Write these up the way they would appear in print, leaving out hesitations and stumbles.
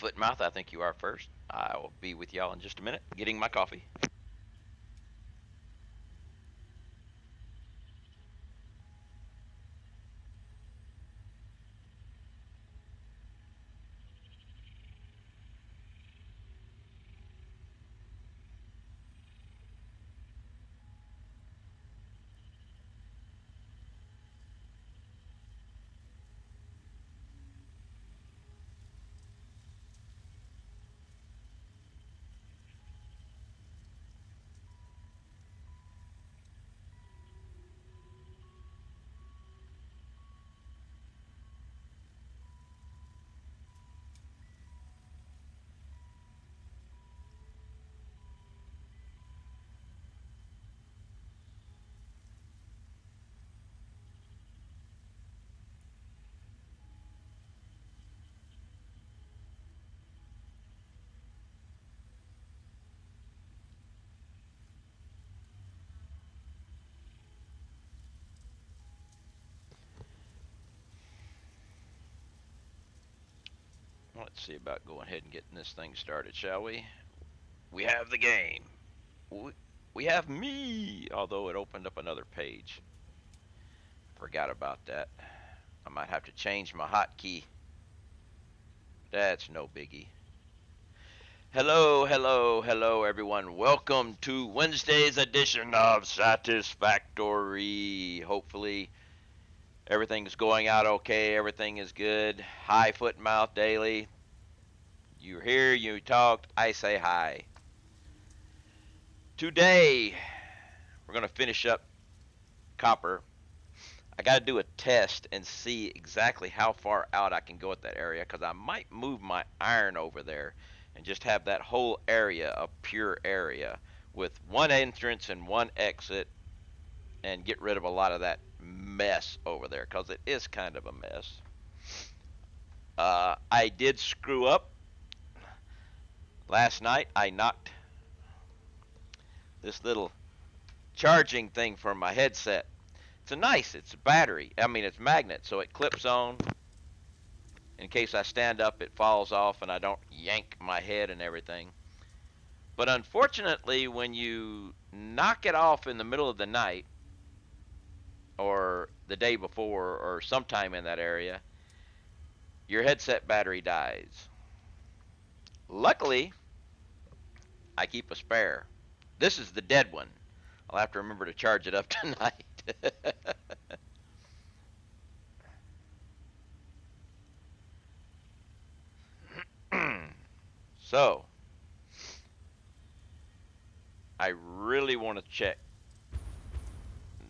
Foot and mouth, I think you are first. I will be with y'all in just a minute, getting my coffee. Let's see about going ahead and getting this thing started, shall we? We have the game. We have me, although it opened up another page. Forgot about that. I might have to change my hotkey. That's no biggie. Hello, hello, hello, everyone. Welcome to Wednesday's edition of Satisfactory. Hopefully, everything's going out okay. Everything is good. Hi, Foot and Mouth Daily. You're here, you talked, I say hi. Today, we're going to finish up copper. I got to do a test and see exactly how far out I can go at that area because I might move my iron over there and just have that whole area a pure area with one entrance and one exit and get rid of a lot of that mess over there because it is kind of a mess. I did screw up. Last night I knocked this little charging thing for my headset. It's a battery. I mean, it's magnet, so it clips on. In case I stand up, it falls off and I don't yank my head and everything. But unfortunately, when you knock it off in the middle of the night or the day before or sometime in that area, your headset battery dies. Luckily, I keep a spare. This is the dead one. I'll have to remember to charge it up tonight. So, I really want to check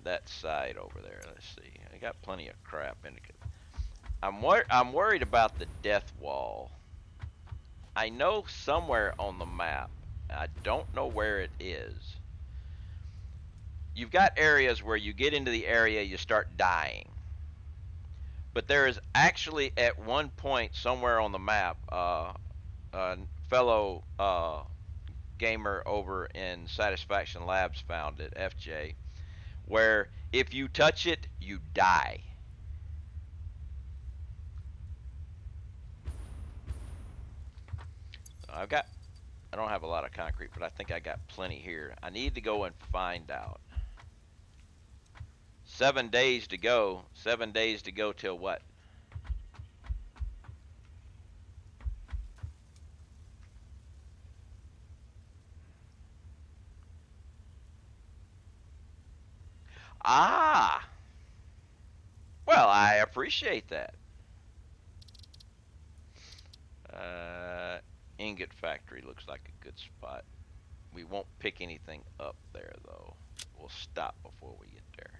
that side over there. Let's see. I got plenty of crap in it. I'm worried about the death wall. I know somewhere on the map. I don't know where it is. You've got areas where you get into the area, you start dying. But there is actually at one point somewhere on the map, a fellow gamer over in Satisfaction Labs found it, FJ, where if you touch it, you die. I don't have a lot of concrete, but I think I got plenty here. I need to go and find out. 7 days to go. 7 days to go till what? Ah! Well, I appreciate that. Uh, Ingot factory looks like a good spot. We won't pick anything up there, though. We'll stop before we get there.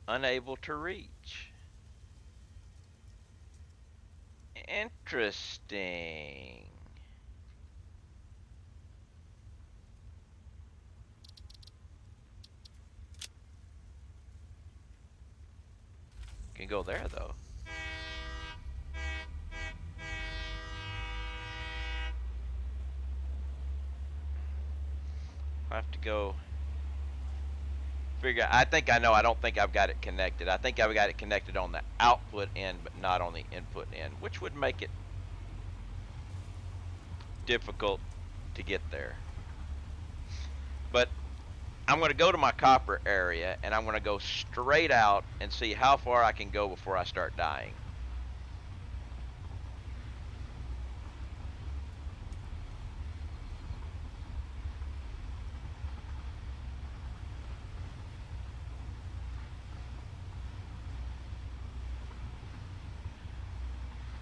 Unable to reach. Interesting. Can go there, though. I have to go figure. I think I know. I don't think I've got it connected. I think I've got it connected on the output end, but not on the input end, which would make it difficult to get there. But I'm going to go to my copper area, and I'm going to go straight out and see how far I can go before I start dying.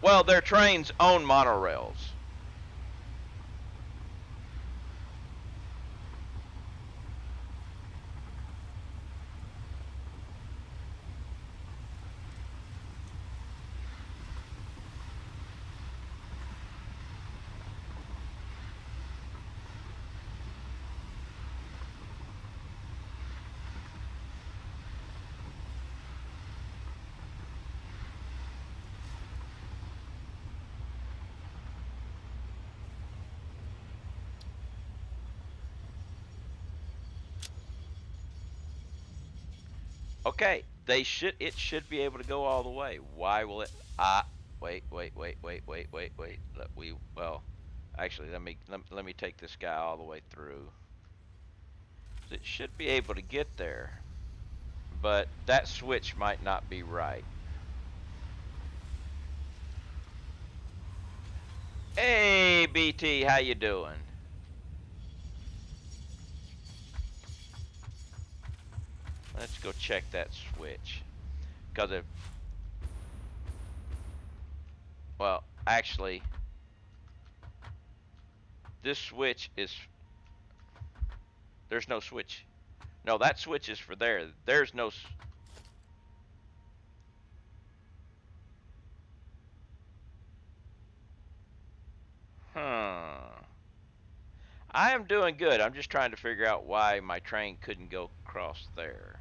Well, their trains own monorails. Okay, it should be able to go all the way. Why will it? Wait. Well, actually, let me take this guy all the way through. It should be able to get there, but that switch might not be right. Hey, BT, how you doing? Let's go check that switch. Because if, well, actually, this switch is, there's no switch. No, that switch is for there. There's no, huh. I am doing good. I'm just trying to figure out why my train couldn't go across there.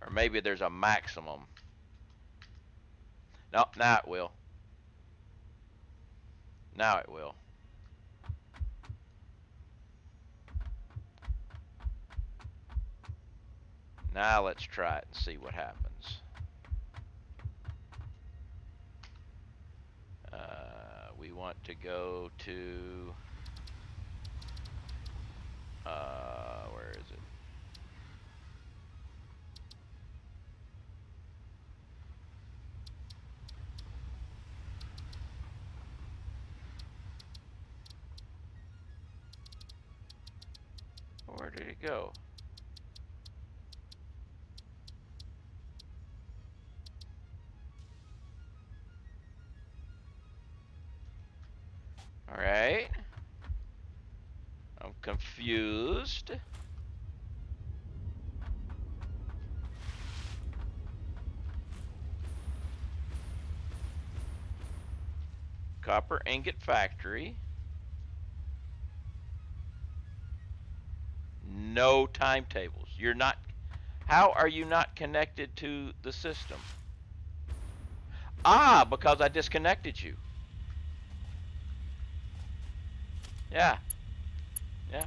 Or maybe there's a maximum. No, now it will. Now it will. Now let's try it and see what happens. We want to go to, where is it? Where did it go? All right. I'm confused. Copper ingot factory. No timetables. You're not. How are you not connected to the system? Ah, because I disconnected you. Yeah. Yeah.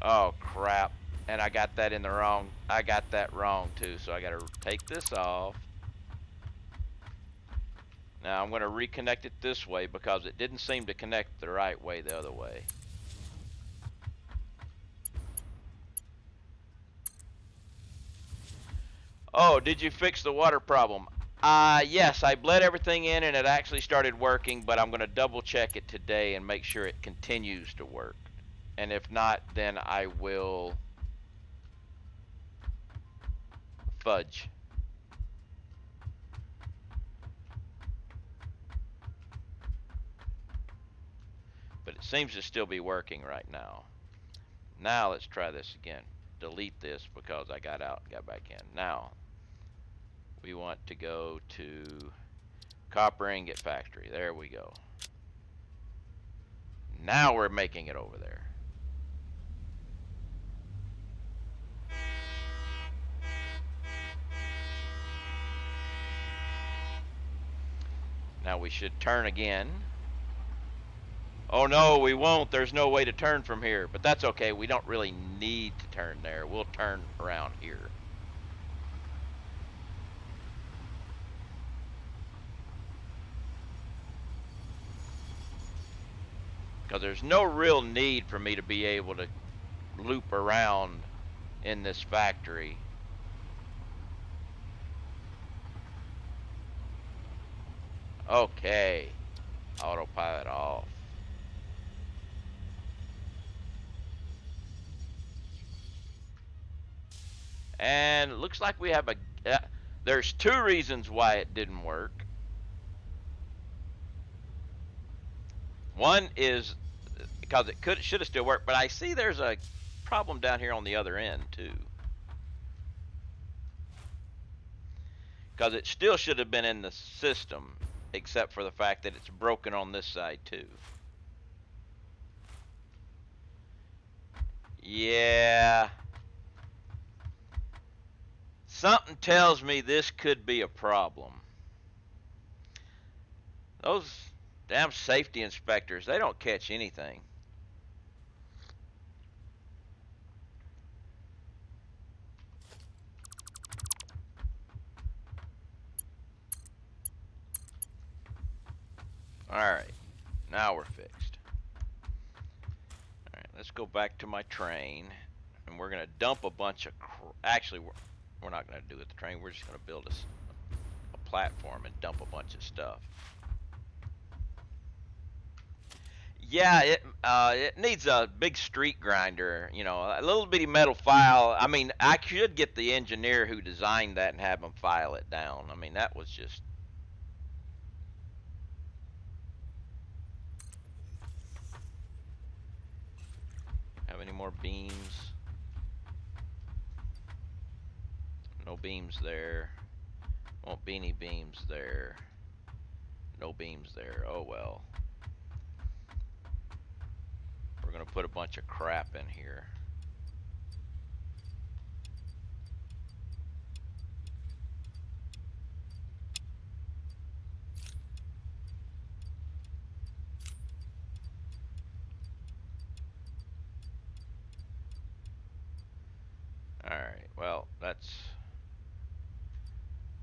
Oh crap. And I got that in the wrong. I got that wrong too. So I got to take this off. Now I'm going to reconnect it this way because it didn't seem to connect the right way the other way. Oh, did you fix the water problem? Yes, I bled everything in and it actually started working, but I'm going to double check it today and make sure it continues to work. And if not, then I will fudge. But it seems to still be working right now. Now let's try this again. Delete this because I got out and got back in. Now we want to go to copper ingot factory. There we go. Now we're making it over there. Now we should turn again. Oh no, we won't. There's no way to turn from here. But that's okay. We don't really need to turn there. We'll turn around here. Because there's no real need for me to be able to loop around in this factory. Okay. Autopilot off. And it looks like we have a... there's two reasons why it didn't work. One is because it should have still worked, but I see there's a problem down here on the other end too. Because it still should have been in the system, except for the fact that it's broken on this side too. Yeah. Something tells me this could be a problem. Those damn safety inspectors, they don't catch anything. Alright, now we're fixed. Alright, let's go back to my train. And we're going to dump a bunch of... Actually, we're not going to do it with the train. We're just going to build a platform and dump a bunch of stuff. Yeah, it needs a big street grinder, you know, a little bitty metal file. I mean, I could get the engineer who designed that and have him file it down. I mean, that was just... Have any more beams? No beams there. Won't be any beams there. No beams there. Oh well. We're gonna put a bunch of crap in here. Alright, well, that's...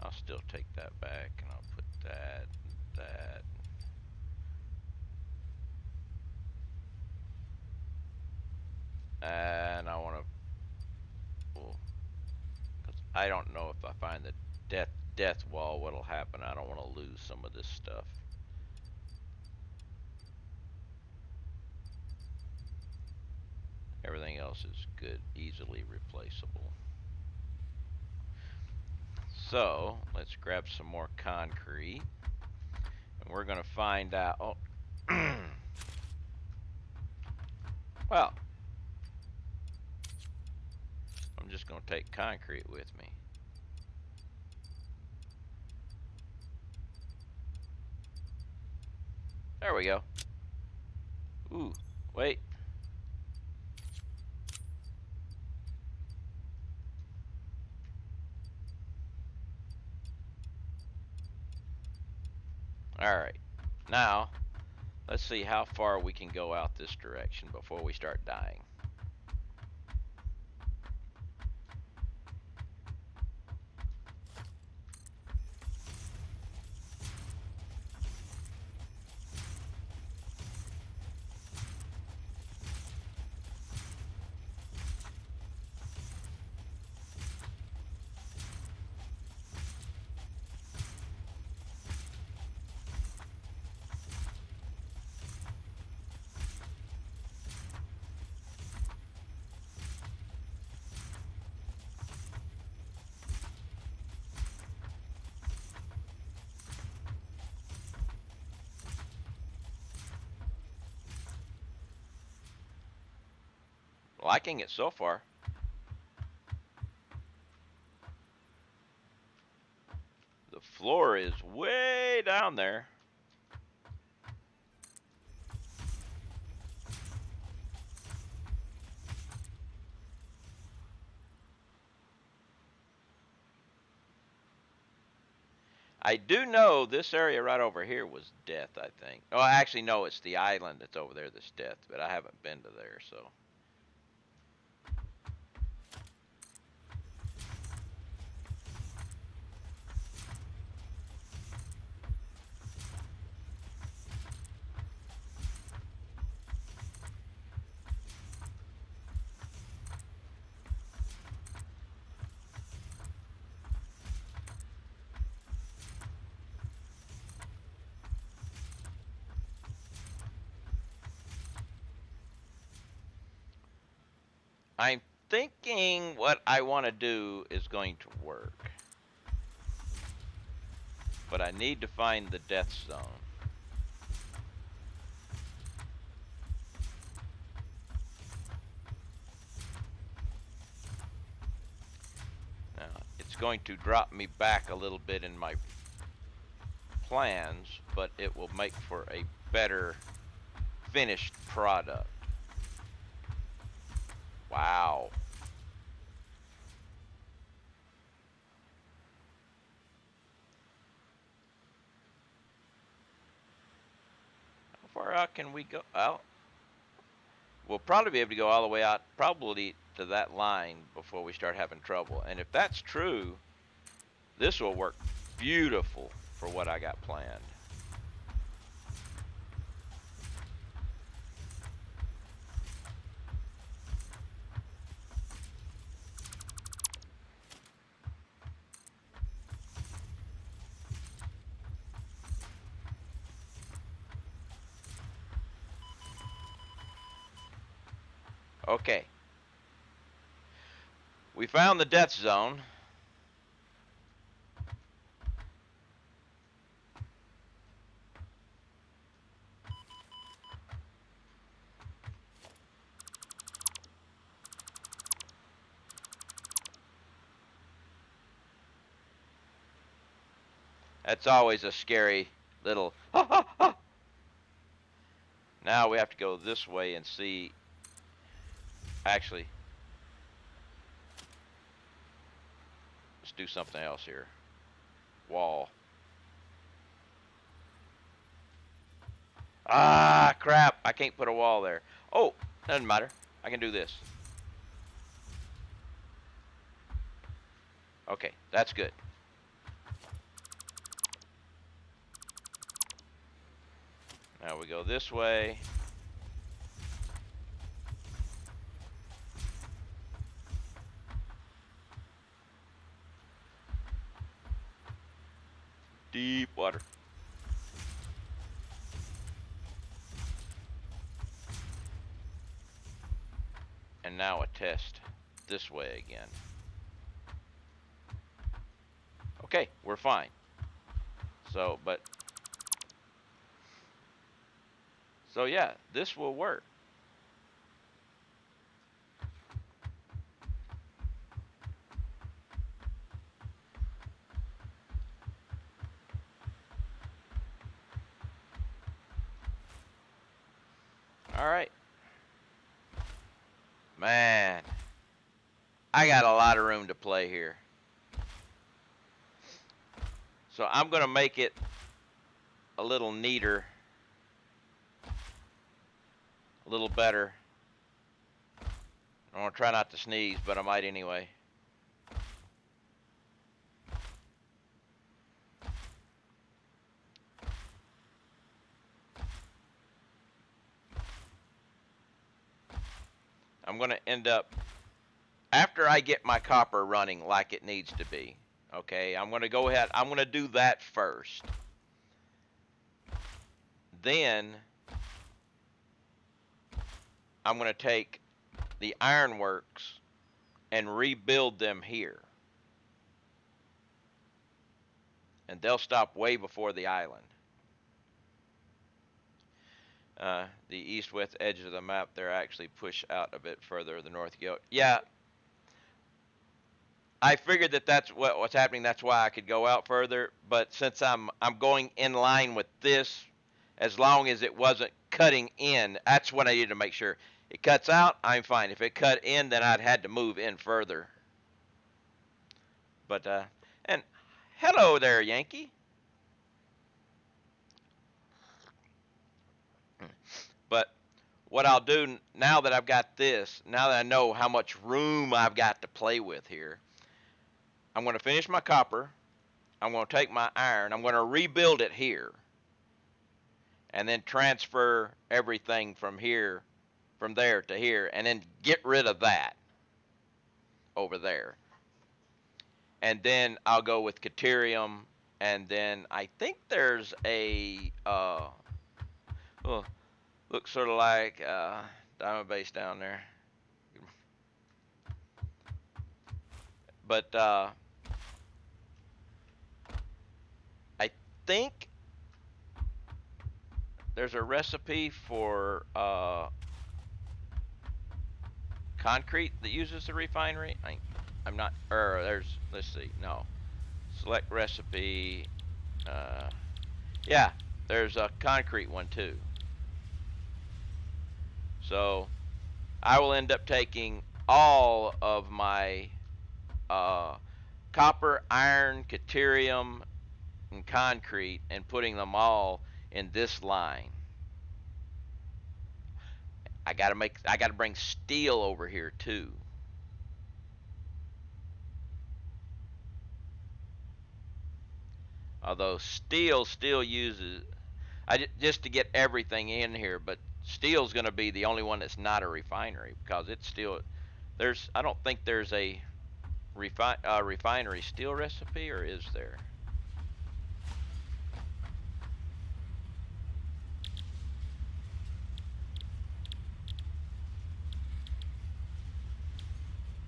I'll still take that back and I'll put that, that. And I want to... Well, I don't know if I find the death wall what'll happen. I don't want to lose some of this stuff. Everything else is good, easily replaceable. So let's grab some more concrete, and we're gonna find out. Oh, well, I'm just gonna take concrete with me. There we go. Ooh, wait. Alright, now let's see how far we can go out this direction before we start dying. Liking it so far. The floor is way down there. I do know this area right over here was death, I think. Oh, actually, no, it's the island that's over there that's death, but I haven't been to there, so. I'm thinking what I want to do is going to work. But I need to find the death zone. Now, it's going to drop me back a little bit in my plans, but it will make for a better finished product. Wow. How far out can we go? Out? We'll probably be able to go all the way out, probably to that line before we start having trouble. And if that's true, this will work beautiful for what I got planned. Okay. We found the death zone. That's always a scary little ha ha ha. Now we have to go this way and see. Actually, let's do something else here. Wall. Ah, crap. I can't put a wall there. Oh, doesn't matter. I can do this. Okay, that's good. Now we go this way. Deep water. And now a test this way again. Okay, we're fine. So, so yeah, this will work. All right. Man, I got a lot of room to play here. So I'm going to make it a little neater, a little better. I'm going to try not to sneeze, but I might anyway. I'm going to end up, after I get my copper running like it needs to be, okay, I'm going to go ahead, I'm going to do that first. Then I'm going to take the ironworks and rebuild them here. And they'll stop way before the island. The east-west edge of the map, they're actually pushed out a bit further, the north yoke. Yeah, I figured that that's what's happening. That's why I could go out further. But since I'm going in line with this, as long as it wasn't cutting in, that's what I needed to make sure. It cuts out, I'm fine. If it cut in, then I'd had to move in further. But and hello there, Yankee. what I'll do now that I've got this, now that I know how much room I've got to play with here, I'm going to finish my copper. I'm going to take my iron. I'm going to rebuild it here, and then transfer everything from here, from there to here, and then get rid of that over there. And then I'll go with Caterium, and then I think there's a well, looks sort of like diamond base down there, but I think there's a recipe for concrete that uses the refinery. I'm not. There's. Let's see. No. Select recipe. Yeah. There's a concrete one too. So I will end up taking all of my copper, iron, caterium, and concrete and putting them all in this line. I gotta bring steel over here too. Although steel still uses, just to get everything in here, but steel's going to be the only one that's not a refinery because it's still, I don't think there's a refinery steel recipe, or is there?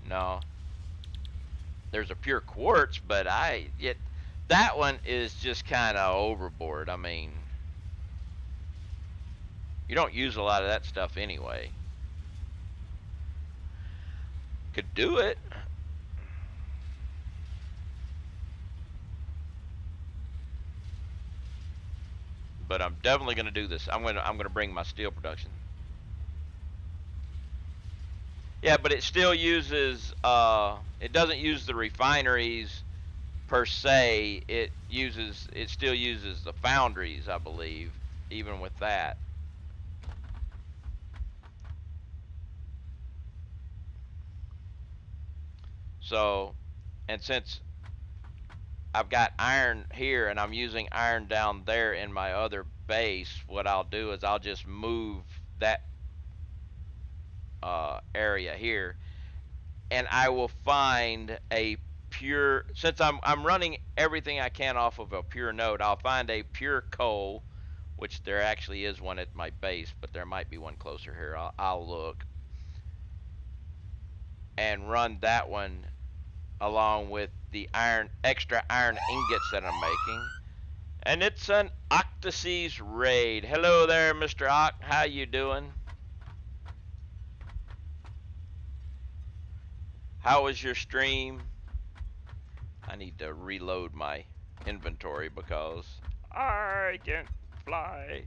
No. There's a pure quartz, but that one is just kind of overboard. I mean, you don't use a lot of that stuff anyway. Could do it. But I'm definitely going to do this. I'm going to bring my steel production. Yeah, but it still uses it doesn't use the refineries per se. It still uses the foundries, I believe, even with that. So, and since I've got iron here and I'm using iron down there in my other base, what I'll do is I'll just move that area here, and I will find a pure. Since I'm running everything I can off of a pure node, I'll find a pure coal, which there actually is one at my base, but there might be one closer here. I'll look and run that one along with the extra iron ingots that I'm making. And it's an Octaseas raid. Hello there, Mr. Oct. How you doing? How was your stream? I need to reload my inventory because I can't fly.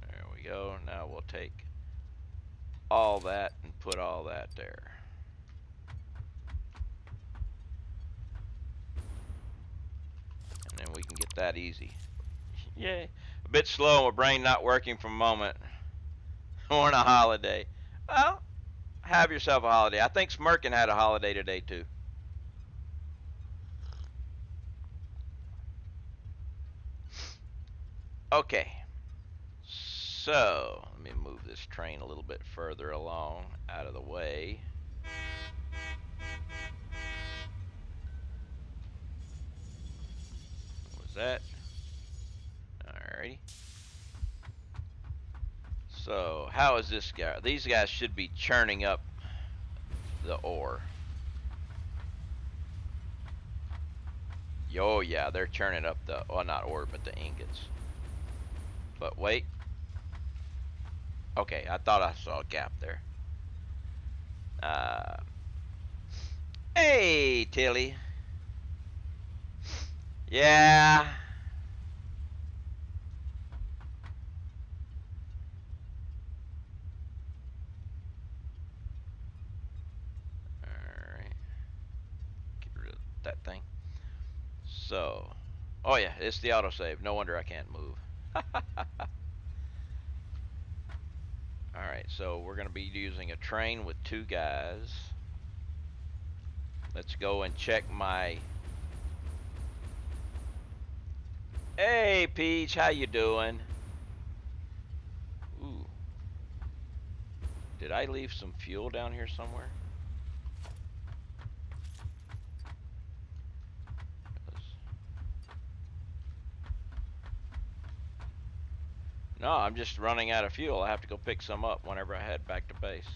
There we go. Now we'll take all that and put all that there. And then we can get that easy. Yay. A bit slow, my brain not working for a moment. On a holiday. Well, have yourself a holiday. I think Smirkin had a holiday today too. Okay. So, let me move this train a little bit further along, out of the way. What was that? Alrighty. So, how is this guy? These guys should be churning up the ore. Oh yeah, they're churning up the, well, not ore, but the ingots. But wait. Okay, I thought I saw a gap there. Hey, Tilly. Yeah. So, oh yeah, it's the autosave. No wonder I can't move. Alright, so we're going to be using a train with 2 guys. Let's go and check my... Hey, Peach, how you doing? Ooh. Did I leave some fuel down here somewhere? No, I'm just running out of fuel. I have to go pick some up whenever I head back to base.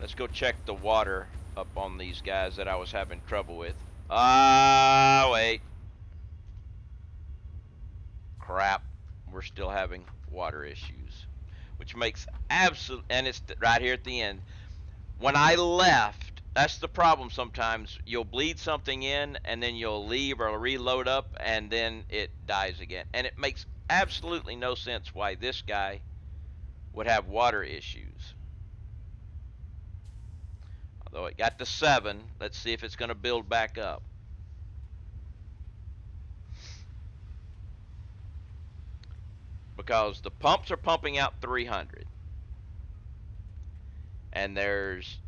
Let's go check the water up on these guys that I was having trouble with. Ah, wait. Crap. We're still having water issues. Which makes absolute... And it's right here at the end. When I left, that's the problem sometimes. You'll bleed something in, and then you'll leave or reload up, and then it dies again. And it makes absolutely no sense why this guy would have water issues. Although it got to 7, let's see if it's going to build back up. Because the pumps are pumping out 300. And there's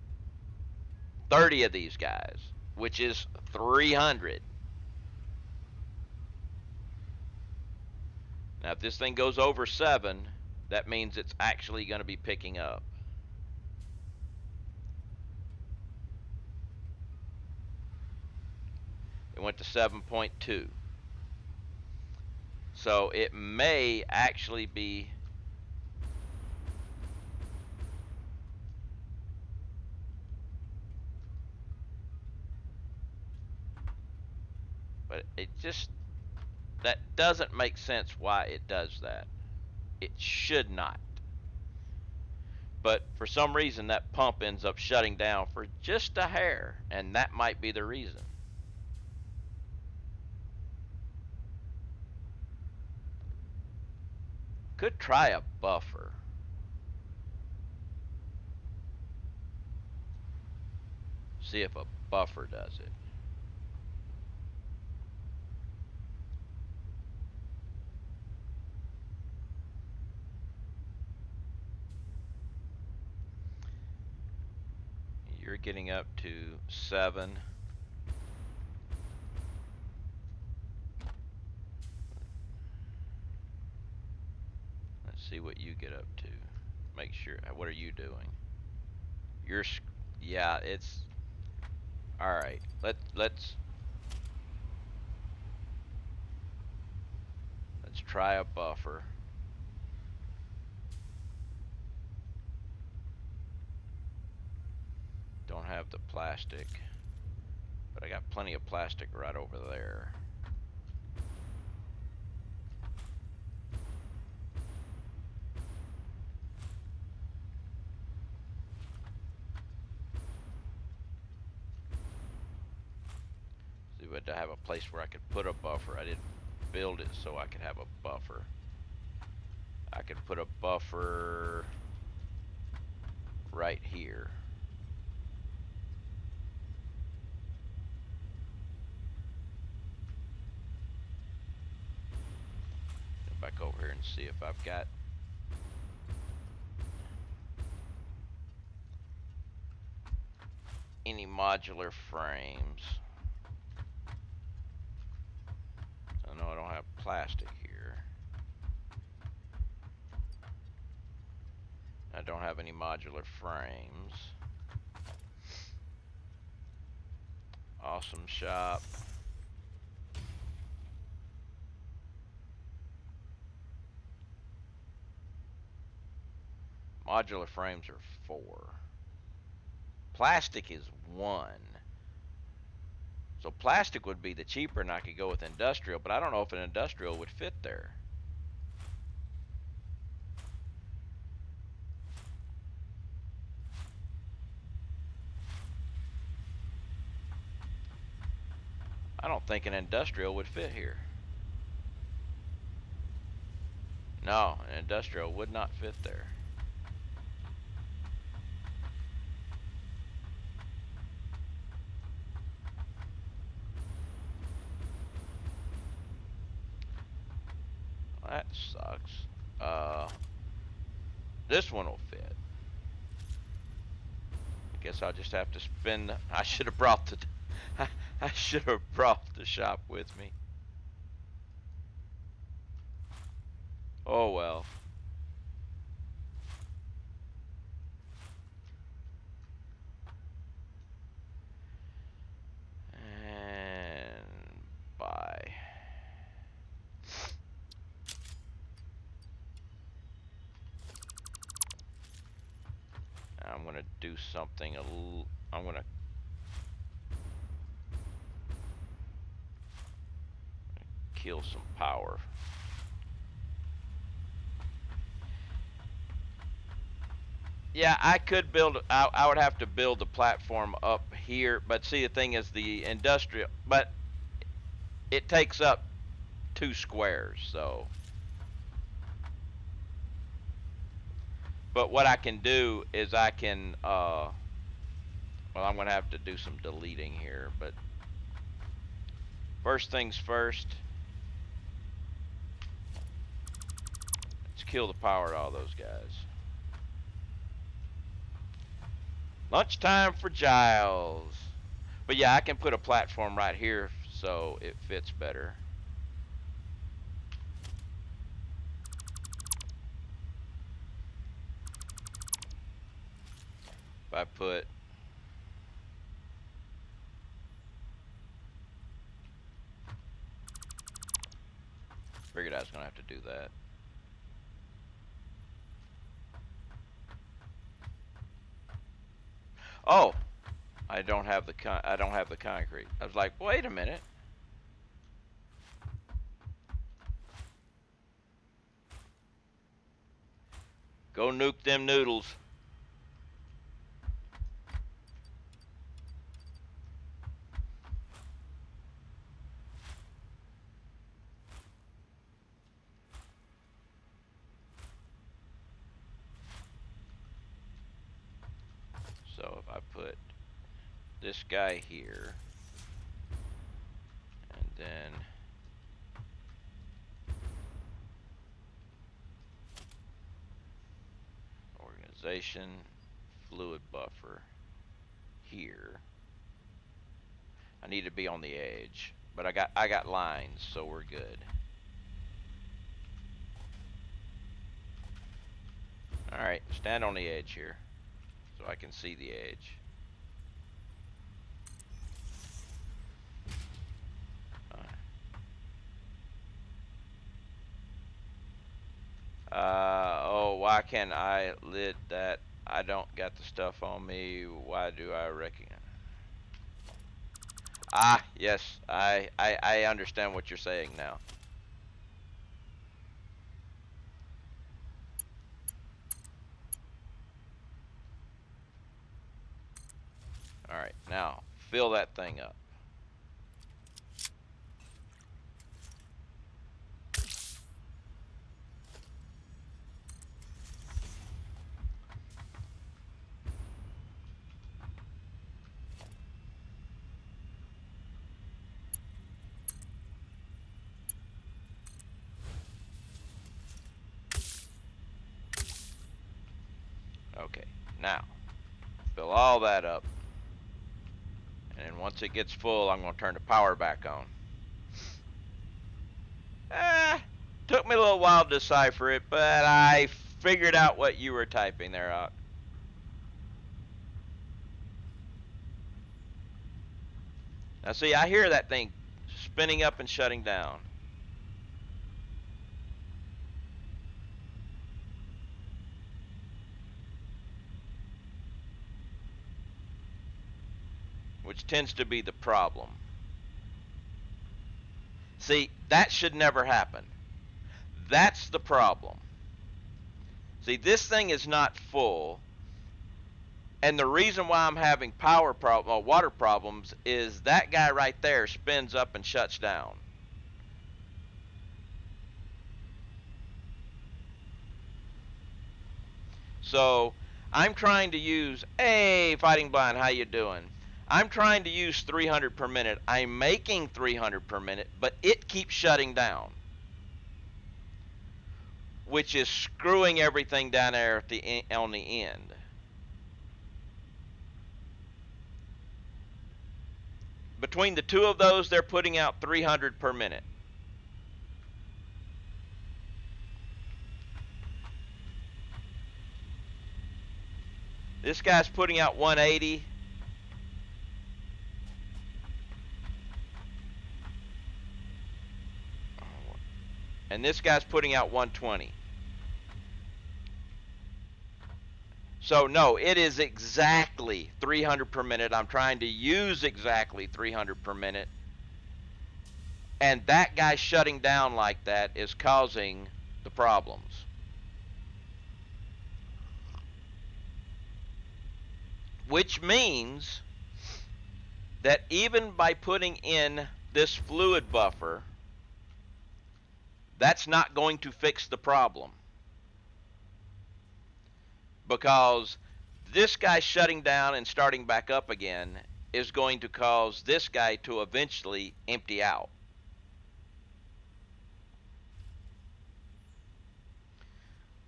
30 of these guys, which is 300. Now, if this thing goes over 7, that means it's actually going to be picking up. It went to 7.2. So it may actually be... But it just... That doesn't make sense why it does that. It should not. But for some reason that pump ends up shutting down for just a hair, and that might be the reason. Could try a buffer. See if a buffer does it. You're getting up to 7. Let's see what you get up to. Make sure. What are you doing? You're... Yeah, it's... Alright. Let's try a buffer. Don't have the plastic, but I got plenty of plastic right over there. See, but I have a place where I could put a buffer. I didn't build it so I could have a buffer. I could put a buffer right here. Back over here and see if I've got any modular frames. I know I don't have plastic here. I don't have any modular frames. Awesome shop. Modular frames are 4. Plastic is 1. So plastic would be the cheaper, and I could go with industrial, but I don't know if an industrial would fit there. I don't think an industrial would fit here. No, an industrial would not fit there. sucks. This one will fit. I guess I'll just have to spin. I should have brought the. I should have brought the shop with me. Oh well. And buy. I'm gonna do something I'm gonna kill some power. Yeah, I could build. I would have to build the platform up here, but see, the thing is, the industrial, but it takes up 2 squares. So, but what I can do is I can. Well, I'm gonna have to do some deleting here, but first things first. Let's kill the power to all those guys. Lunchtime for Giles. But yeah, I can put a platform right here so it fits better. If I put figured I was gonna have to do that. Oh, I don't have the concrete. I was like, wait a minute. Go nuke them noodles. So if I put this guy here, and then organization fluid buffer here. I need to be on the edge, but I got lines, so we're good. All right, stand on the edge here, so I can see the edge. Oh, why can't I lit that? I don't got the stuff on me. Why do I recognize? Ah, yes, I understand what you're saying now. All right, now fill that thing up. Okay, now fill all that up, and then once it gets full, I'm going to turn the power back on. Took me a little while to decipher it, but I figured out what you were typing there, Ock. Now see, I hear that thing spinning up and shutting down. Which tends to be the problem. See, that should never happen. That's the problem. See, this thing is not full, and the reason why I'm having water problems is that guy right there spins up and shuts down. So I'm trying to use, hey, Fighting Blind, how you doing? I'm trying to use 300 per minute. I'm making 300 per minute, but it keeps shutting down. which is screwing everything down there at on the end. Between the two of those, they're putting out 300 per minute. This guy's putting out 180. And this guy's putting out 120. So no, it is exactly 300 per minute. I'm trying to use exactly 300 per minute. And that guy shutting down like that is causing the problems. Which means that even by putting in this fluid buffer, that's not going to fix the problem. Because this guy shutting down and starting back up again is going to cause this guy to eventually empty out.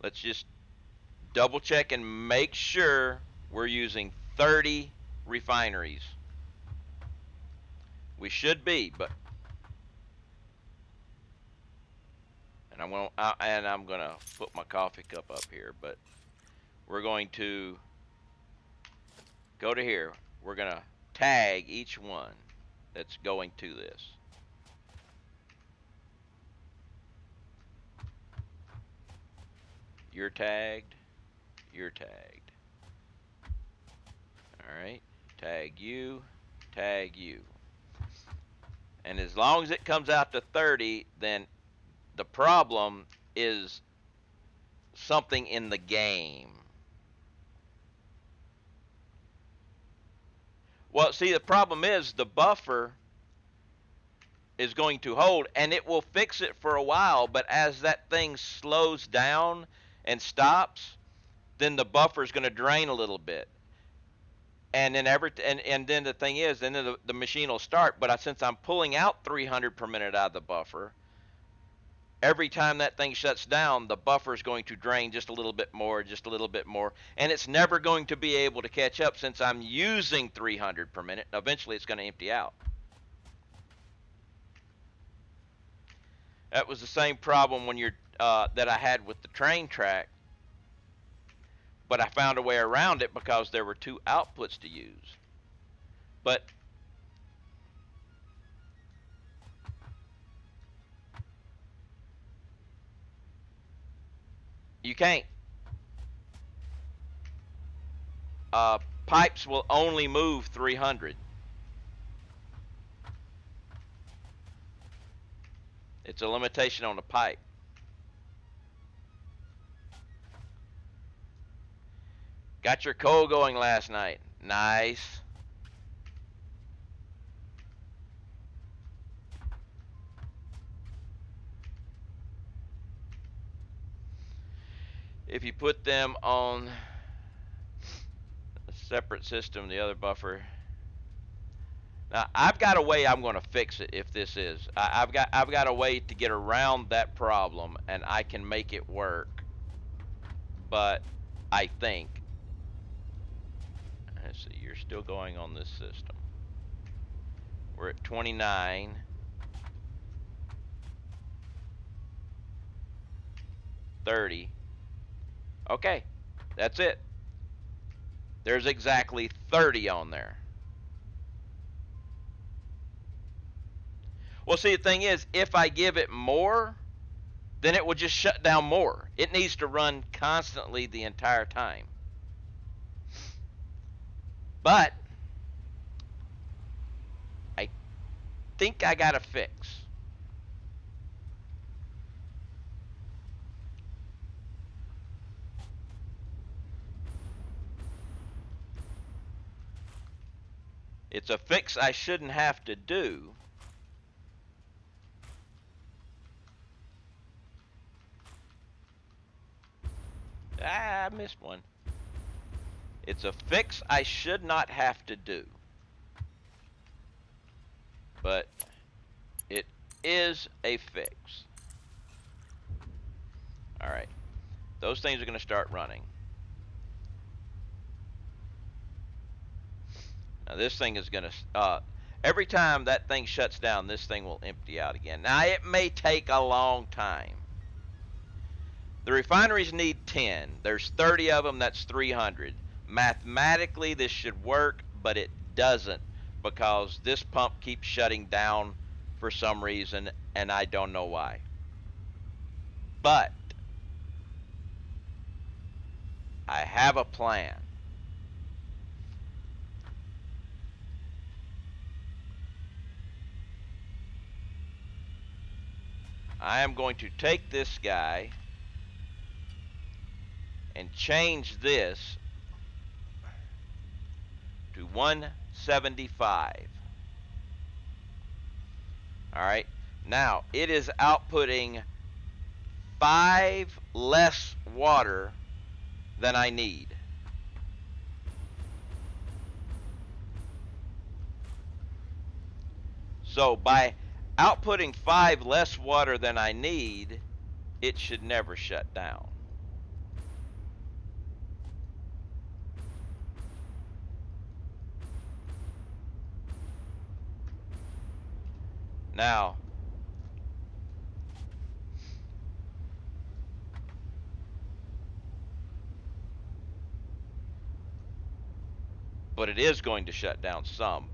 Let's just double check and make sure we're using 30 refineries. We should be, but I'm gonna put my coffee cup up here, but we're going to go to here. We're gonna tag each one that's going to this. You're tagged. You're tagged. All right. Tag you. Tag you. And as long as it comes out to 30, then the problem is something in the game. Well, see, the problem is the buffer is going to hold, and it will fix it for a while, but as that thing slows down and stops, then the buffer is going to drain a little bit. And then then the thing is, then the machine will start, but since I'm pulling out 300 per minute out of the buffer, every time that thing shuts down, the buffer is going to drain just a little bit more, and it's never going to be able to catch up since I'm using 300 per minute. Eventually, it's going to empty out. That was the same problem when that I had with the train track, but I found a way around it because there were two outputs to use. But you can't. Pipes will only move 300. It's a limitation on the pipe. Got your coal going last night. Nice. If you put them on a separate system, the other buffer. Now, I've got a way I'm going to fix it if this is. I've got a way to get around that problem, and I can make it work. But I think, let's see, you're still going on this system. We're at 29. 30. Okay, that's it. There's exactly 30 on there. Well, see, the thing is, if I give it more, then it will just shut down more. It needs to run constantly the entire time. But I think I got a fix. It's a fix I shouldn't have to do. I missed one. It's a fix I should not have to do. But it is a fix. All right. Those things are going to start running. Now this thing is going to, every time that thing shuts down, this thing will empty out again. Now it may take a long time. The refineries need 10. There's 30 of them, that's 300. Mathematically this should work, but it doesn't because this pump keeps shutting down for some reason, and I don't know why. But I have a plan. I am going to take this guy and change this to 175. Alright, now it is outputting 5 less water than I need. So by outputting 5 less water than I need, it should never shut down. Now, but it is going to shut down some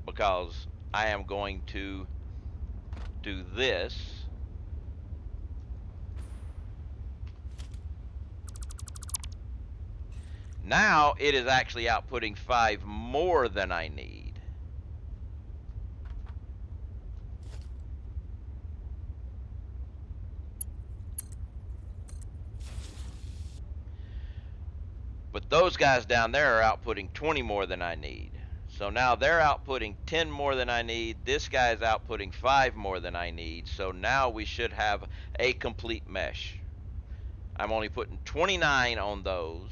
because I am going to do this. Now it is actually outputting 5 more than I need. But those guys down there are outputting 20 more than I need. So now they're outputting 10 more than I need. This guy is outputting 5 more than I need. So now we should have a complete mesh. I'm only putting 29 on those.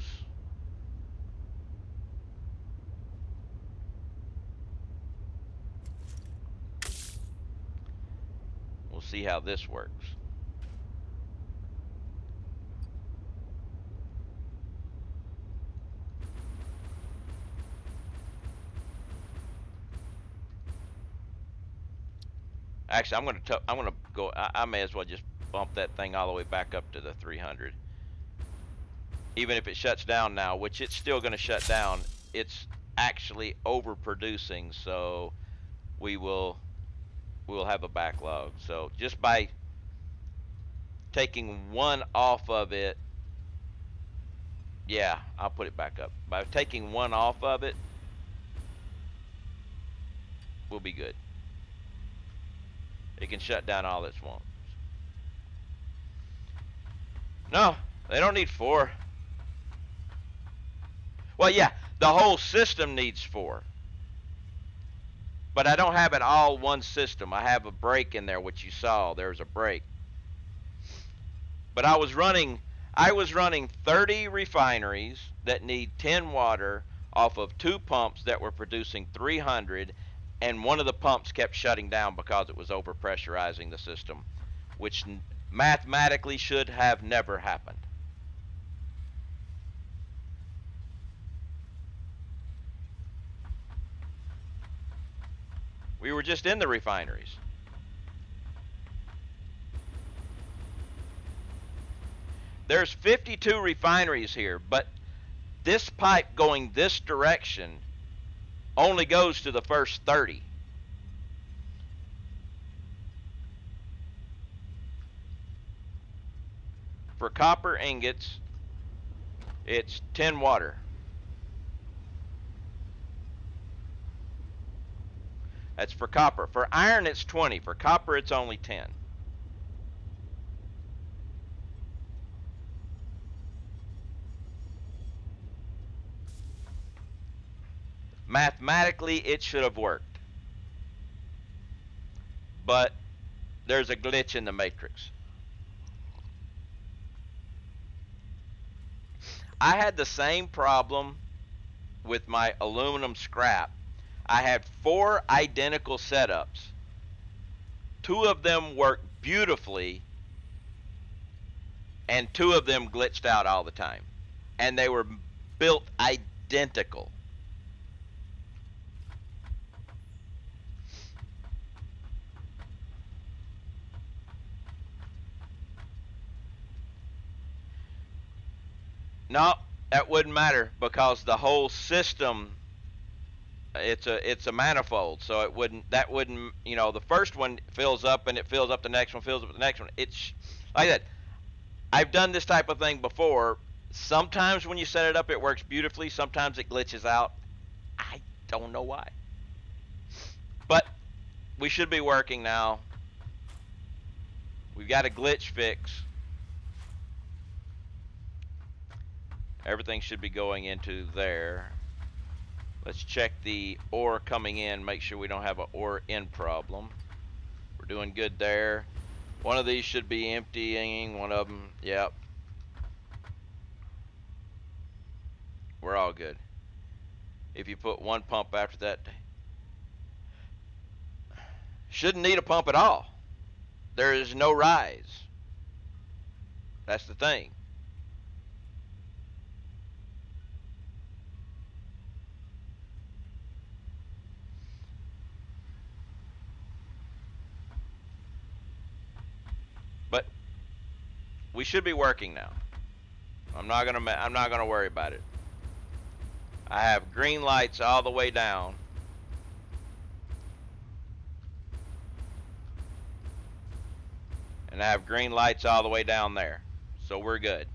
We'll see how this works. Actually, I'm gonna go. I may as well just bump that thing all the way back up to the 300. Even if it shuts down now, which it's still gonna shut down, it's actually overproducing. So we'll have a backlog. So just by taking one off of it, yeah, I'll put it back up. By taking one off of it, we'll be good. It can shut down all it wants. No, they don't need 4. Well, yeah, the whole system needs 4. But I don't have it all one system. I have a break in there, which you saw. There's a break. But I was running 30 refineries that need 10 water off of 2 pumps that were producing 300, and one of the pumps kept shutting down because it was overpressurizing the system, which mathematically should have never happened. We were just in the refineries. There's 52 refineries here, but this pipe going this direction only goes to the first 30. For copper ingots, it's 10 water. That's for copper. For iron, it's 20. For copper, it's only 10. Mathematically, it should have worked. But there's a glitch in the matrix. I had the same problem with my aluminum scrap. I had 4 identical setups. 2 of them worked beautifully, and 2 of them glitched out all the time, and they were built identical. No, that wouldn't matter because the whole system, it's a manifold, so it wouldn't, that wouldn't, you know, the first one fills up and it fills up the next one, fills up the next one. It's like that. I've done this type of thing before. Sometimes when you set it up, it works beautifully. Sometimes it glitches out. I don't know why. But we should be working now. We've got a glitch fix. Everything should be going into there. Let's check the ore coming in, make sure we don't have an ore in problem. We're doing good there. One of these should be emptying, one of them, yep. We're all good. If you put one pump after that, shouldn't need a pump at all. There is no rise. That's the thing. But we should be working now. I'm not gonna worry about it. I have green lights all the way down. And I have green lights all the way down there. So we're good.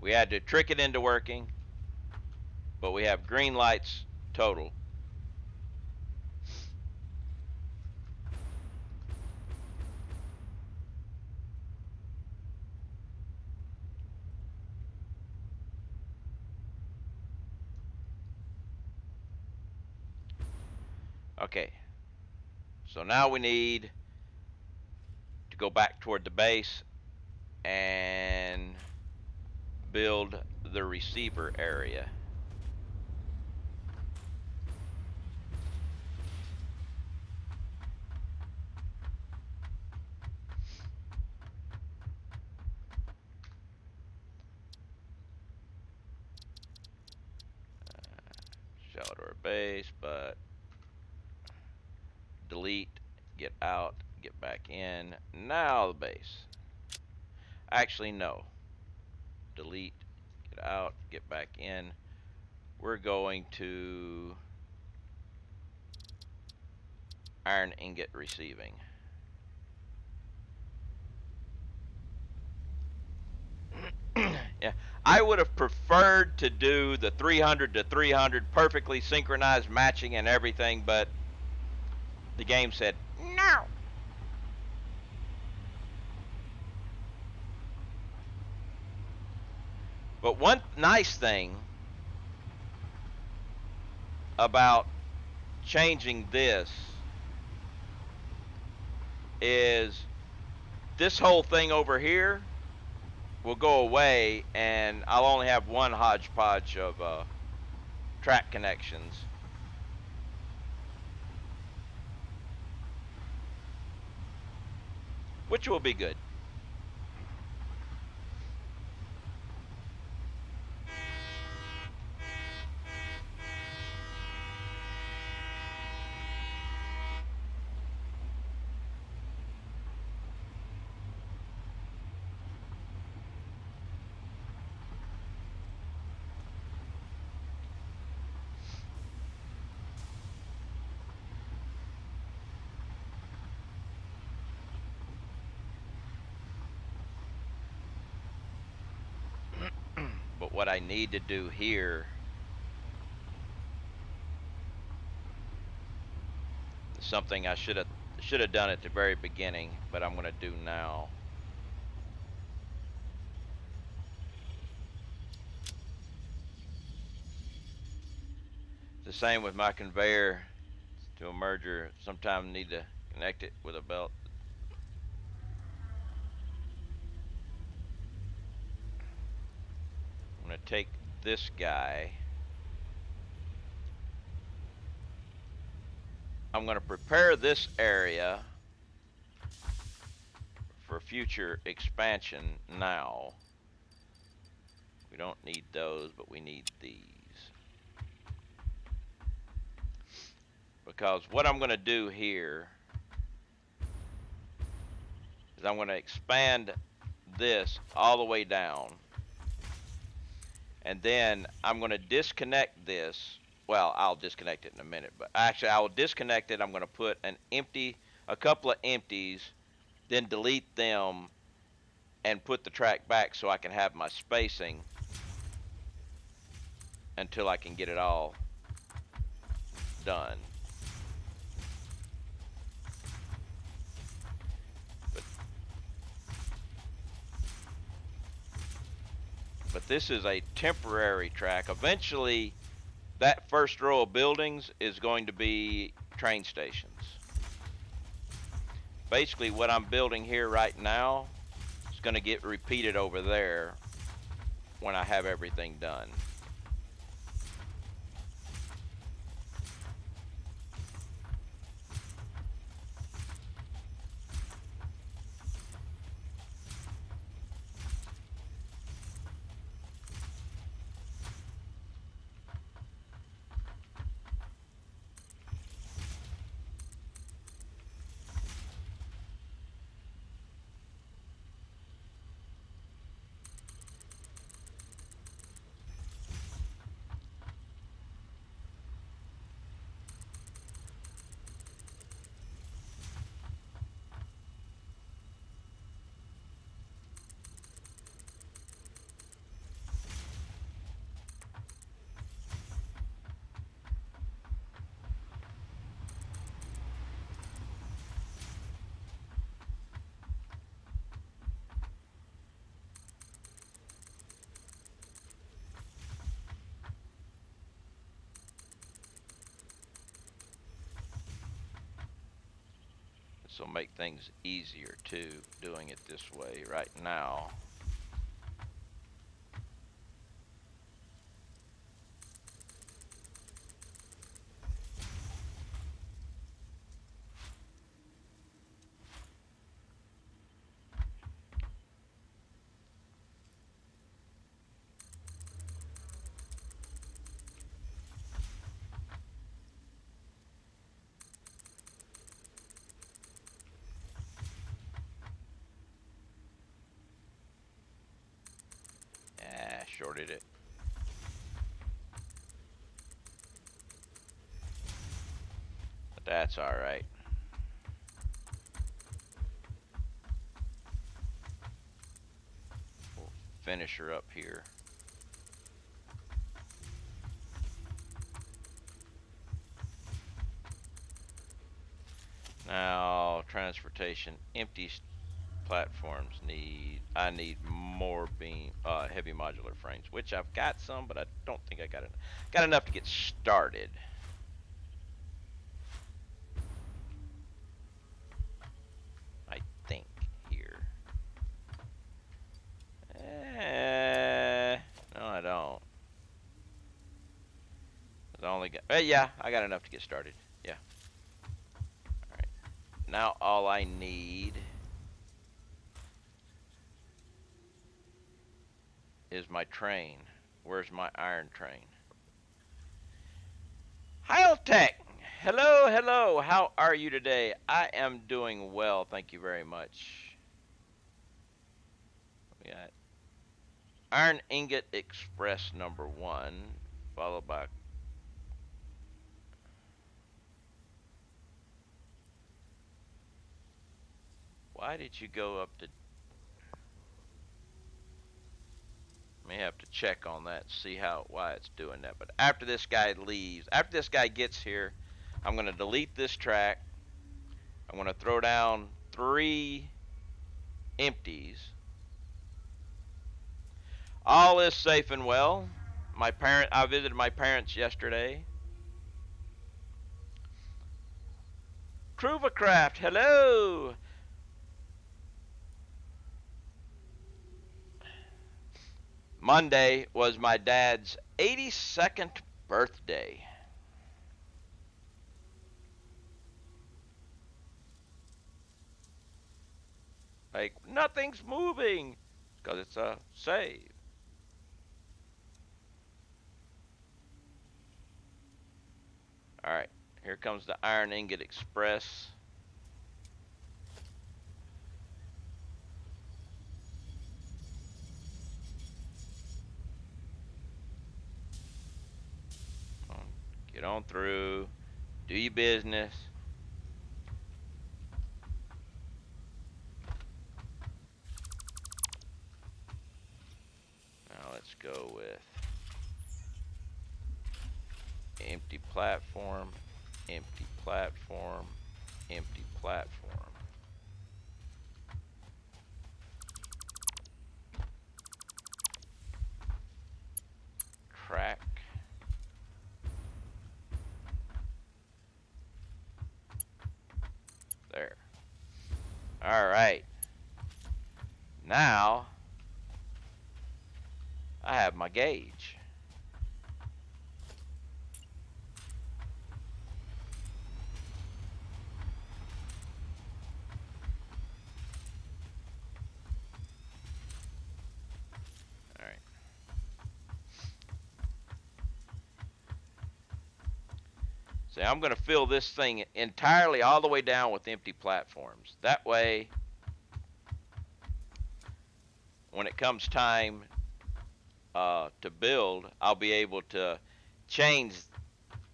We had to trick it into working, but we have green lights total. Okay. So now we need to go back toward the base and build the receiver area. Shelter base, but delete, get out, get back in. Now the base. Actually, no. Delete, get out, get back in. We're going to iron ingot receiving. Yeah, I would have preferred to do the 300 to 300 perfectly synchronized matching and everything, but the game said no. But one nice thing about changing this is this whole thing over here will go away, and I'll only have one hodgepodge of track connections. Which will be good. But what I need to do here is something I should have done at the very beginning, but I'm going to do now. The same with my conveyor to a merger. Sometimes need to connect it with a belt. I'm going to take this guy. I'm going to prepare this area future expansion now. We don't need those, but we need these. Because what I'm going to do here is I'm going to expand this all the way down. And then I'm going to disconnect this. Well, I'll disconnect it in a minute, but actually I will disconnect it. I'm going to put a couple of empties, then delete them and put the track back so I can have my spacing until I can get it all done. But this is a temporary track. Eventually, that first row of buildings is going to be train stations. Basically, what I'm building here right now is going to get repeated over there when I have everything done. This will make things easier too, doing it this way right now. Shorted it. But that's all right. We'll finish her up here. Now, transportation, empty platforms I need more heavy modular frames, which I've got some, but I don't think I got enough to get started. I think here. No, I don't. I only got. Yeah, I got enough to get started. Yeah. All right. Now all I need is my train. Where's my iron train? Tech. Hello, hello. How are you today? I am doing well, thank you very much. We got Iron Ingot Express number 1, followed by why did you go up to may have to check on that, see why it's doing that. But after this guy leaves, after this guy gets here, I'm going to delete this track. I'm going to throw down 3 empties. All is safe and well. I visited my parents yesterday. Cruvacraft, hello. Monday was my dad's 82nd birthday. Like, nothing's moving because it's a save. All right, here comes the Iron Ingot Express. Get on through. Do your business. Now let's go with empty platform, empty platform, empty platform. Crack. There. All right. Now I have my gauge. All right. So I'm going to fill this thing entirely all the way down with empty platforms. That way, when it comes time to build, I'll be able to change,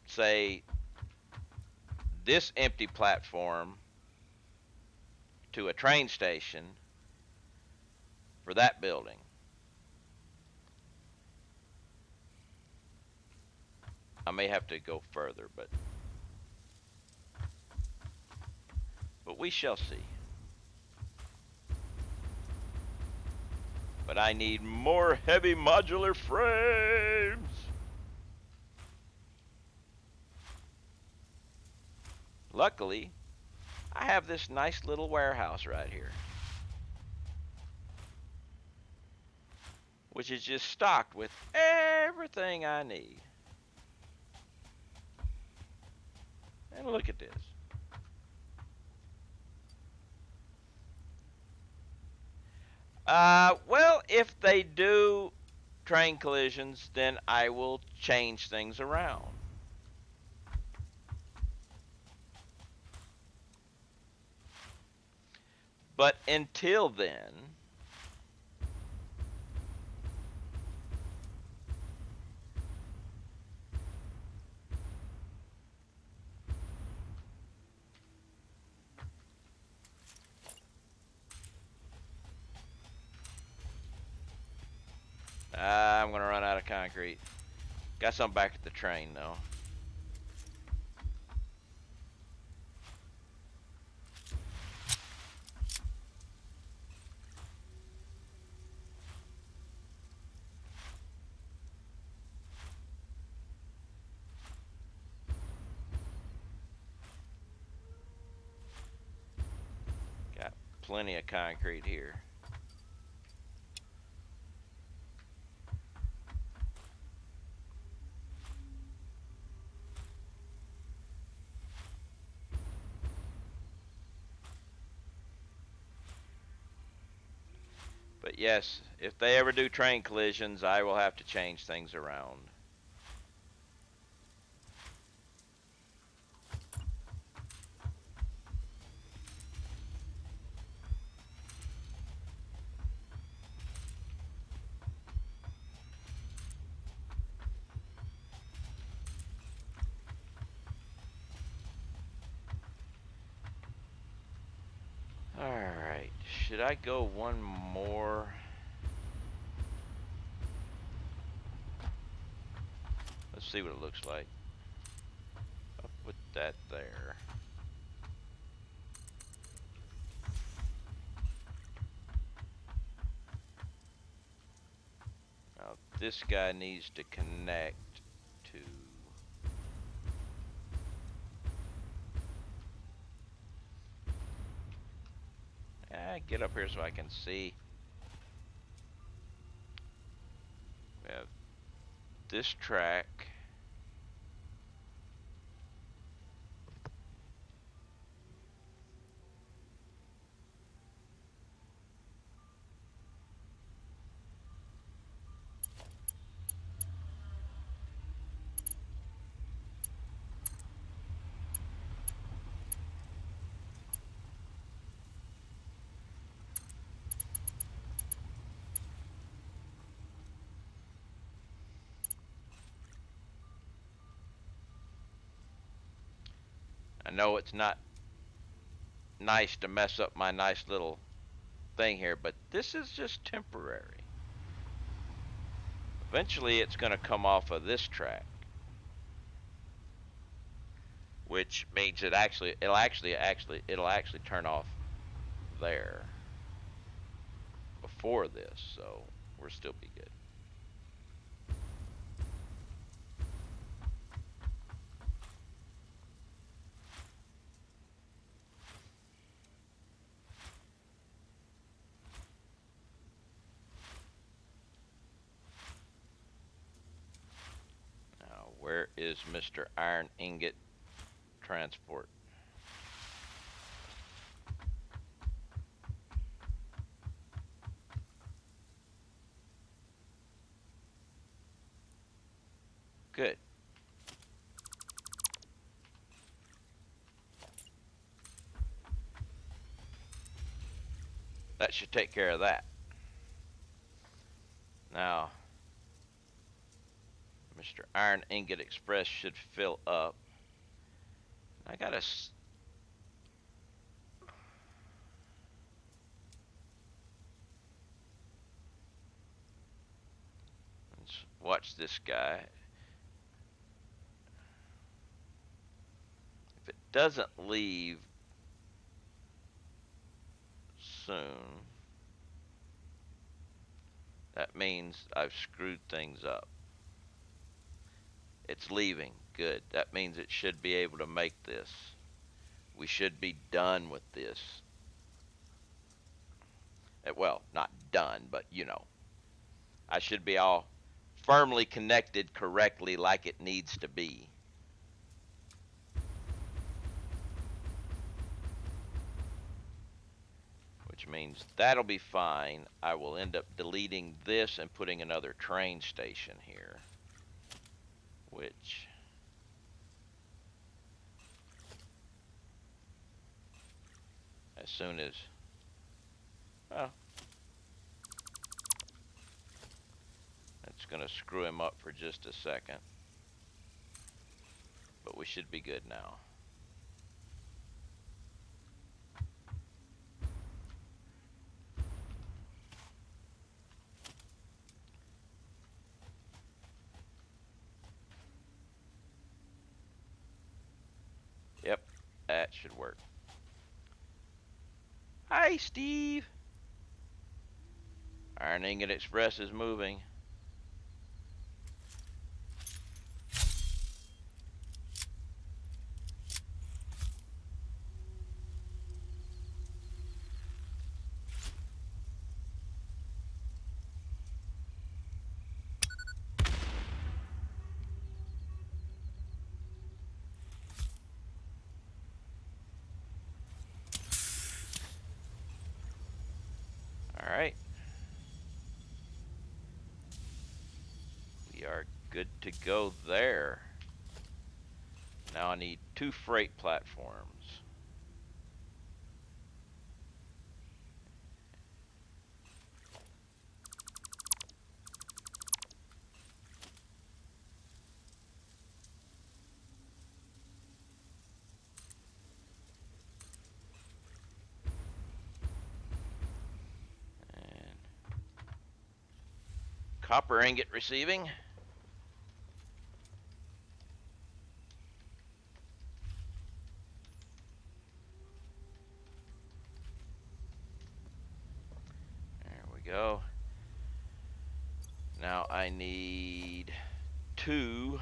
say, this empty platform to a train station for that building. I may have to go further, but we shall see. But I need more heavy modular frames. Luckily, I have this nice little warehouse right here, which is just stocked with everything I need. And look at this. Well, if they do train collisions, then I will change things around. But until then, I'm going to run out of concrete. Got some back at the train, though. Got plenty of concrete here. But yes, if they ever do train collisions, I will have to change things around. Alright, should I go one more? Let's see what it looks like. I'll put that there. Now this guy needs to connect to... get up here so I can see. We have this track. I know it's not nice to mess up my nice little thing here, but this is just temporary. Eventually it's going to come off of this track, which means it'll actually turn off there before this, so we'll still be good. Now, where is Mr. Iron Ingot Transport? Good. That should take care of that. Now, Mr. Iron Ingot Express should fill up. I gotta let's watch this guy. If it doesn't leave soon, that means I've screwed things up. It's leaving. Good. That means it should be able to make this. We should be done with this. Well, not done, but you know. I should be all firmly connected correctly like it needs to be. Which means that'll be fine. I will end up deleting this and putting another train station here. Which as soon as, well, that's going to screw him up for just a second. But we should be good now. Yep, that should work. Hi, Steve. Iron Ingot Express is moving. All right. We are good to go there. Now I need 2 freight platforms. And copper ingot receiving. There we go. Now I need 2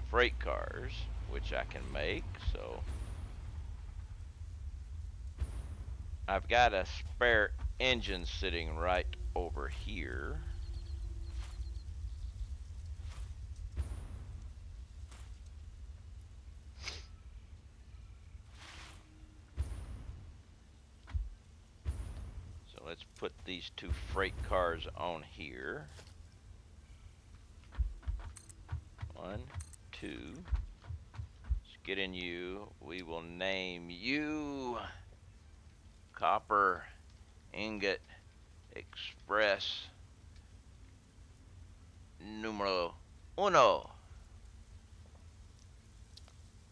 freight cars, which I can make, so I've got a spare engine sitting right over here. So let's put these 2 freight cars on here. 1, 2. Let's get in you. We will name you Copper Ingot Express Numero 1.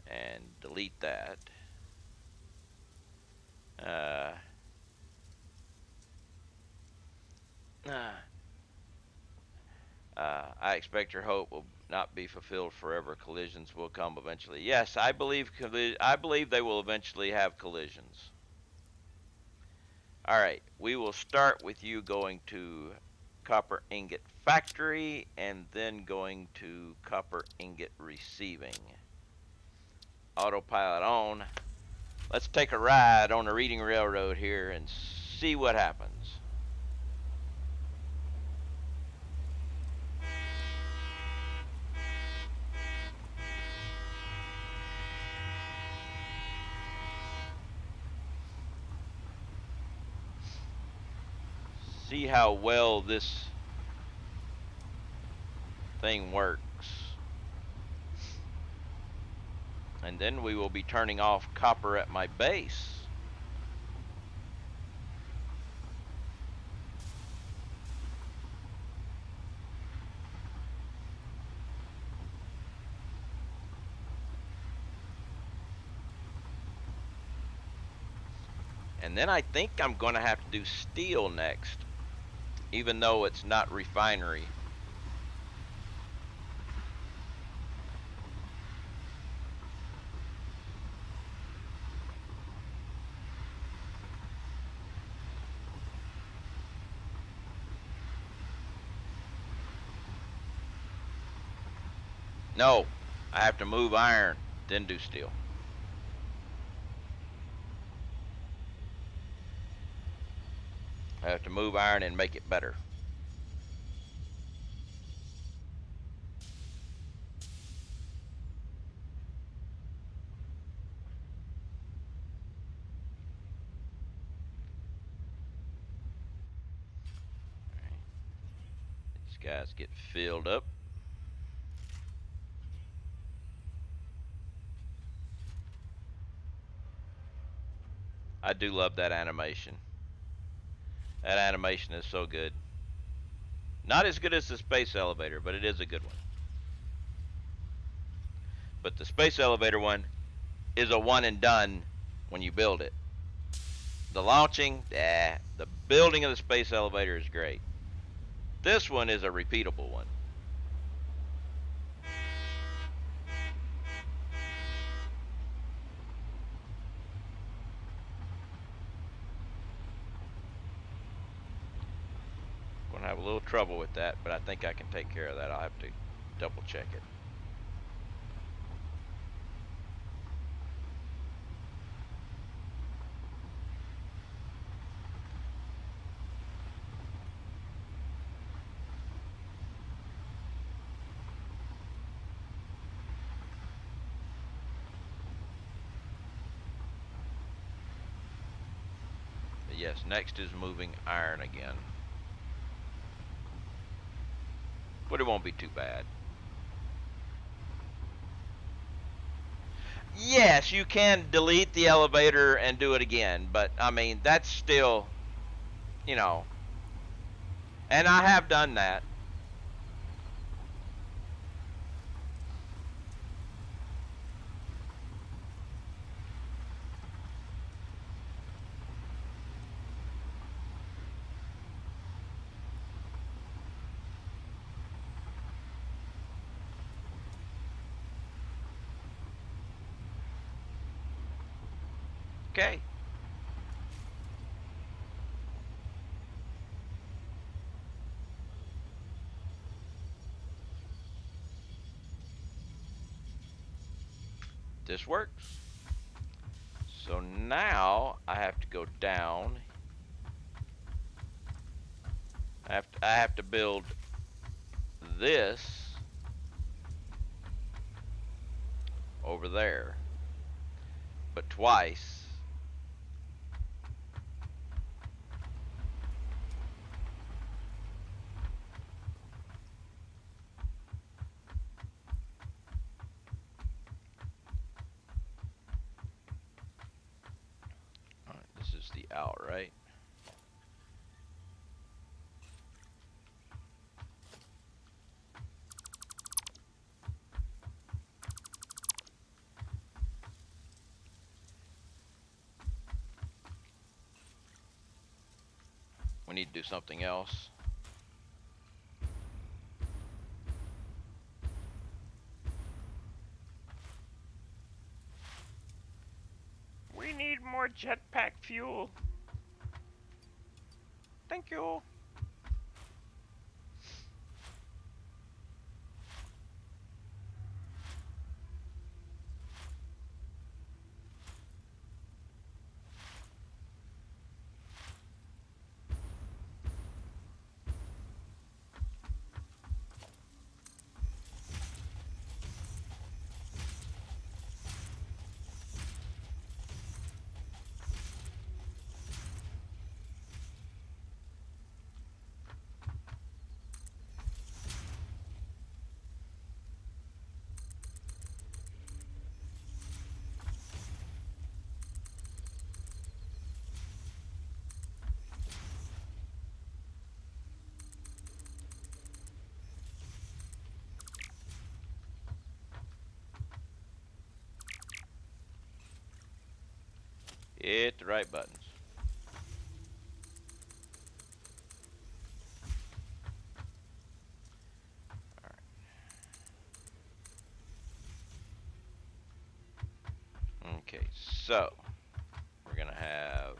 And delete that. Uh, I expect your hope will not be fulfilled forever. Collisions will come eventually. Yes, I believe they will eventually have collisions. All right, we will start with you going to copper ingot factory and then going to copper ingot receiving. Autopilot on. Let's take a ride on the Reading Railroad here and see what happens. See how well this thing works. And then we will be turning off copper at my base. And then I think I'm going to have to do steel next, even though it's not refinery. No, I have to move iron, then do steel. I have to move iron and make it better. These guys get filled up. I do love that animation. That animation is so good. Not as good as the space elevator, but it is a good one. But the space elevator one is a one and done when you build it. The launching, the building of the space elevator is great. This one is a repeatable one. Gonna have a little trouble with that, but I think I can take care of that. I'll have to double check it. But yes, next is moving iron again. But it won't be too bad. Yes, you can delete the elevator and do it again, but I mean, that's still, you know, and I have done that. Okay. This works. So now I have to go down. I have to build this over there, but twice. All right, this is the out, right? We need to do something else. We need more jetpack fuel. Thank you. Hit the right buttons. Okay, so we're gonna have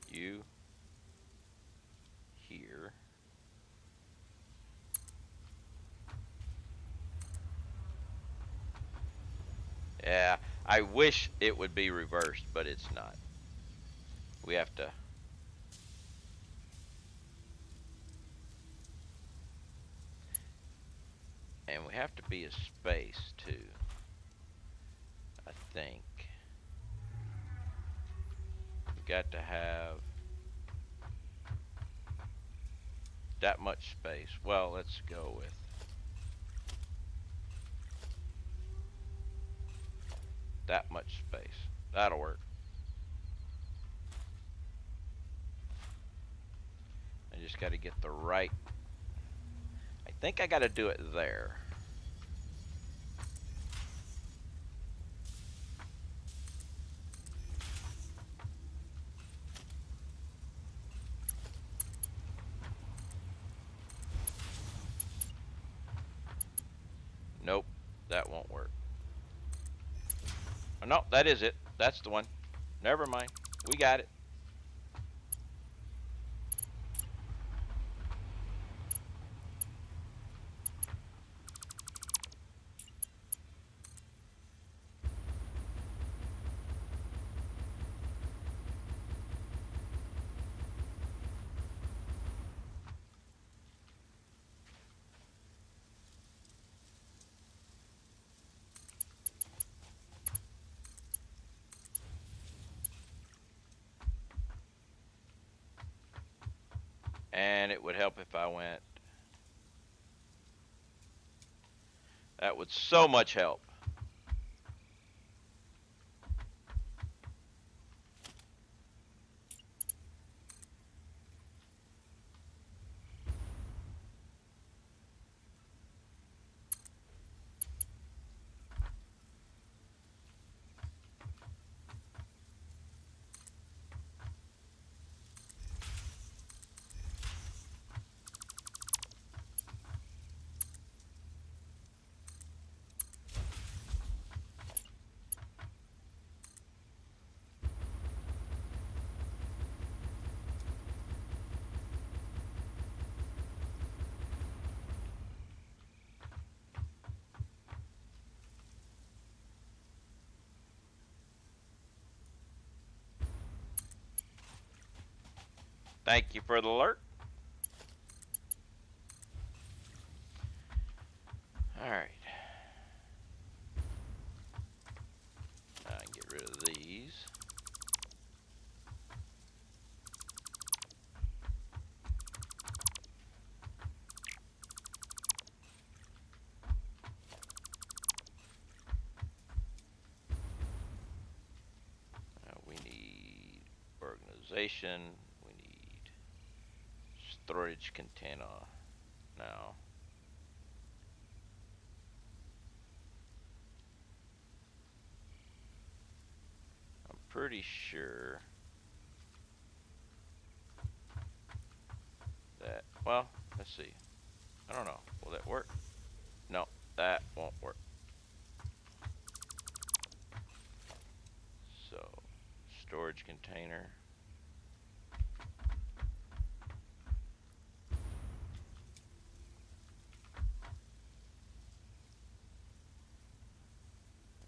you here. Yeah, I wish it would be reversed, but it's not. We have to, and we have to be a space too, I think. We got to have that much space. Well, let's go with that much space. That'll work. I just got to get the right. I think I got to do it there. Nope, that won't work. Oh, no, that is it. That's the one. Never mind. We got it. And it would help if I went. That would so much help. Thank you for the alert. All right. I can get rid of these. We need organization. We need storage container now. pretty sure that, well, let's see. I don't know. Will that work? No, that won't work. So, storage container.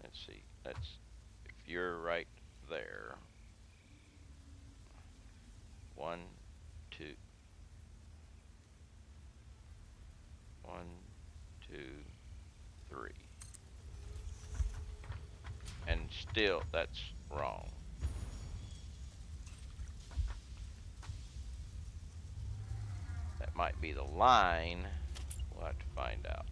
Let's see. That's, if you're right there. 1, 2. 1, 2, 3. And still, that's wrong. That might be the line. We'll have to find out.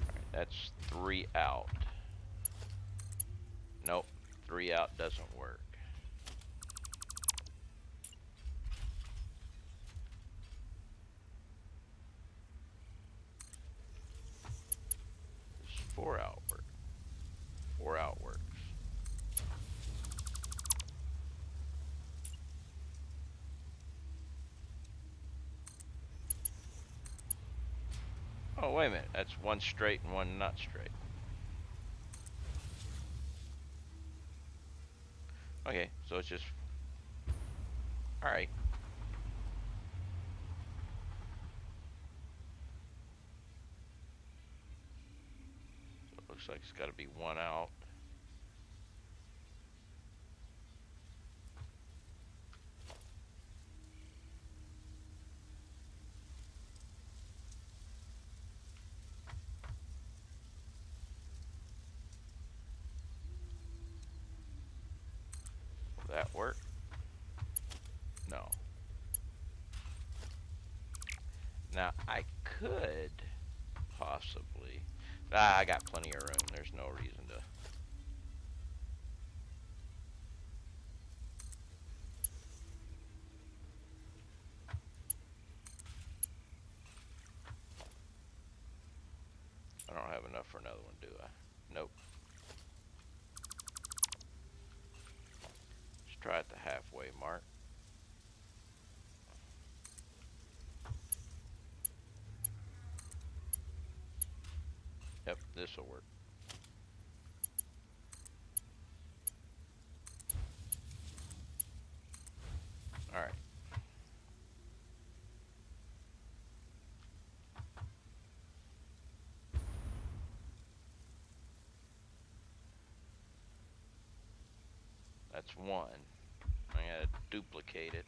Alright, that's 3 out. Nope, 3 out doesn't work. Does 4 out work? 4 out works. Oh, wait a minute. That's 1 straight and 1 not straight. Okay, so it's just... Alright. So it looks like it's got to be 1 out. Will that work? No. Now, I could possibly... I got plenty of room. There's no reason to... I don't have enough for another one, do I? Nope. Let's try at the halfway mark. Yep, this will work. Alright. That's 1. I gotta duplicate it.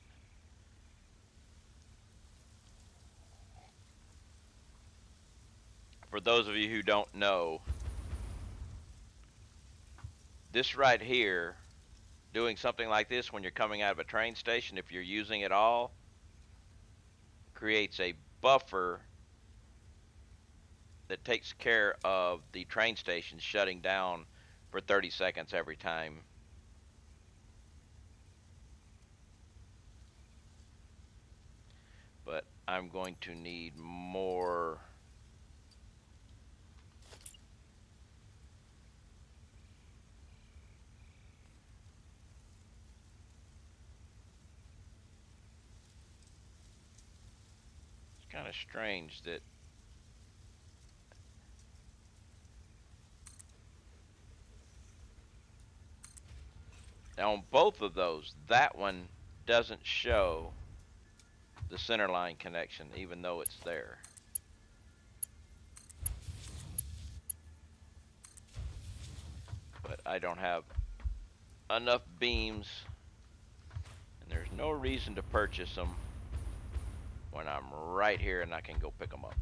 For those of you who don't know, this right here, doing something like this when you're coming out of a train station, if you're using it all, creates a buffer that takes care of the train station shutting down for 30 seconds every time. But I'm going to need more. It's kind of strange that now on both of those, that one doesn't show the center line connection even though it's there. But I don't have enough beams, and there's no reason to purchase them when I'm right here and I can go pick them up.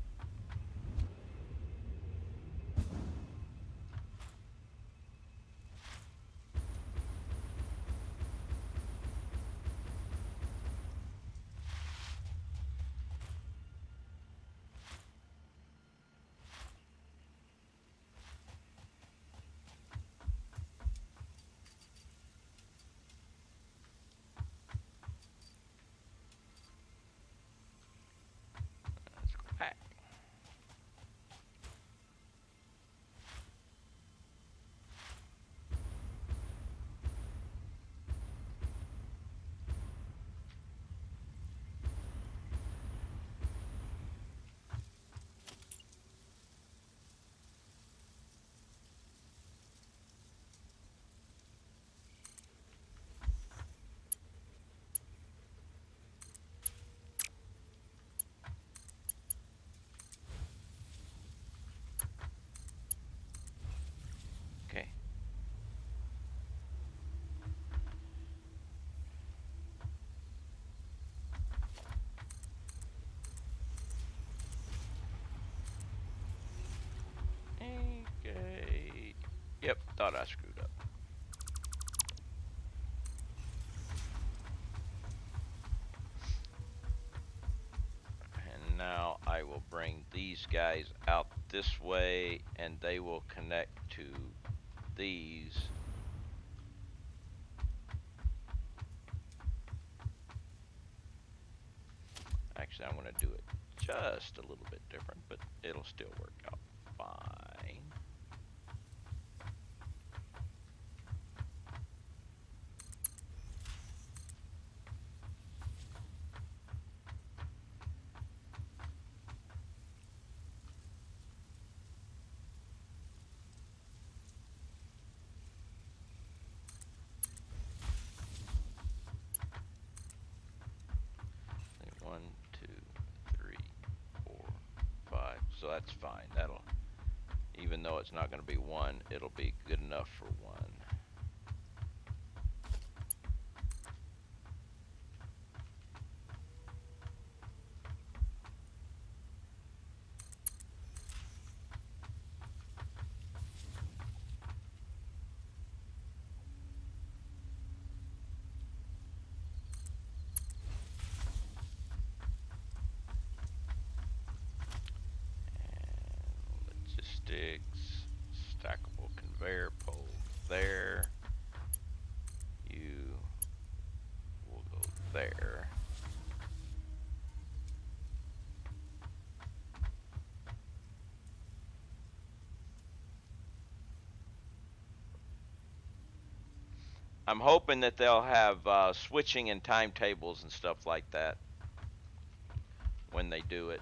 Yep, thought I screwed up. And now I will bring these guys out this way, and they will connect to these. Actually, I'm going to do it just a little bit different, but it'll still work out fine. One, two, three, four, five. So that's fine. That'll, even though it's not going to be one, it'll be good enough for one. And logistics, stackable conveyor pole there. You will go there. I'm hoping that they'll have switching and timetables and stuff like that when they do it.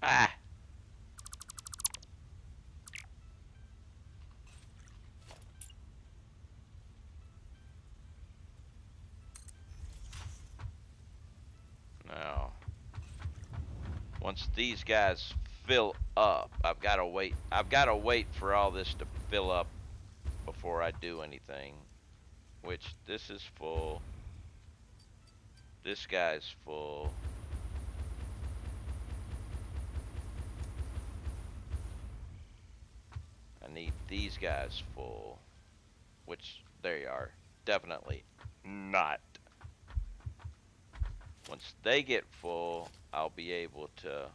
Ah! Now, once these guys fill up, I've got to wait. I've got to wait for all this to fill up before I do anything. Which, this is full. This guy's full. I need these guys full. Which, there you are. Definitely not. Once they get full, I'll be able to...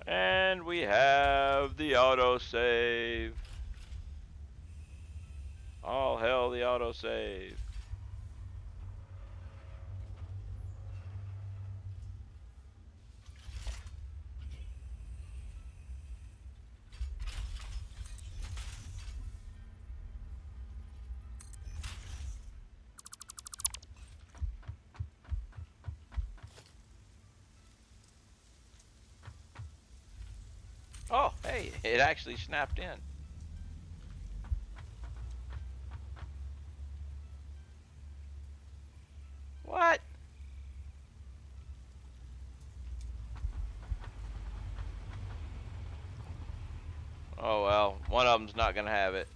And we have the autosave. All hell, the autosave. Oh, hey, it actually snapped in. What? Oh well, one of them's not gonna have it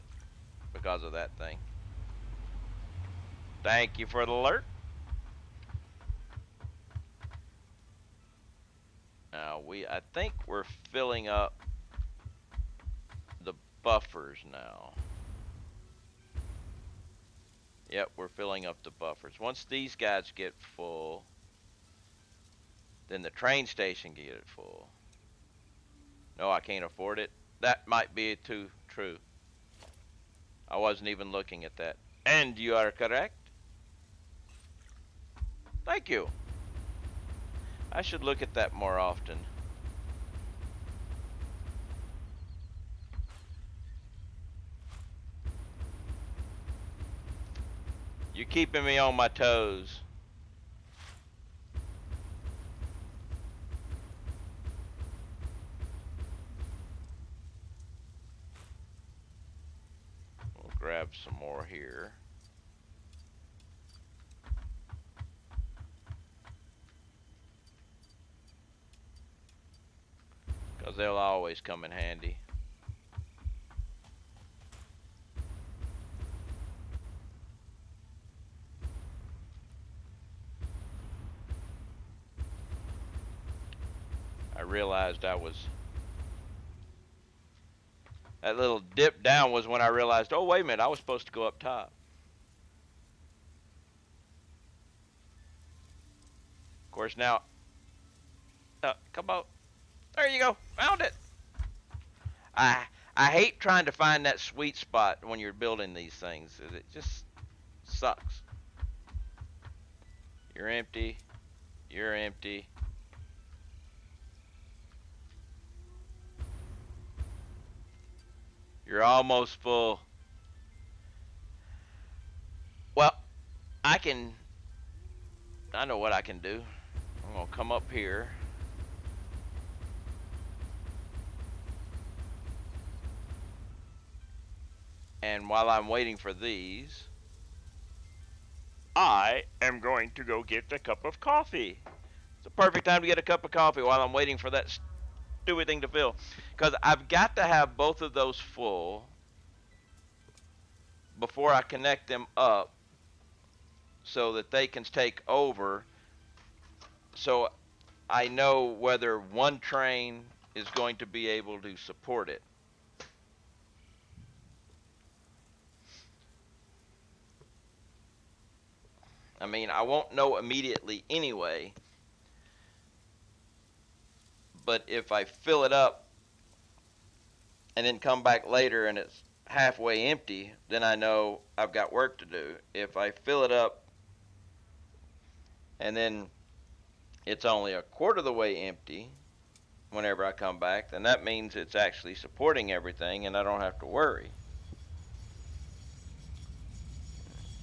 because of that thing. Thank you for the alert. Now I think we're filling up the buffers now. Yep, we're filling up the buffers. Once these guys get full, then the train station can get it full. No, I can't afford it. That might be too true. I wasn't even looking at that. And you are correct. Thank you. I should look at that more often. You're keeping me on my toes. We'll grab some more here. Because they'll always come in handy. I realized I was... That little dip down was when I realized, oh, wait a minute, I was supposed to go up top. Of course, now... come on. There you go. Found it. I hate trying to find that sweet spot when you're building these things. It just sucks. You're empty. You're empty. You're almost full. Well, I know what I can do. I'm going to come up here. And while I'm waiting for these, I am going to go get a cup of coffee. It's a perfect time to get a cup of coffee while I'm waiting for that stupid thing to fill. Because I've got to have both of those full before I connect them up so that they can take over, so I know whether one train is going to be able to support it. I mean, I won't know immediately anyway, but if I fill it up and then come back later and it's halfway empty, then I know I've got work to do. If I fill it up and then it's only a quarter of the way empty whenever I come back, then that means it's actually supporting everything and I don't have to worry.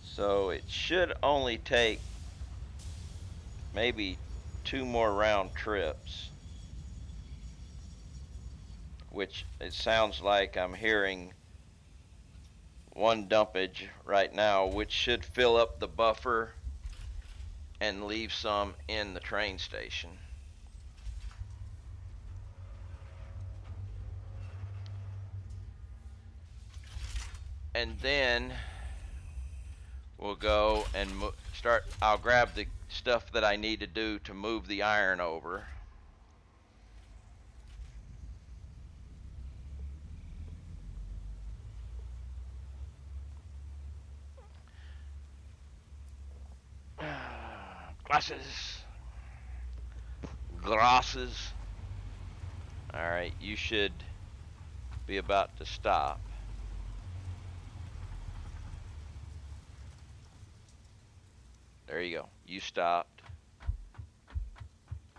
So it should only take maybe 2 more round trips, which it sounds like I'm hearing one dumpage right now, which should fill up the buffer and leave some in the train station. And then we'll go and start. I'll grab the stuff that I need to do to move the iron over. Glasses. Glasses. Alright, you should be about to stop. There you go. You stopped.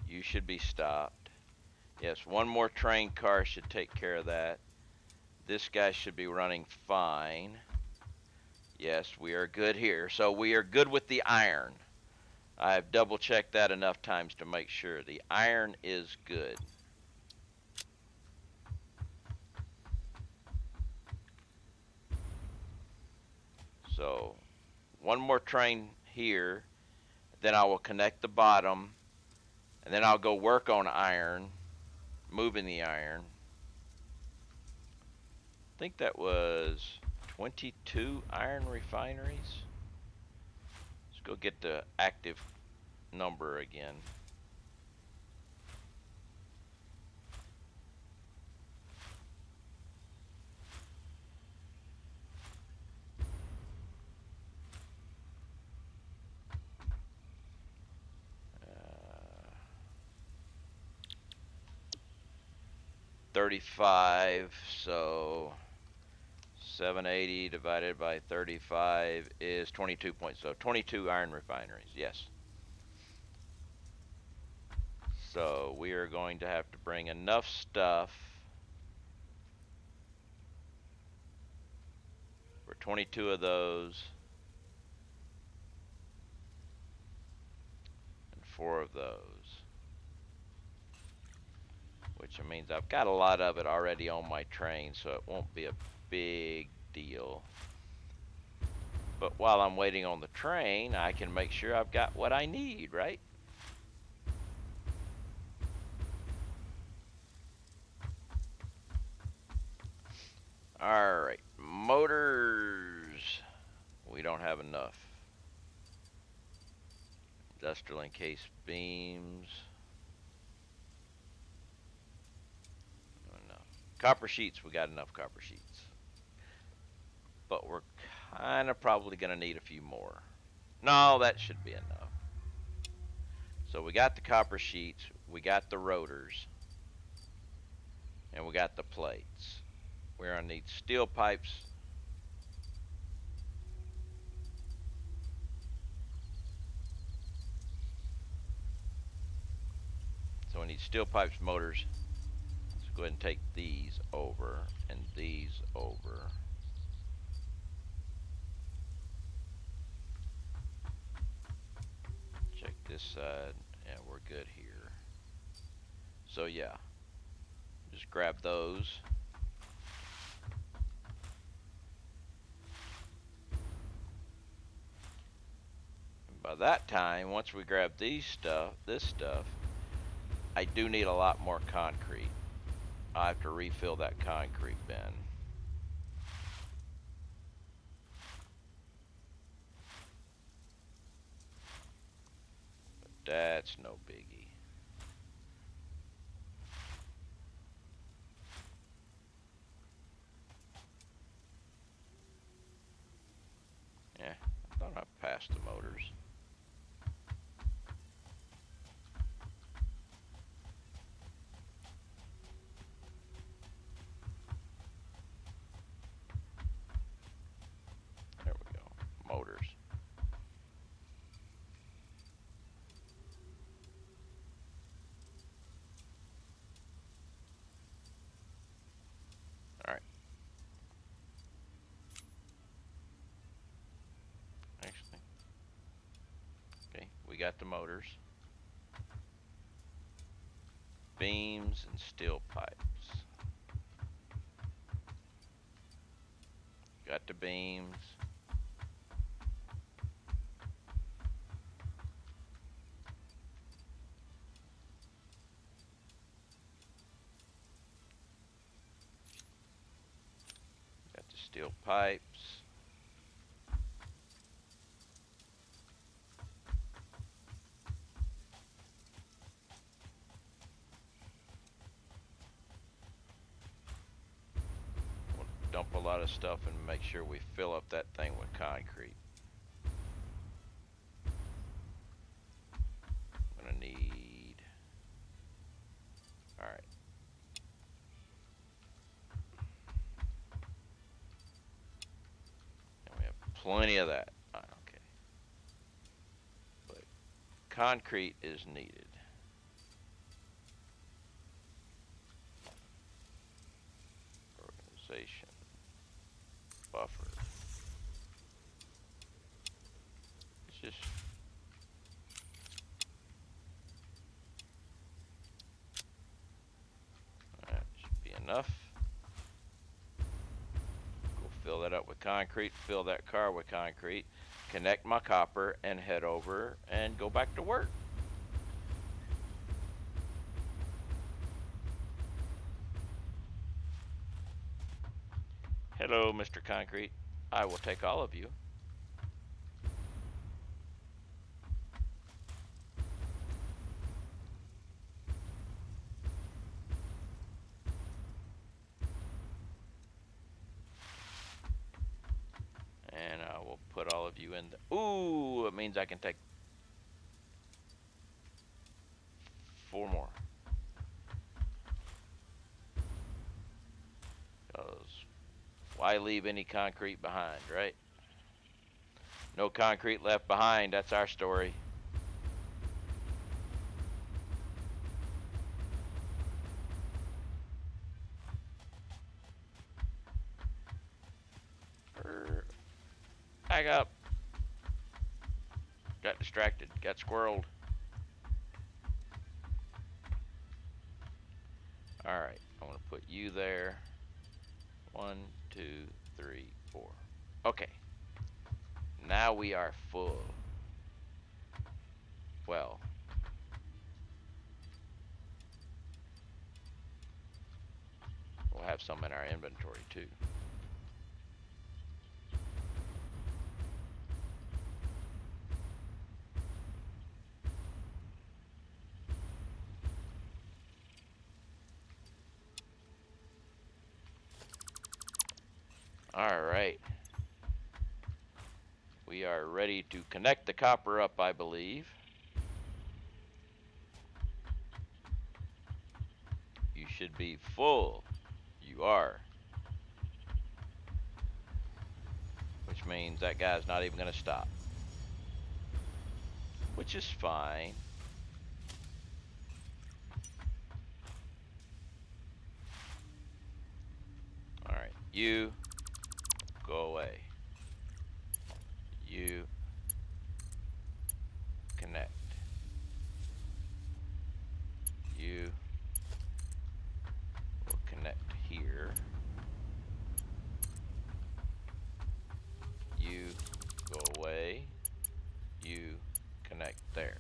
You should be stopped. Yes, one more train car should take care of that. This guy should be running fine. Yes, we are good here. So we are good with the iron. I've double checked that enough times to make sure. The iron is good. So one more train here, then I will connect the bottom, and then I'll go work on iron, moving the iron. I think that was 22 iron refineries. Let's go get the active number again. Uh, 35, so 780 divided by 35 is 22 points. So 22 iron refineries, yes. So we are going to have to bring enough stuff for 22 of those and 4 of those, which means I've got a lot of it already on my train, so it won't be a big deal. But while I'm waiting on the train, I can make sure I've got what I need, right? All right, motors. We don't have enough. Industrial encased beams. Enough. Copper sheets, we got enough copper sheets. But we're kind of probably going to need a few more. No, that should be enough. So we got the copper sheets, we got the rotors, and we got the plates. We're going to need steel pipes. So we need steel pipes, motors. Let's go ahead and take these over and these over. Check this side, and we're good here. So yeah, just grab those. And by that time, once we grab this stuff, I do need a lot more concrete. I have to refill that concrete bin. But that's no biggie. Yeah, I thought I passed the motors. There we go, motors. All right. Actually, okay, we got the motors, beams, and steel pipes. Got the beams. Got the steel pipes. We'll dump a lot of stuff and make sure we fill up that thing with concrete. I'm gonna need, all right. And we have plenty of that. Okay. But concrete is needed. Organization. Buffer. It's just that should be enough. Go fill that up with concrete, fill that car with concrete, connect my copper, and head over and go back to work. Hello, Mr. Concrete. I will take all of you. And I will put all of you in the, ooh, it means I can take 4 more. Because why leave any concrete behind, right? No concrete left behind, that's our story. Back up. Got distracted. Got squirreled. Alright, I'm going to put you there. 1, 2, 3, 4. Okay. Now we are full. Well. We'll have some in our inventory too. Alright. We are ready to connect the copper up, I believe. You should be full. You are. Which means that guy's not even going to stop. Which is fine. Alright, you go away. You connect. You will connect here. You go away. You connect there.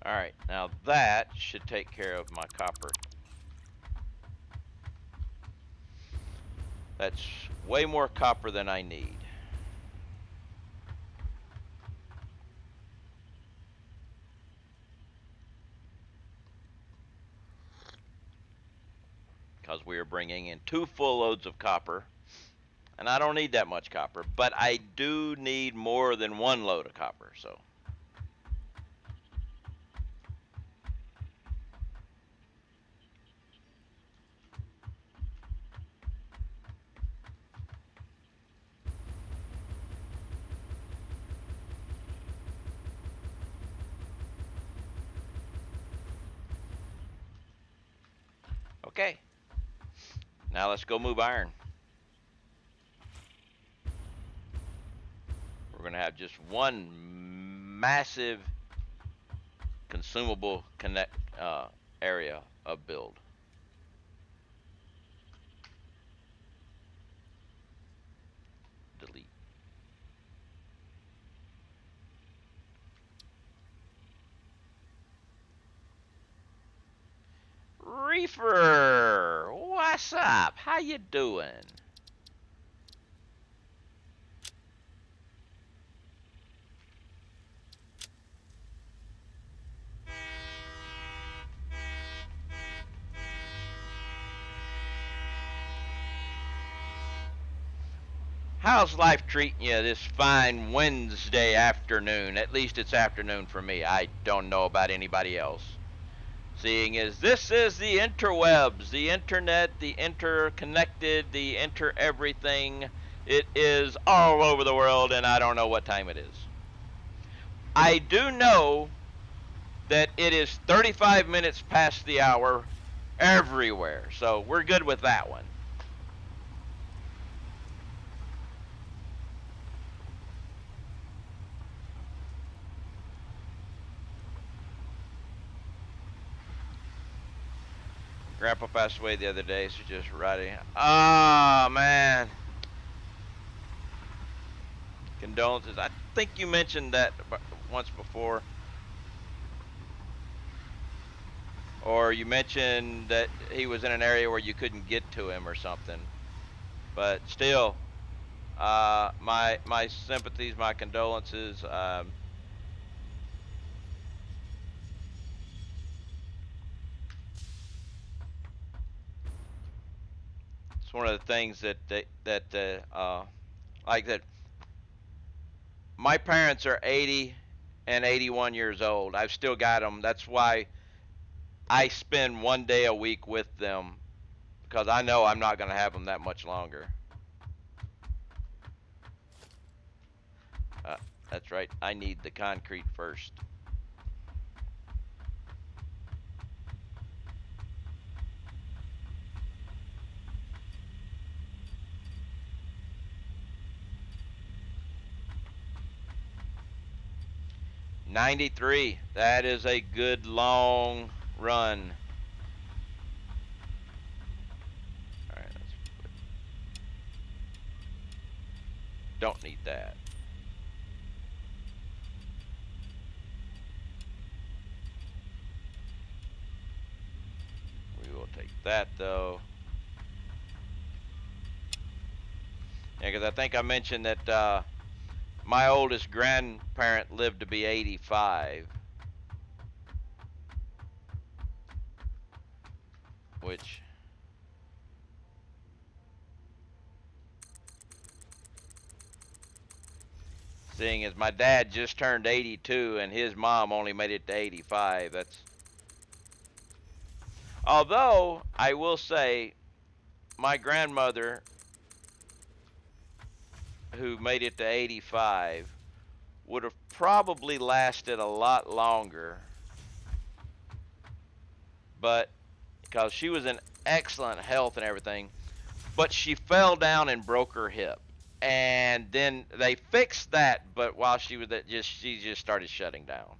Alright, now that should take care of my copper. That's way more copper than I need. Because we are bringing in 2 full loads of copper. And I don't need that much copper, but I do need more than 1 load of copper, so. Okay. Now let's go move iron. We're going to have just one massive consumable connect area of build. Delete. Reefer, what's up? How you doing? How's life treating you this fine Wednesday afternoon? At least it's afternoon for me. I don't know about anybody else. Seeing as this is the interwebs, the internet, the interconnected, the inter-everything. It is all over the world, and I don't know what time it is. I do know that it is 35 minutes past the hour everywhere, so we're good with that one. Grandpa passed away the other day, so just writing. Ah, man. Condolences. I think you mentioned that once before. Or you mentioned that he was in an area where you couldn't get to him or something. But still, my sympathies, my condolences. It's one of the things that like that. My parents are 80 and 81 years old. I've still got them. That's why I spend 1 day a week with them, because I know I'm not going to have them that much longer. That's right. I need the concrete first. 93. That is a good long run. All right, don't need that. We will take that though. Yeah, because I think I mentioned that my oldest grandparent lived to be 85, which, seeing as my dad just turned 82 and his mom only made it to 85, that's. Although I will say, my grandmother, who made it to 85, would have probably lasted a lot longer, but because she was in excellent health and everything, but she fell down and broke her hip. And then they fixed that, but while she was she just started shutting down.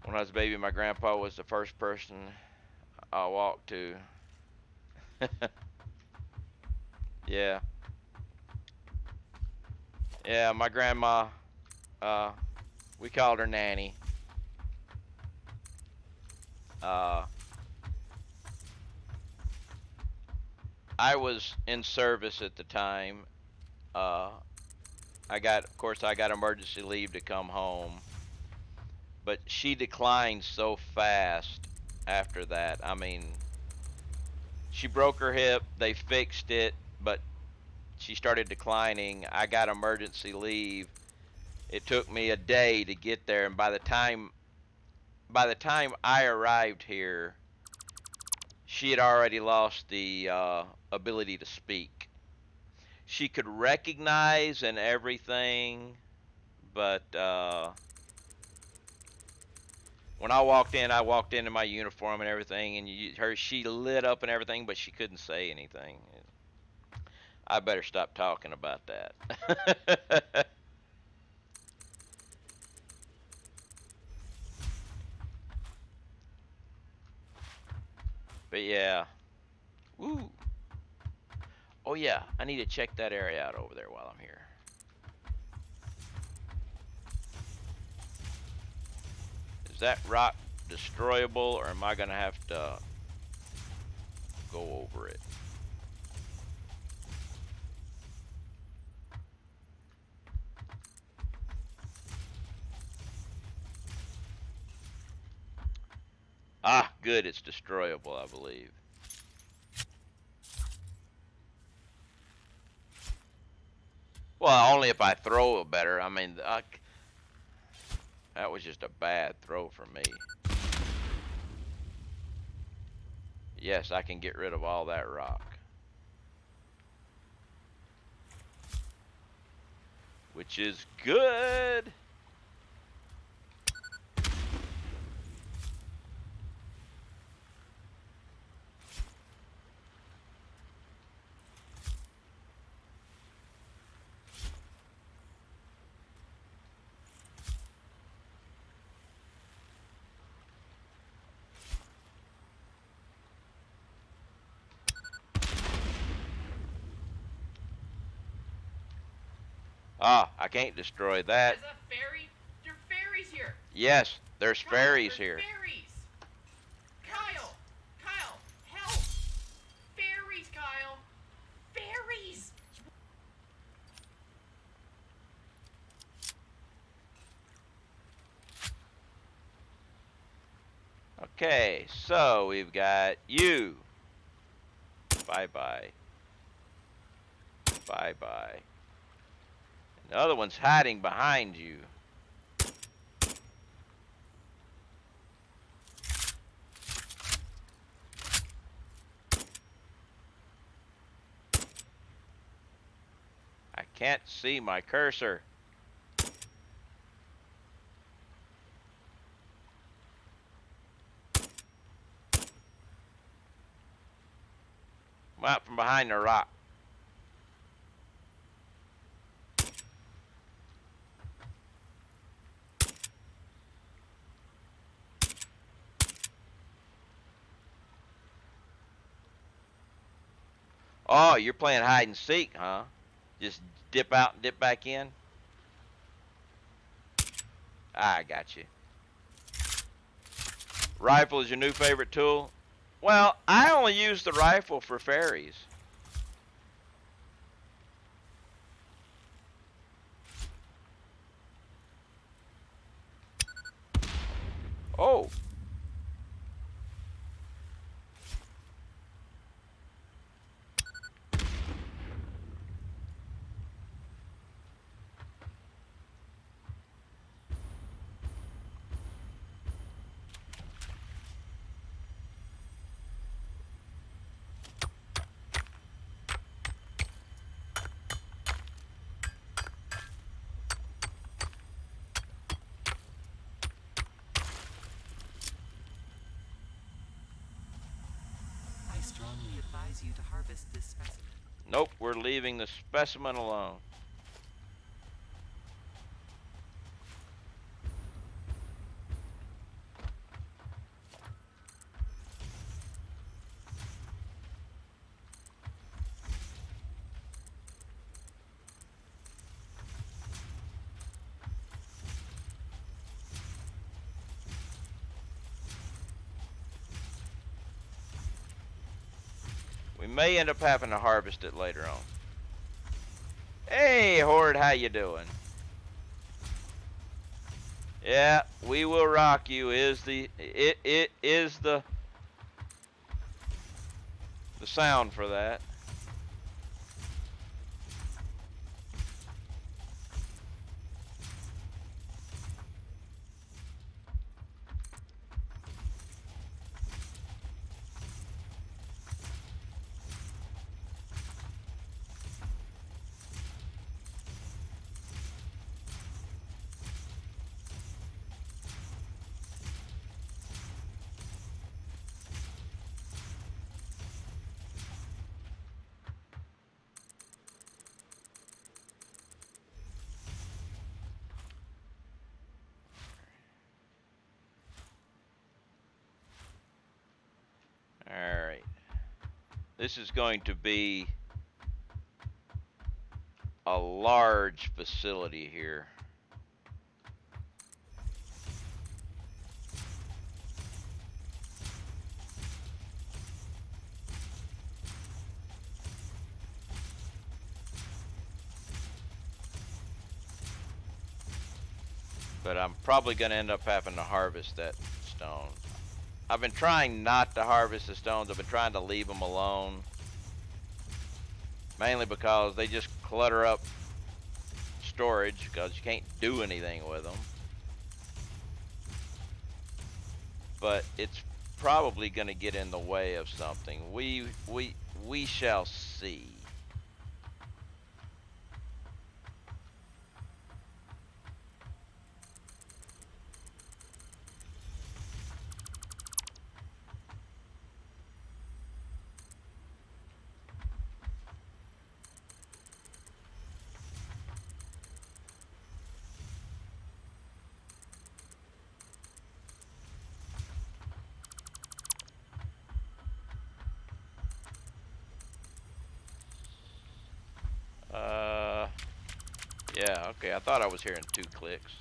When I was a baby, my grandpa was the first person I walked to. Yeah. Yeah, my grandma, uh, we called her Nanny. Uh, I was in service at the time. Uh, of course, I got emergency leave to come home, but she declined so fast after that. I mean, she broke her hip, they fixed it, but she started declining. I got emergency leave. It took me a day to get there, and by the time I arrived here, she had already lost the ability to speak. She could recognize and everything, but when I walked in my uniform and everything, and she lit up and everything, but she couldn't say anything. I better stop talking about that. But yeah, woo. Oh yeah, I need to check that area out over there while I'm here. Is that rock destroyable, or am I gonna have to go over it? Ah, good, it's destroyable, I believe. Well, only if I throw it better. I mean, that was just a bad throw for me. Yes, I can get rid of all that rock. Which is good. Ah, I can't destroy that. There's a fairy. There are fairies here. Yes, there's Kyle, fairies there's here. Fairies. Kyle, help! Fairies, Kyle. Fairies. Okay, so we've got you. Bye-bye. Bye-bye. The other one's hiding behind you. I can't see my cursor. Come out from behind the rock. Oh, you're playing hide and seek, huh? Just dip out and dip back in? I got you. Rifle is your new favorite tool? Well, I only use the rifle for fairies. Oh, I strongly advise you to harvest this specimen. nope, we're leaving the specimen alone. We may end up having to harvest it later on. Hey, Horde, how you doing? Yeah, we will rock you is it is the sound for that. All right. This is going to be a large facility here. But I'm probably going to end up having to harvest that stone. I've been trying not to harvest the stones. I've been trying to leave them alone. Mainly because they just clutter up storage because you can't do anything with them. But it's probably going to get in the way of something. We shall see. Yeah, okay. I thought I was hearing 2 clicks.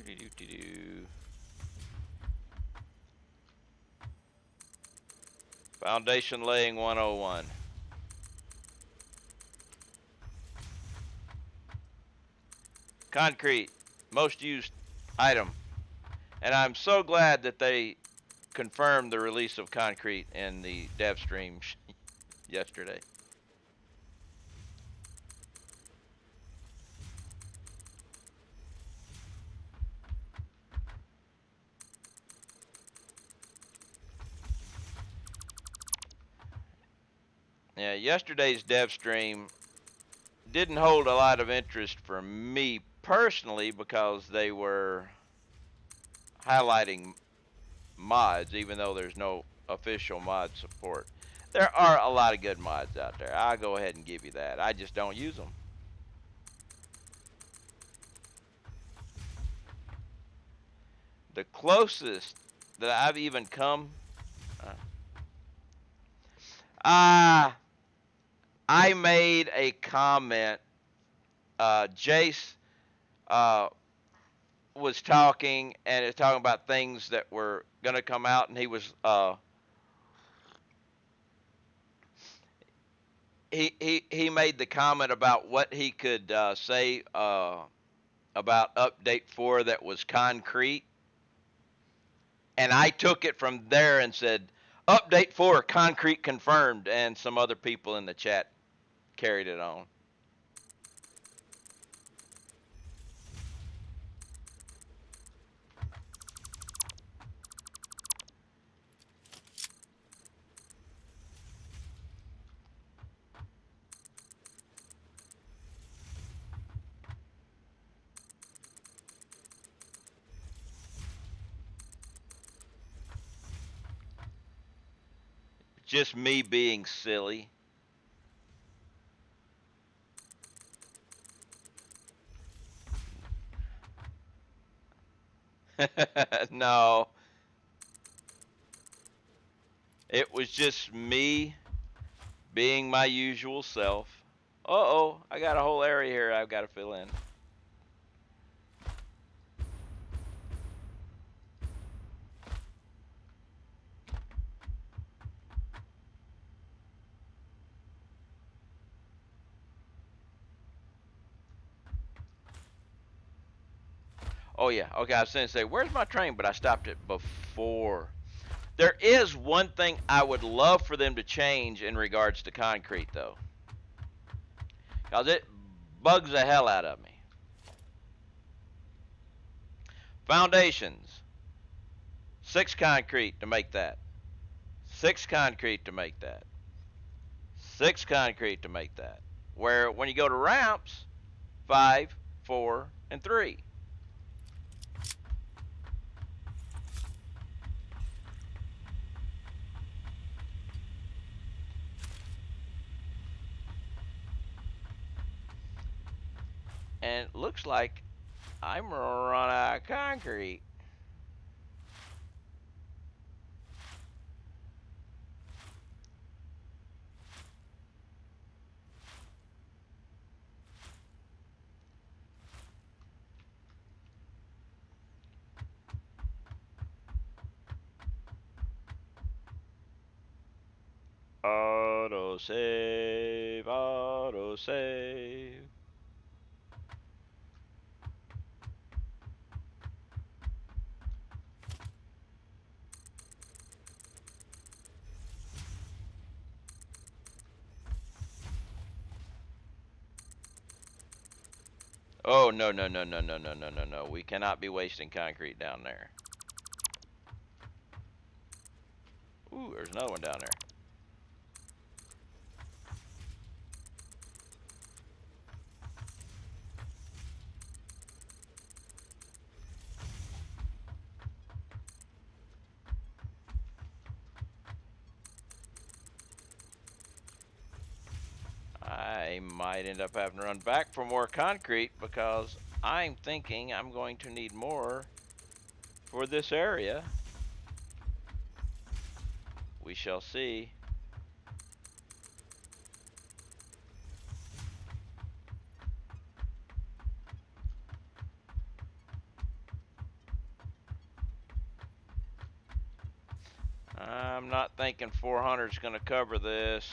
Doo-doo-doo-doo-doo. Foundation laying 101. Concrete, most used item. And I'm so glad that they confirmed the release of concrete in the dev stream yesterday. Yeah, yesterday's dev stream didn't hold a lot of interest for me personally because they were highlighting mods, even though there's no official mod support. There are a lot of good mods out there. I'll go ahead and give you that. I just don't use them. The closest that I've even come, uh, I made a comment. Jace uh, was talking and is talking about things that were gonna come out, and he made the comment about what he could say about update 4 that was concrete, and I took it from there and said update 4 concrete confirmed, and some other people in the chat carried it on. Just me being silly. No, it was just me being my usual self. Uh-oh, I got a whole area here I've got to fill in. Oh yeah, okay, I was going to say, where's my train? But I stopped it before. There is one thing I would love for them to change in regards to concrete, though. Because it bugs the hell out of me. Foundations. 6 concrete to make that. 6 concrete to make that. 6 concrete to make that. Where when you go to ramps, 5, 4, and 3. And it looks like I'm run out of concrete. Autosave, autosave. Oh, no, no, no, no, no, no, no, no, no. We cannot be wasting concrete down there. Ooh, there's another one down there. I might end up having to run back for more concrete because I'm thinking I'm going to need more for this area. We shall see. I'm not thinking 400 is going to cover this.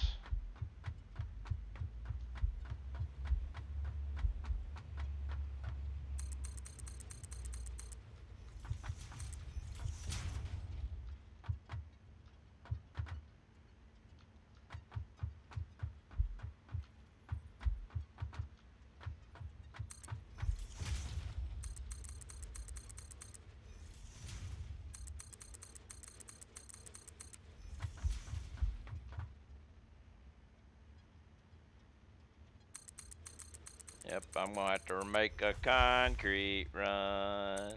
Yep, I'm gonna have to make a concrete run.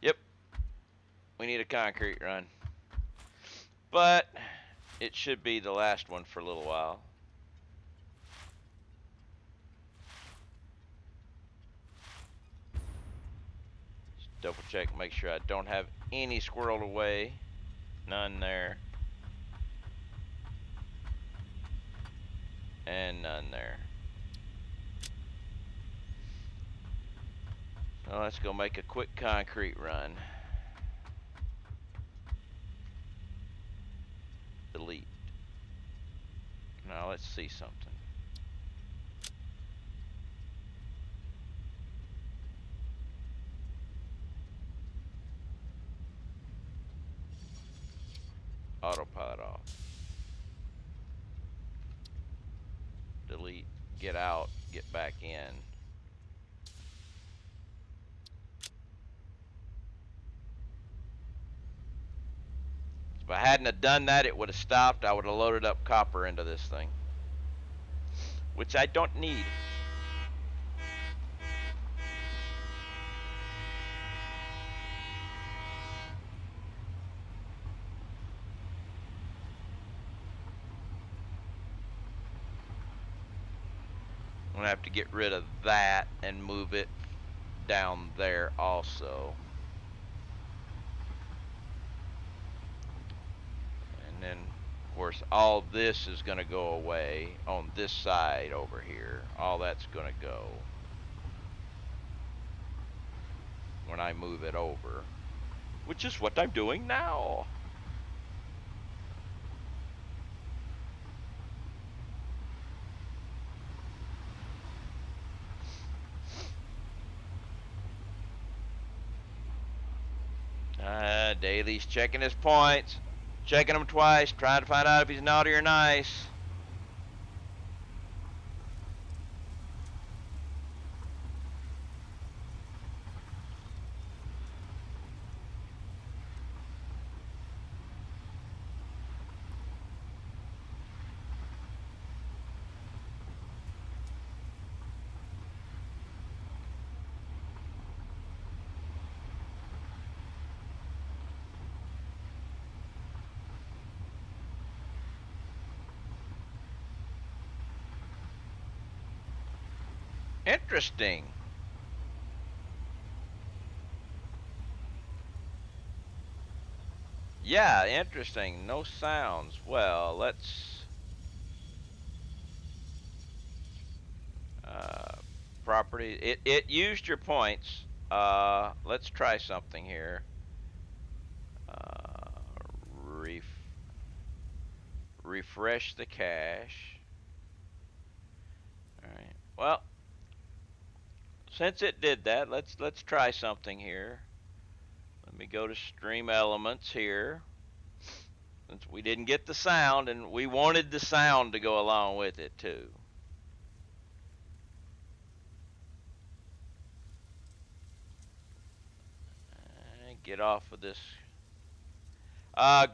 Yep, we need a concrete run. But it should be the last one for a little while. Just double check, make sure I don't have any squirreled away. None there. And none there. So let's go make a quick concrete run. Delete. Now let's see something. Autopilot off. Delete. Get out. Get back in. If I hadn't have done that, it would have stopped. I would have loaded up copper into this thing, which I don't need. I'm gonna have to get rid of that and move it down there also. And then, of course, all this is gonna go away on this side over here. All that's gonna go when I move it over, which is what I'm doing now. Daly's checking his points, checking them twice, trying to find out if he's naughty or nice. Interesting. Yeah, interesting. No sounds. Well, let's property. It used your points. Let's try something here. Ref refresh the cache. All right. Well, since it did that, let's try something here. Let me go to stream elements here. Since we didn't get the sound, and we wanted the sound to go along with it too. Get off of this.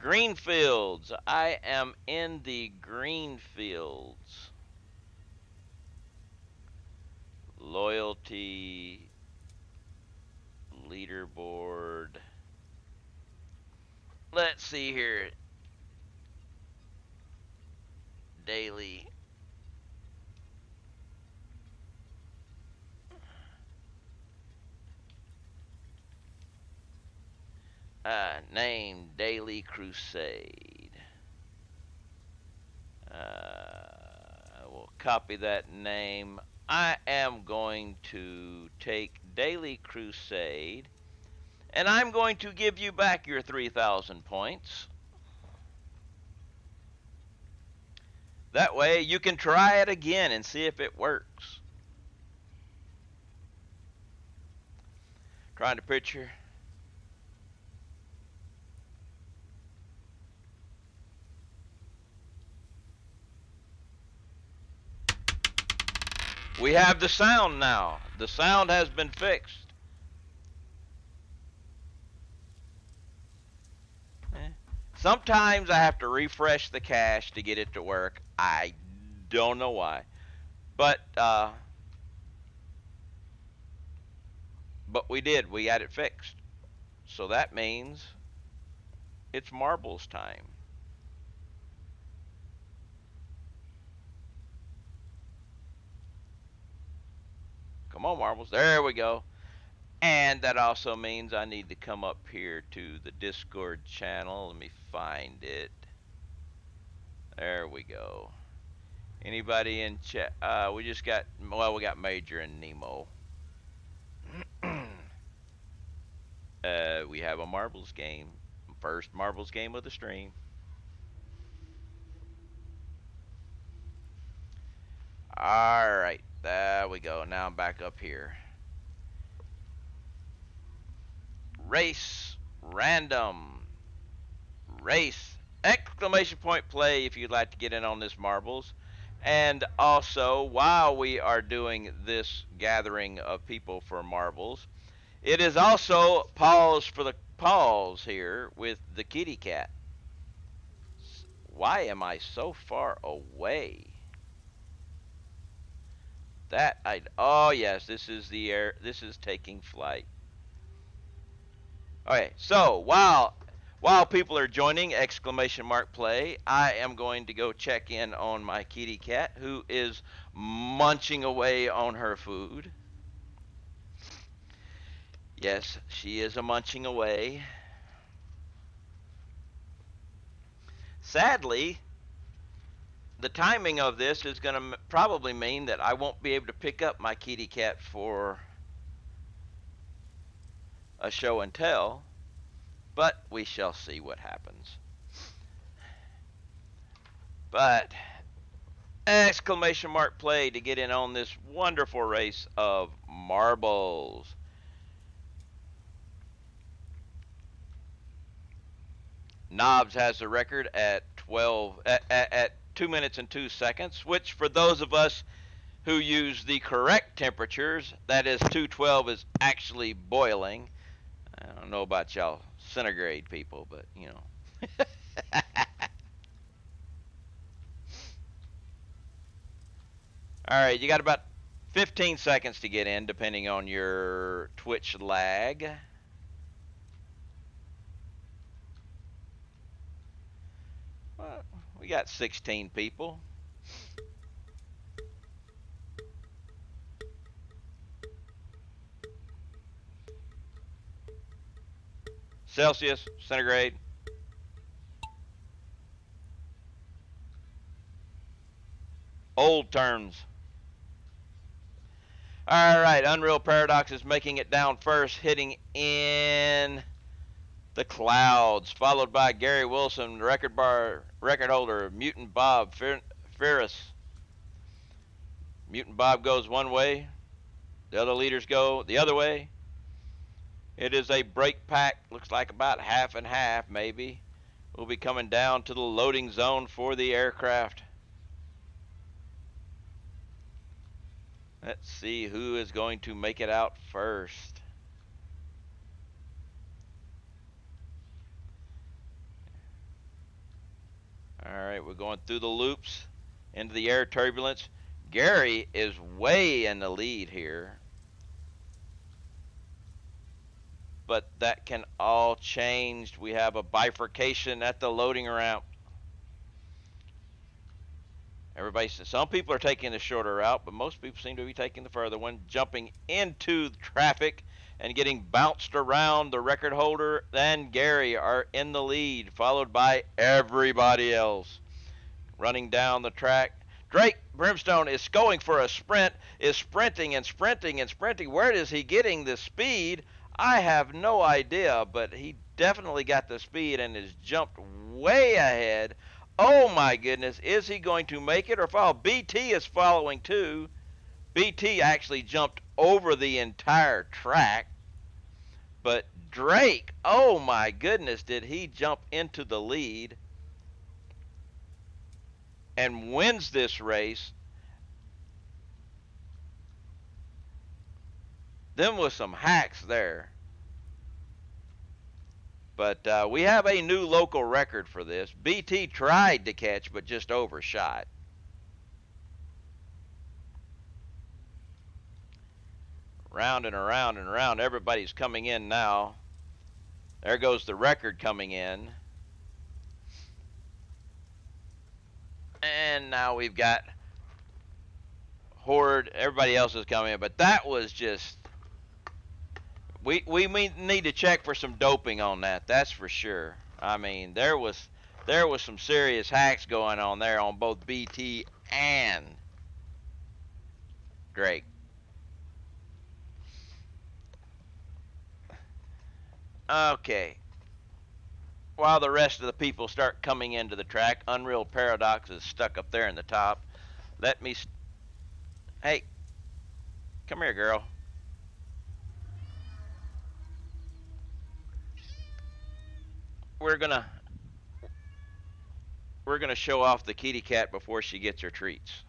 Green fields. I am in the green fields. Loyalty leaderboard. Let's see here. Daily. Name Daily Crusade. We'll copy that name. I am going to take Daily Crusade, and I'm going to give you back your 3,000 points. That way you can try it again and see if it works. Trying to picture. We have the sound now. The sound has been fixed. Eh. Sometimes I have to refresh the cache to get it to work. I don't know why. But we did. We got it fixed. So that means it's marbles time. Come on, marbles. There we go. And that also means I need to come up here to the Discord channel. Let me find it. There we go. Anybody in chat? We just got, well, we got Major and Nemo. We have a marbles game. First marbles game of the stream. Alright, there we go. Now I'm back up here. Race, random, race, exclamation point play if you'd like to get in on this marbles. And also, while we are doing this gathering of people for marbles, it is also pause for the pause here with the kitty cat. Why am I so far away? Oh yes, this is the air, this is taking flight. Okay, so while people are joining exclamation mark play, I am going to go check in on my kitty cat who is munching away on her food. Yes, she is munching away. Sadly, the timing of this is going to probably mean that I won't be able to pick up my kitty cat for a show and tell, but we shall see what happens. But exclamation mark play to get in on this wonderful race of marbles. Knobs has the record at 2 minutes and 2 seconds, which for those of us who use the correct temperatures, that is 212 is actually boiling. I don't know about y'all centigrade people, but you know. All right, you got about 15 seconds to get in, depending on your Twitch lag. Well, we got 16 people. Celsius, centigrade. Old terms. All right, Unreal Paradox is making it down first, hitting in the clouds, followed by Gary Wilson, record holder, Mutant Bob Ferris. Mutant Bob goes one way, the other leaders go the other way. It is a break pack, looks like about half and half maybe. We'll be coming down to the loading zone for the aircraft. Let's see who is going to make it out first. All right, we're going through the loops into the air turbulence. Gary is way in the lead here, but that can all change. We have a bifurcation at the loading ramp. Some people are taking the shorter route, but most people seem to be taking the further one, jumping into traffic and getting bounced around. The record holder and Gary are in the lead, followed by everybody else. Running down the track, Drake Brimstone is going for a sprint, is sprinting and sprinting and sprinting. Where is he getting the speed? I have no idea, but he definitely got the speed and has jumped way ahead. Oh my goodness, is he going to make it or fall? BT is following too. BT actually jumped over the entire track. But Drake, oh my goodness, did he jump into the lead and wins this race. Them was some hacks there. But we have a new local record for this. BT tried to catch, but just overshot. Round and around and around. Everybody's coming in now. There goes the record coming in. And now we've got Horde. Everybody else is coming in. But that was just... We need to check for some doping on that. That's for sure. I mean, there was some serious hacks going on there on both BT and Drake. Okay. While the rest of the people start coming into the track, Unreal Paradox is stuck up there in the top. Let me... Hey. Come here, girl. We're gonna show off the kitty cat before she gets her treats.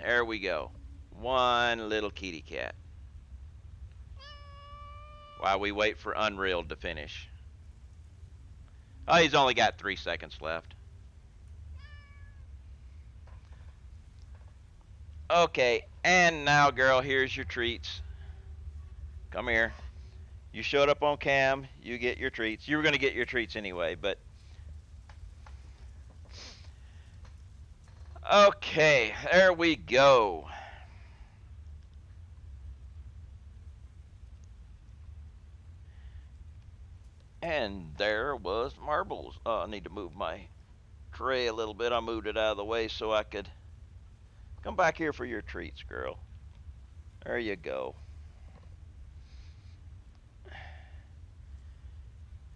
There we go. One little kitty cat. While we wait for Unreal to finish. Oh, he's only got 3 seconds left. Okay, and now, girl, here's your treats. Come here. You showed up on cam, you get your treats. You were going to get your treats anyway, but... Okay, there we go. And there was marbles. Oh, I need to move my tray a little bit. I moved it out of the way so I could... Come back here for your treats, girl. There you go.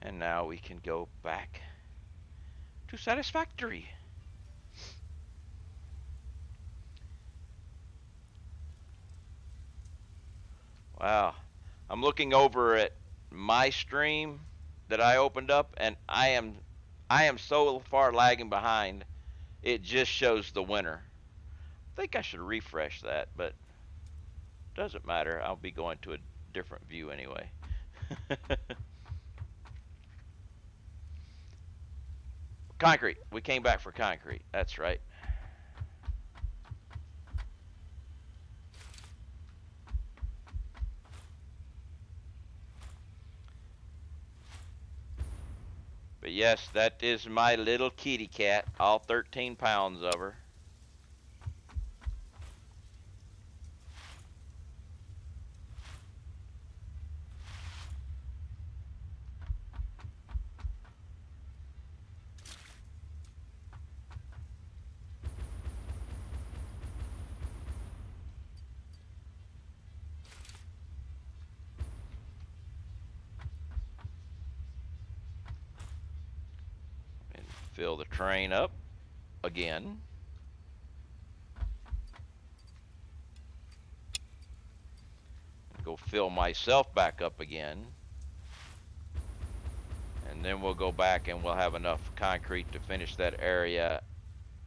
And now we can go back to Satisfactory. Wow. I'm looking over at my stream that I opened up, and I am so far lagging behind. It just shows the winner. I think I should refresh that, but doesn't matter. I'll be going to a different view anyway. Concrete. We came back for concrete. That's right. But yes, that is my little kitty cat, all 13 pounds of her. Fill the train up again. Go fill myself back up again. And then we'll go back and we'll have enough concrete to finish that area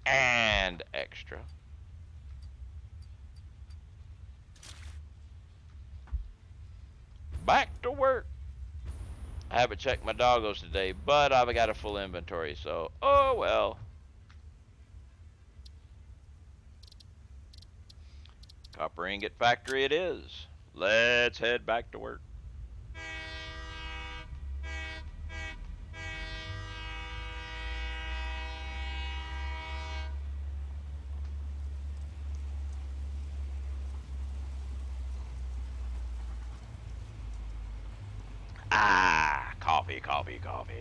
and extra. Back to work. I haven't checked my doggos today, but I've got a full inventory, so oh well. Copper ingot factory it is. Let's head back to work. Ah, coffee, coffee, coffee.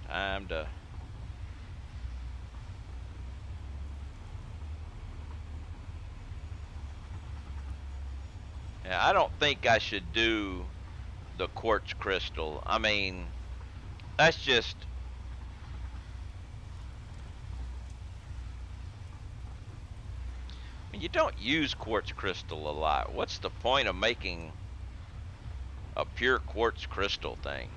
Time to yeah, I don't think I should do the quartz crystal. I mean, that's just I mean, you don't use quartz crystal a lot. What's the point of making A pure quartz crystal thing.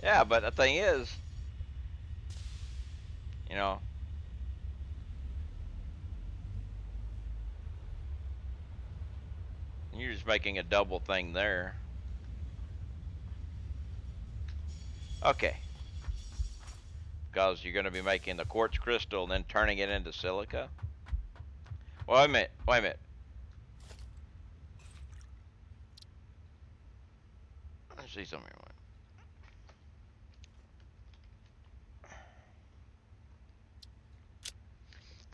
Yeah, but the thing is, you know, you're just making a double thing there. Okay, because you're going to be making the quartz crystal and then turning it into silica. Well, wait a minute. Wait a minute. Let's see something here.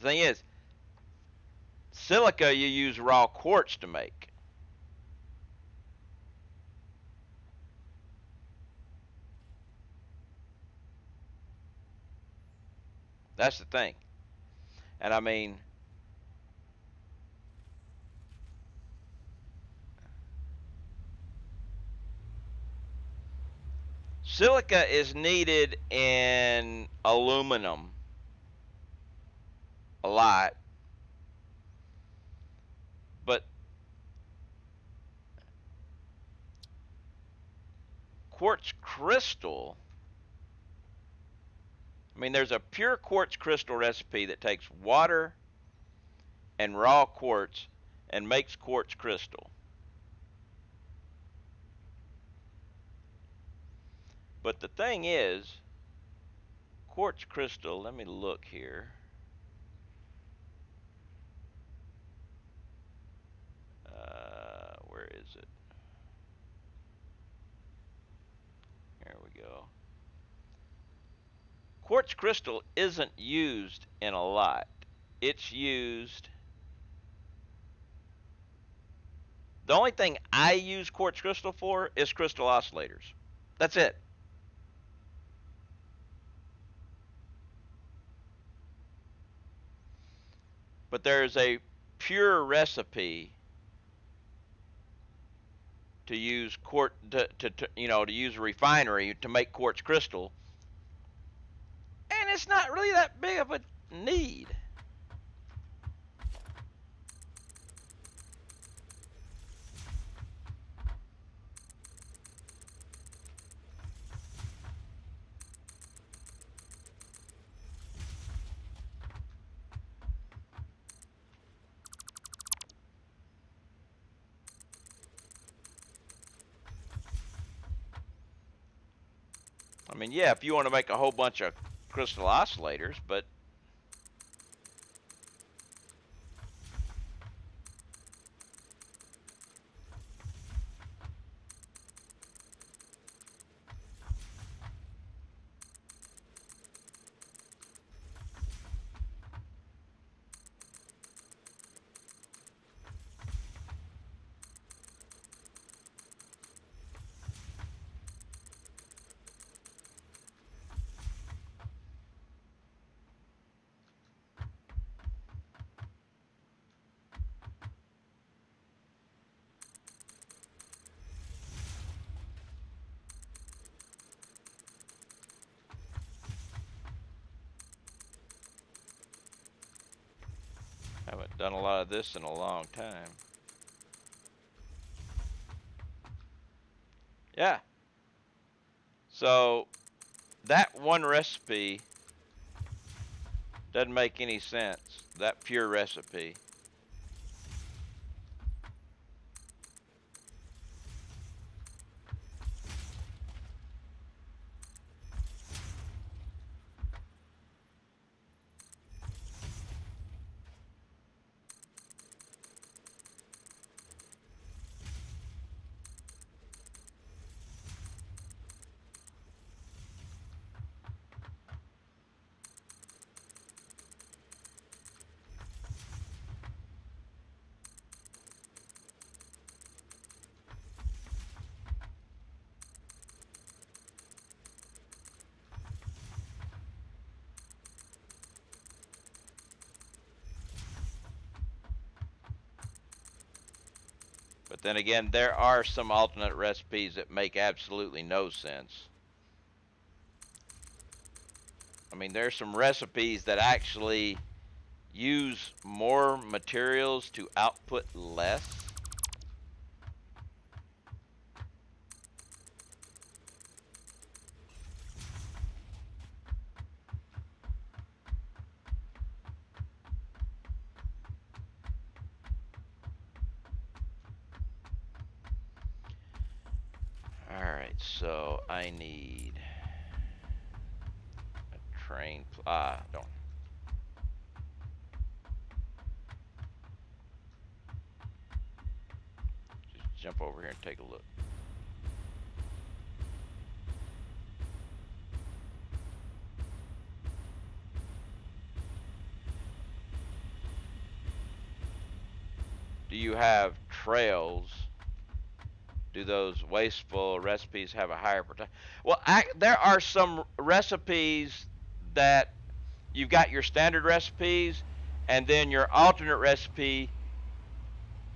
The thing is, silica you use raw quartz to make. That's the thing. And I mean, silica is needed in aluminum a lot, but quartz crystal, I mean, there's a pure quartz crystal recipe that takes water and raw quartz and makes quartz crystal. But the thing is, quartz crystal, let me look here. Where is it? Here we go. Quartz crystal isn't used in a lot. It's used. The only thing I use quartz crystal for is crystal oscillators. That's it. But there's a pure recipe to use to use a refinery to make quartz crystal, and it's not really that big of a need. I mean, yeah, if you want to make a whole bunch of crystal oscillators, but I haven't done a lot of this in a long time. Yeah. So that one recipe doesn't make any sense. That pure recipe. Then again, there are some alternate recipes that make absolutely no sense. I mean, there's some recipes that actually use more materials to output less. Alright, so I need a train. Don't. Just jump over here and take a look. Do you have trails? Do those wasteful recipes have a higher protection? Well, there are some recipes that you've got your standard recipes, and then your alternate recipe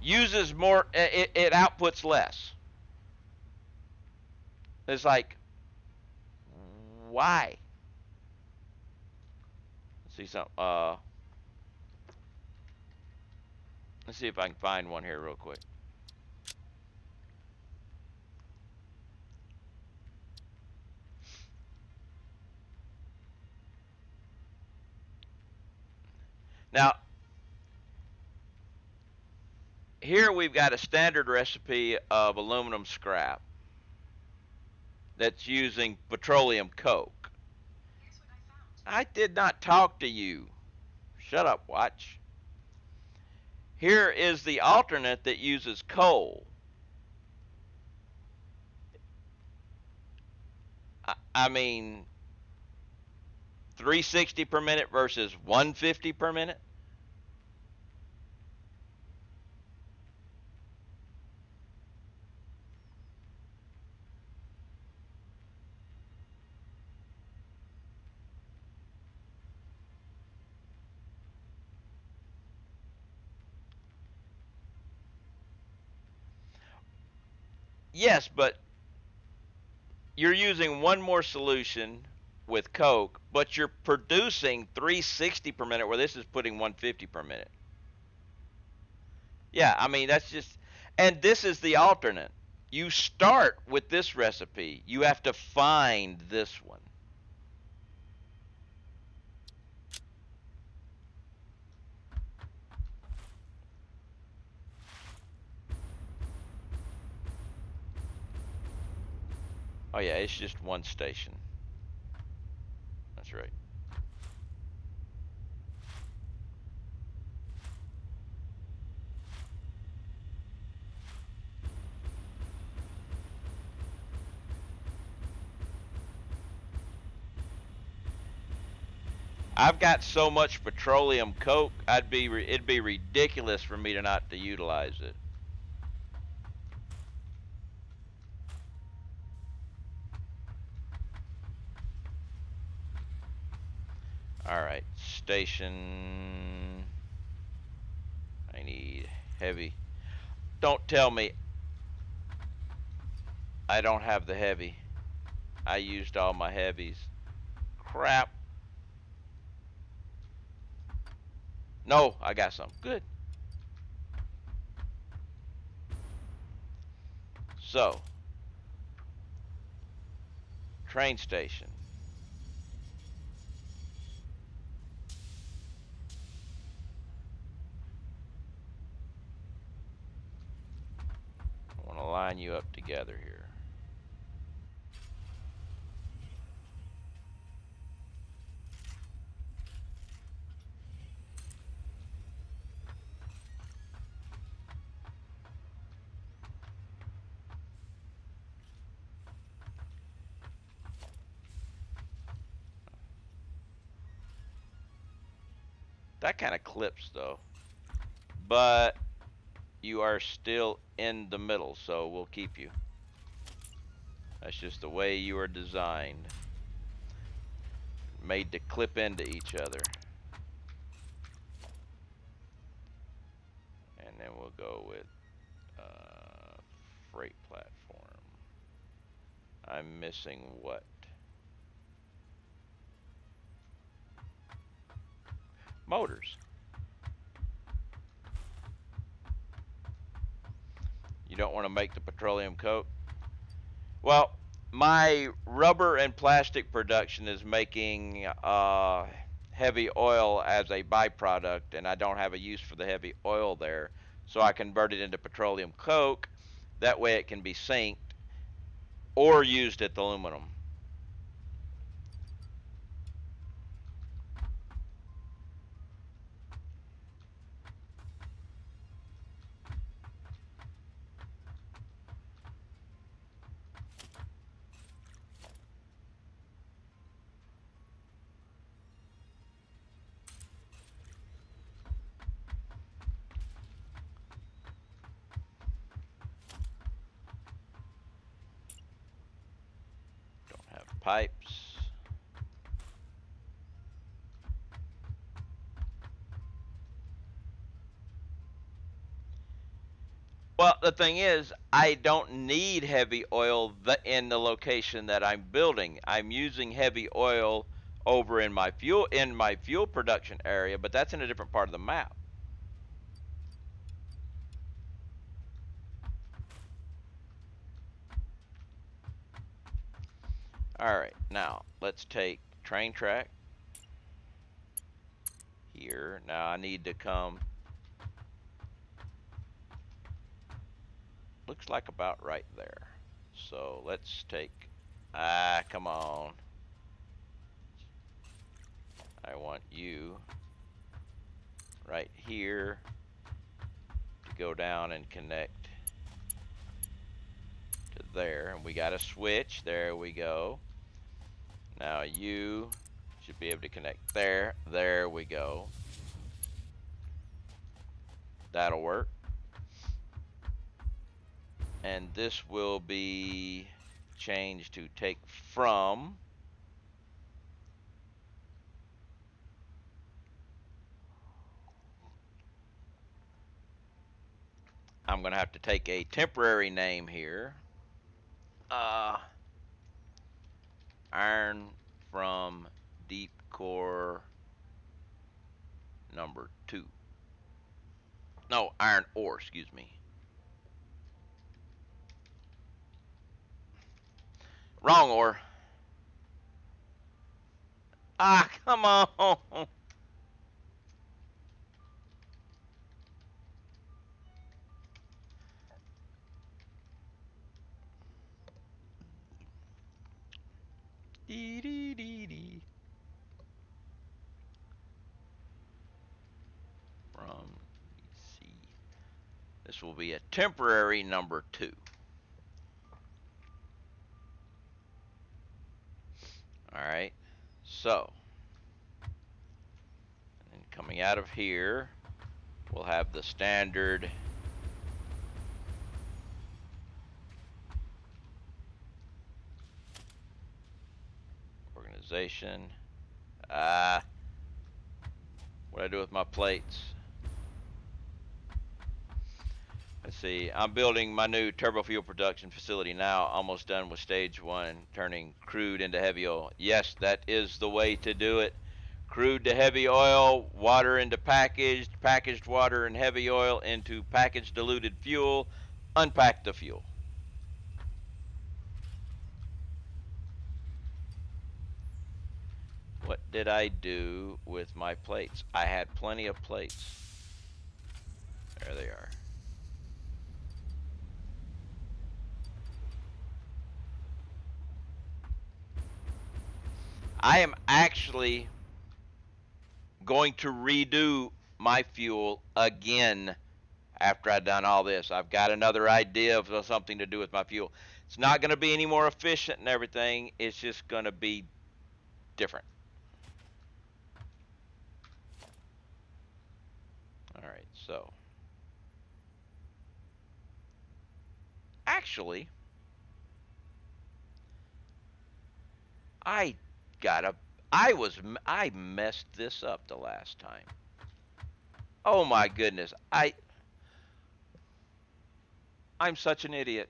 uses more. It outputs less. It's like, why? Let's see some. Let's see if I can find one here real quick. Now, here we've got a standard recipe of aluminum scrap that's using petroleum coke. Here's what I found. I did not talk to you. Shut up, watch. Here is the alternate that uses coal. I mean, 360 per minute versus 150 per minute. Yes, but you're using one more solution with coke, but you're producing 360 per minute where this is putting 150 per minute. Yeah, I mean, that's just, and this is the alternate. You start with this recipe. You have to find this one. Oh yeah, it's just one station. That's right. I've got so much petroleum coke, it'd be ridiculous for me to not to utilize it. All right, station. I need heavy. Don't tell me I don't have the heavy. I used all my heavies. Crap. No, I got some. Good. So, train station. I want to line you up together here. That kind of clips though. But you are still in the middle, so we'll keep you. That's just the way you are designed. Made to clip into each other. And then we'll go with freight platform. I'm missing what? Motors. You don't want to make the petroleum coke? Well, my rubber and plastic production is making heavy oil as a byproduct, and I don't have a use for the heavy oil there, so I convert it into petroleum coke. That way it can be synced or used at the aluminum. Don't have pipes. Well, the thing is, I don't need heavy oil in the location that I'm building. I'm using heavy oil over in my fuel production area, but that's in a different part of the map. All right, now let's take train track here. Now I need to come. Looks like about right there. So let's take. Come on. I want you right here to go down and connect to there. And we got a switch. There we go. Now you should be able to connect there. There we go. That'll work. And this will be changed to take from. I'm going to have to take a temporary name here. Iron from deep core number 2. No, iron ore, excuse me. Wrong ore. Come on. Dee dee dee dee. From C. This will be a temporary number 2. Alright. So. And coming out of here, we'll have the standard organization. What do I do with my plates? Let's see. I'm building my new turbo fuel production facility now. Almost done with stage 1, turning crude into heavy oil. Yes, that is the way to do it. Crude to heavy oil, water into packaged water and heavy oil into packaged diluted fuel. Unpack the fuel. What did I do with my plates? I had plenty of plates. There they are. I am actually going to redo my fuel again after I've done all this. I've got another idea of something to do with my fuel. It's not going to be any more efficient and everything. It's just going to be different. All right, so actually, I messed this up the last time. Oh my goodness, I'm such an idiot.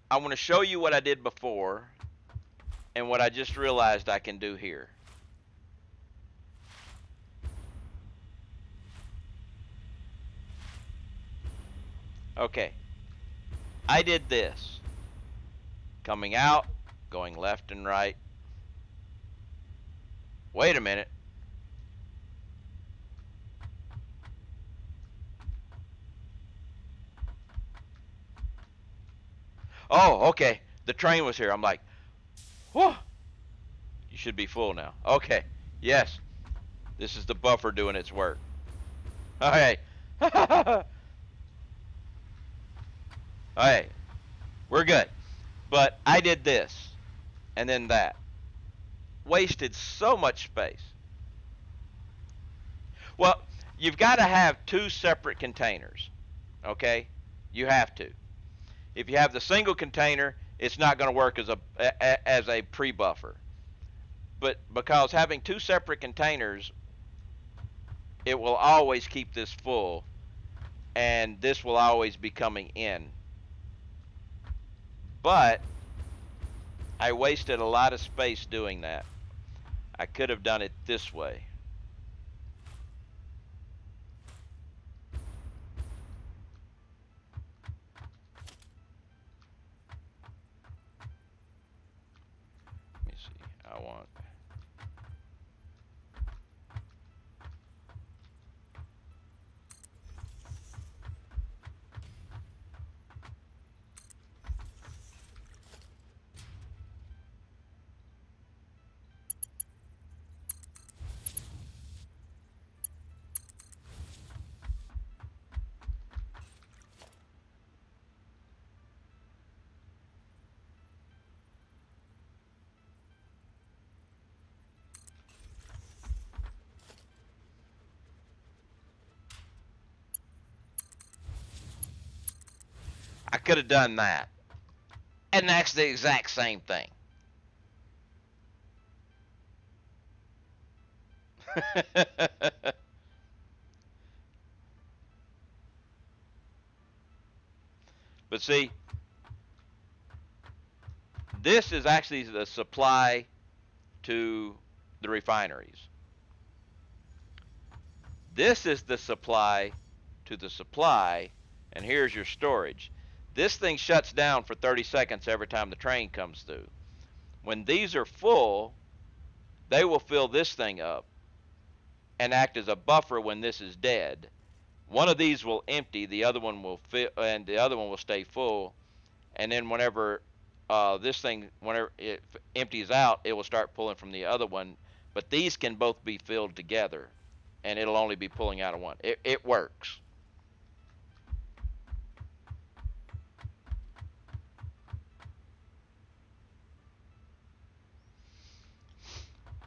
I want to show you what I did before and what I just realized I can do here. Okay, I did this. Coming out, going left and right. Wait a minute. Oh, okay. The train was here. I'm like, whew. You should be full now. Okay. Yes. This is the buffer doing its work. Okay. Alright. We're good. But I did this. And then that. Wasted so much space. Well, you've got to have two separate containers. Okay? You have to. If you have the single container, it's not going to work as a pre-buffer. But because having two separate containers, it will always keep this full, and this will always be coming in. But I wasted a lot of space doing that. I could have done it this way. Let me see. I want I could have done that. And that's the exact same thing. But see, this is actually the supply to the refineries. This is the supply to the supply, and here's your storage. This thing shuts down for 30 seconds every time the train comes through. When these are full, they will fill this thing up and act as a buffer when this is dead. One of these will empty, the other one will fill, and the other one will stay full. And then whenever this thing, whenever it empties out, it will start pulling from the other one. But these can both be filled together, and it'll only be pulling out of one. It works.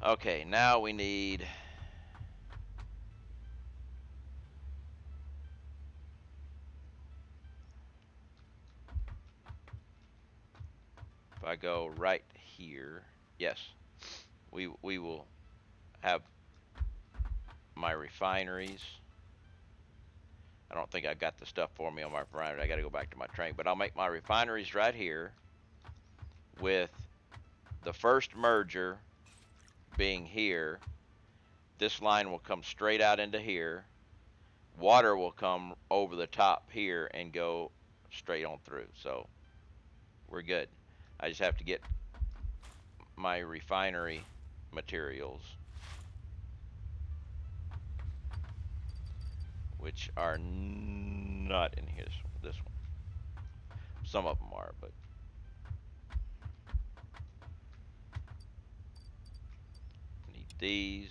Okay, now we need if I go right here, yes, we will have my refineries. I don't think I got the stuff for me on my refinery. I got to go back to my train, but I'll make my refineries right here with the first merger being here. This line will come straight out into here. Water will come over the top here and go straight on through. So we're good. I just have to get my refinery materials, which are not in this one. Some of them are, but need these.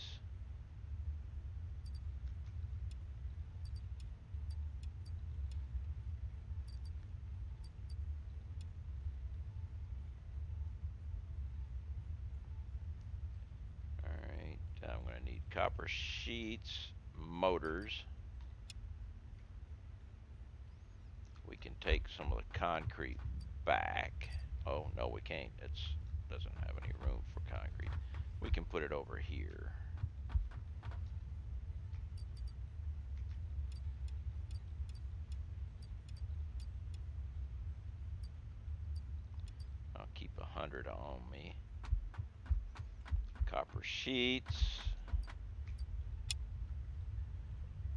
Alright, I'm going to need copper sheets, motors. We can take some of the concrete back. Oh, no, we can't. It doesn't have any room for concrete. We can put it over here. ordered on me. Copper sheets.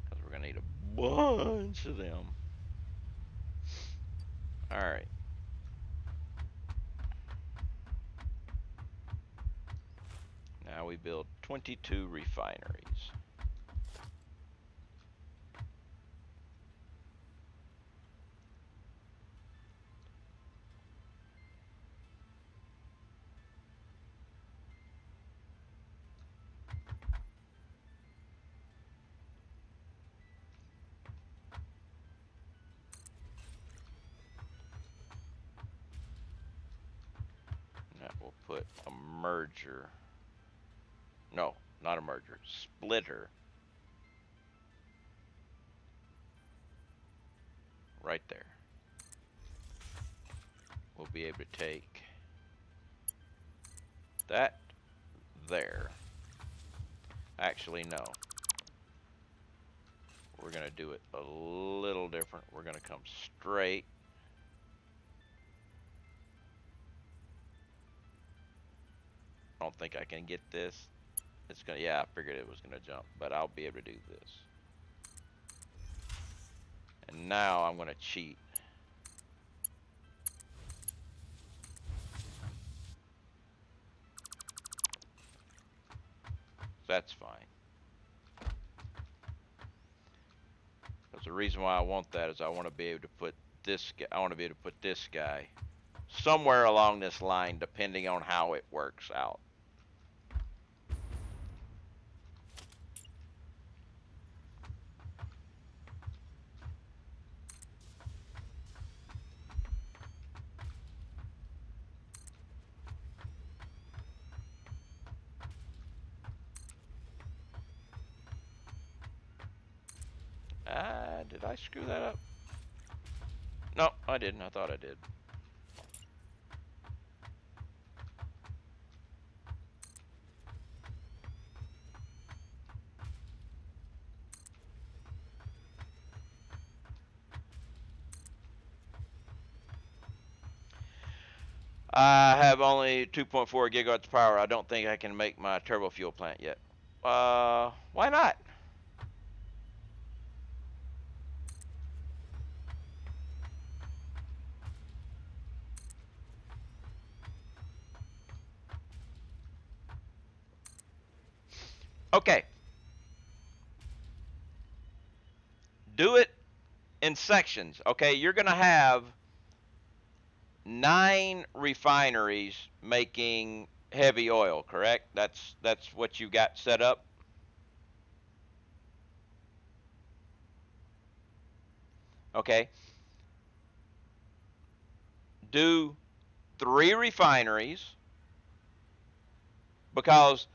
Because we're going to need a bunch of them. Alright. Now we build 22 refineries. That will put a merger. No, not a merger. Splitter. Right there. We'll be able to take that there. Actually, no. We're going to do it a little different. We're going to come straight. I don't think I can get this. It's going to, yeah, I figured it was going to jump, but I'll be able to do this. And now I'm going to cheat. That's fine. Because the reason why I want that is I want to be able to put this guy, I want to be able to put this guy somewhere along this line, depending on how it works out. Did I screw that up? No, I didn't. I thought I did. I have only 2.4 gigawatts of power. I don't think I can make my turbo fuel plant yet. Why not? Okay. Do it in sections. Okay, you're going to have 9 refineries making heavy oil, correct? That's what you got set up. Okay. Do 3 refineries, because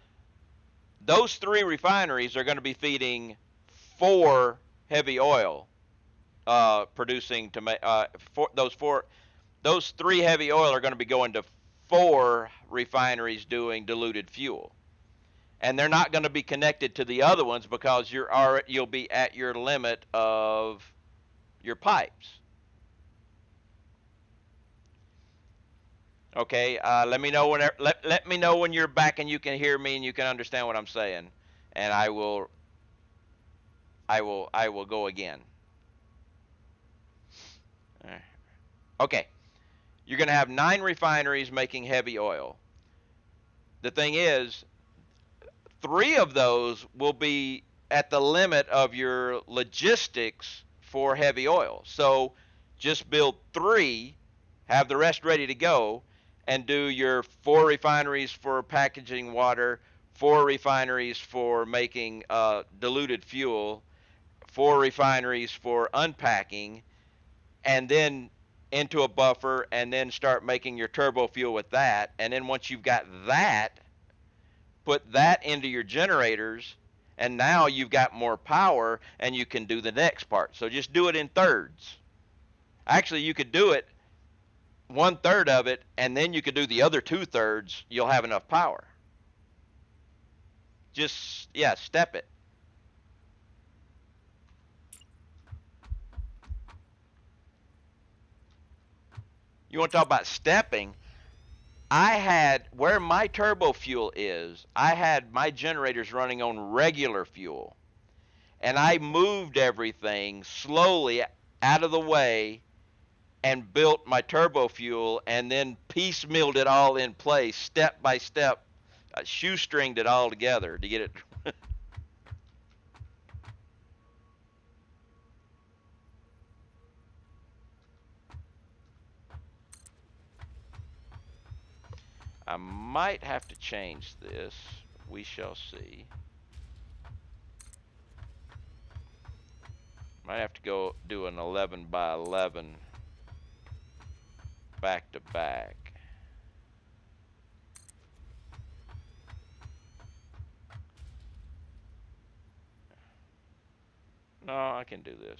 those 3 refineries are going to be feeding 4 heavy oil, producing to make those 3 heavy oil are going to be going to 4 refineries doing diluted fuel, and they're not going to be connected to the other ones because you'll be at your limit of your pipes. Okay, let me know when let me know when you're back and you can hear me and you can understand what I'm saying, and I will go again. Okay, you're going to have 9 refineries making heavy oil. The thing is, 3 of those will be at the limit of your logistics for heavy oil. So just build 3, have the rest ready to go, and do your 4 refineries for packaging water, 4 refineries for making diluted fuel, 4 refineries for unpacking, and then into a buffer, and then start making your turbo fuel with that. And then once you've got that, put that into your generators, and now you've got more power and you can do the next part. So just do it in thirds. Actually, you could do it 1/3 of it, and then you could do the other 2/3. You'll have enough power. Just, yeah, step it. You want to talk about stepping? I had where my turbo fuel is, I had my generators running on regular fuel. And I moved everything slowly out of the way and built my turbo fuel and then piecemealed it all in place step by step. I shoestringed it all together to get it. I might have to change this. We shall see. Might have to go do an 11 by 11 back to back. No, I can do this.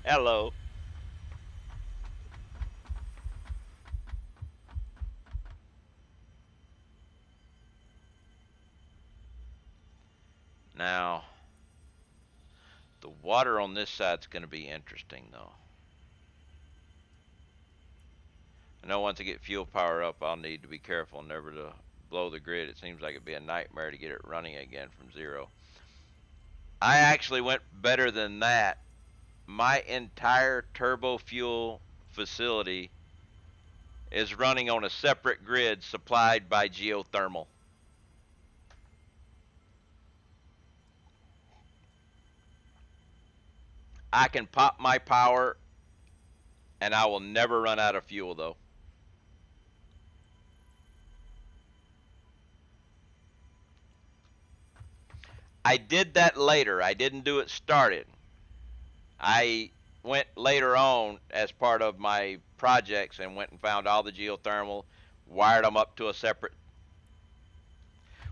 Hello. Now, the water on this side's going to be interesting, though. I know once I get fuel power up, I'll need to be careful never to blow the grid. It seems like it'd be a nightmare to get it running again from zero. I actually went better than that. My entire turbo fuel facility is running on a separate grid supplied by geothermal. I can pop my power and I will never run out of fuel, though. I did that later. I didn't do it started. I went later on as part of my projects and went and found all the geothermal, wired them up to a separate.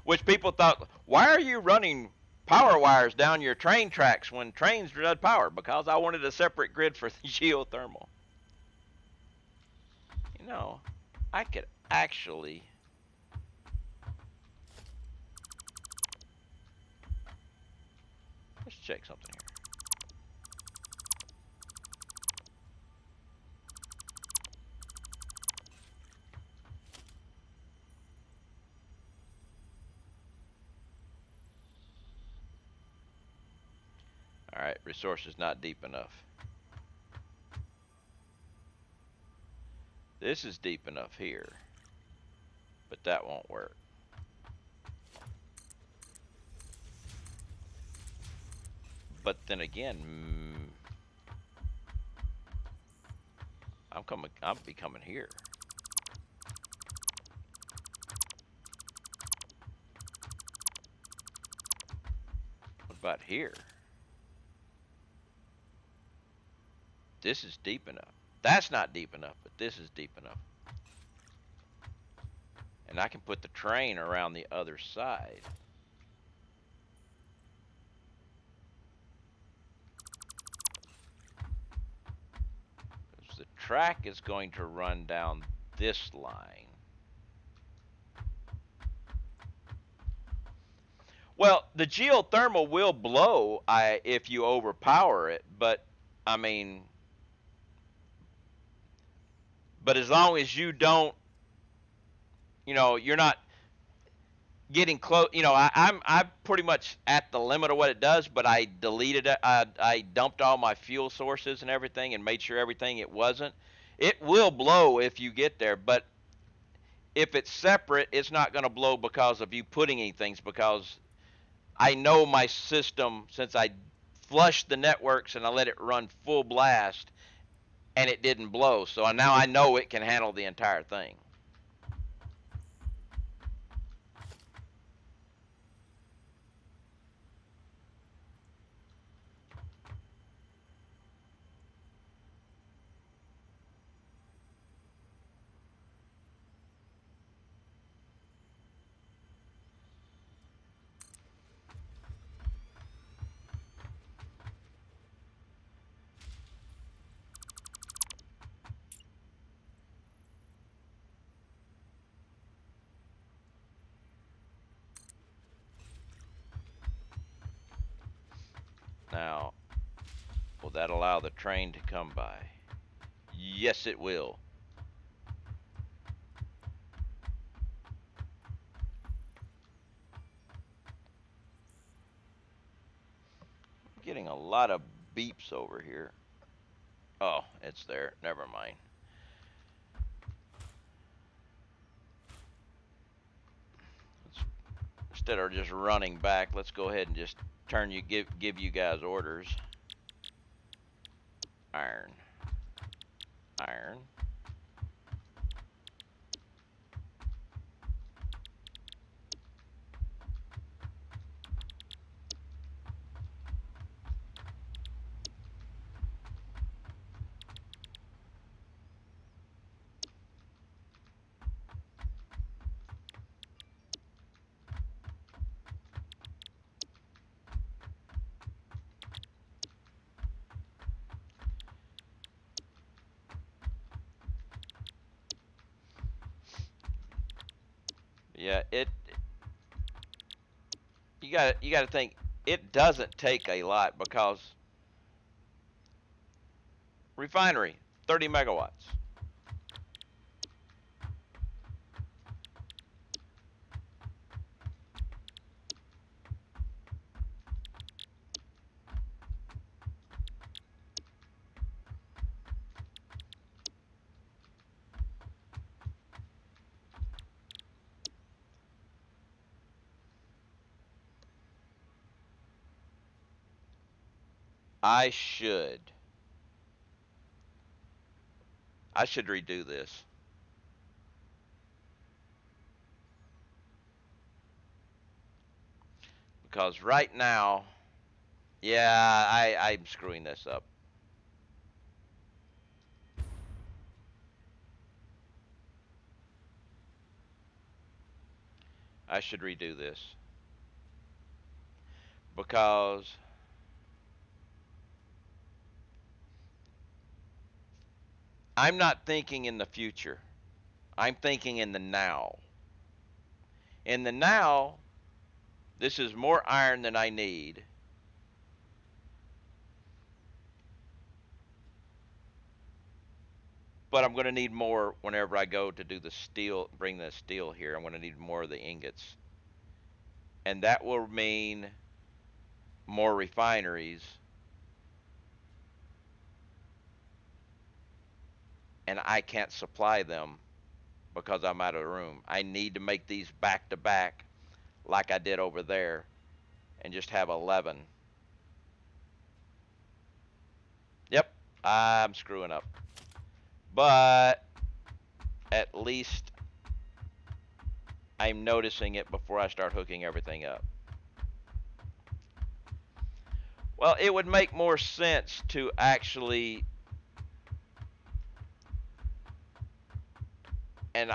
Which people thought, why are you running power wires down your train tracks when trains run power? Because I wanted a separate grid for the geothermal. You know, I could actually. Let's check something here. All right, resources not deep enough. This is deep enough here, but that won't work. But then again, I'll be coming here. What about here? This is deep enough. That's not deep enough, but this is deep enough. And I can put the train around the other side. Because the track is going to run down this line. Well, the geothermal will blow if you overpower it, but I mean, but as long as you don't, you're not getting close. I'm pretty much at the limit of what it does, but I deleted it. I dumped all my fuel sources and everything, and made sure everything it wasn't. It will blow if you get there, but if it's separate, it's not going to blow because of you putting anything. Because I know my system, since I flushed the networks and I let it run full blast, and it didn't blow. So now I know it can handle the entire thing. that allow the train to come by? Yes, it will. I'm getting a lot of beeps over here. Oh, it's there. Never mind. Instead of just running back, let's go ahead and just give you guys orders. Iron. Iron. Yeah, you got to think it doesn't take a lot because refinery 30 megawatts. I should I should redo this because right now, yeah, I'm screwing this up. I should redo this because I'm not thinking in the future. I'm thinking in the now. In the now, this is more iron than I need. But I'm going to need more whenever I go to do the steel, bring the steel here. I'm going to need more of the ingots. And that will mean more refineries. And I can't supply them because I'm out of the room. I need to make these back to back like I did over there and just have 11. Yep, I'm screwing up. But at least I'm noticing it before I start hooking everything up. Well, it would make more sense to actually, and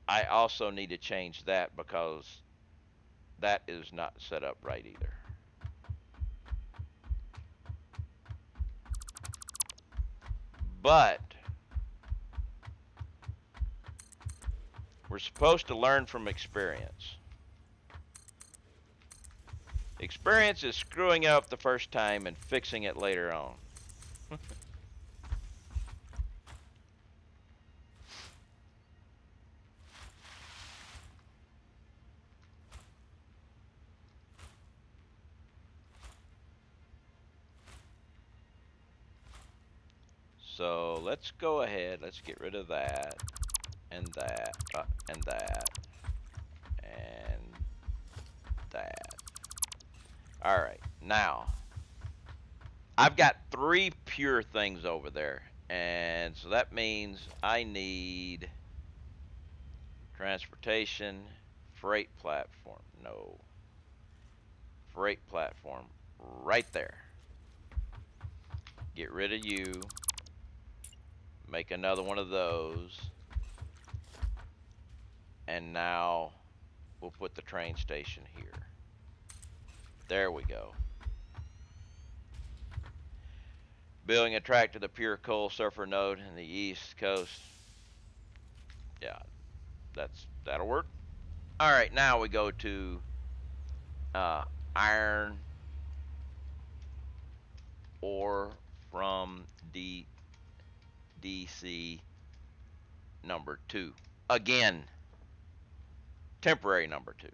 I also need to change that because that is not set up right either. But we're supposed to learn from experience. Experience is screwing up the first time and fixing it later on. So let's go ahead. Let's get rid of that and that and that and that. All right, now I've got 3 pure things over there, and so that means I need transportation, freight platform. No, freight platform right there. Get rid of you. Make another one of those. And now we'll put the train station here. There we go. Building a track to the pure coal surfer node in the east coast. Yeah, that'll work. All right, now we go to uh, iron ore from DC number 2. Again, temporary number 2.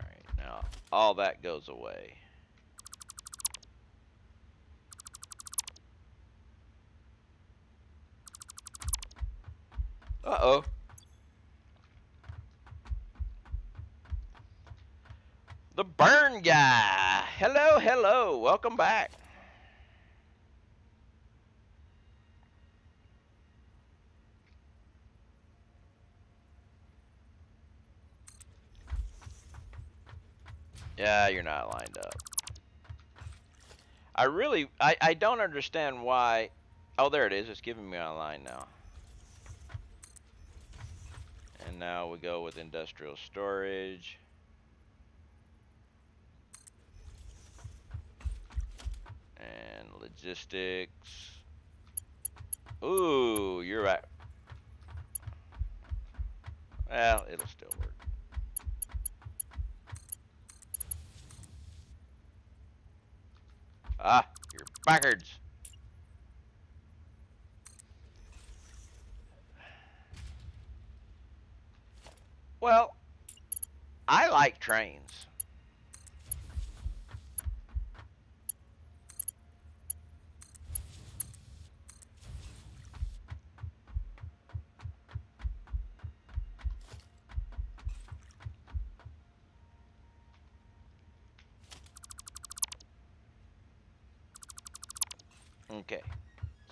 Alright, now all that goes away. Uh-oh. The burn guy. Hello, hello. Welcome back. Yeah, you're not lined up. I don't understand why. Oh, there it is. It's giving me online now. And now we go with industrial storage. And logistics. Ooh, you're right. Well, it'll still work. Ah, you're backwards. Well, I like trains. Okay,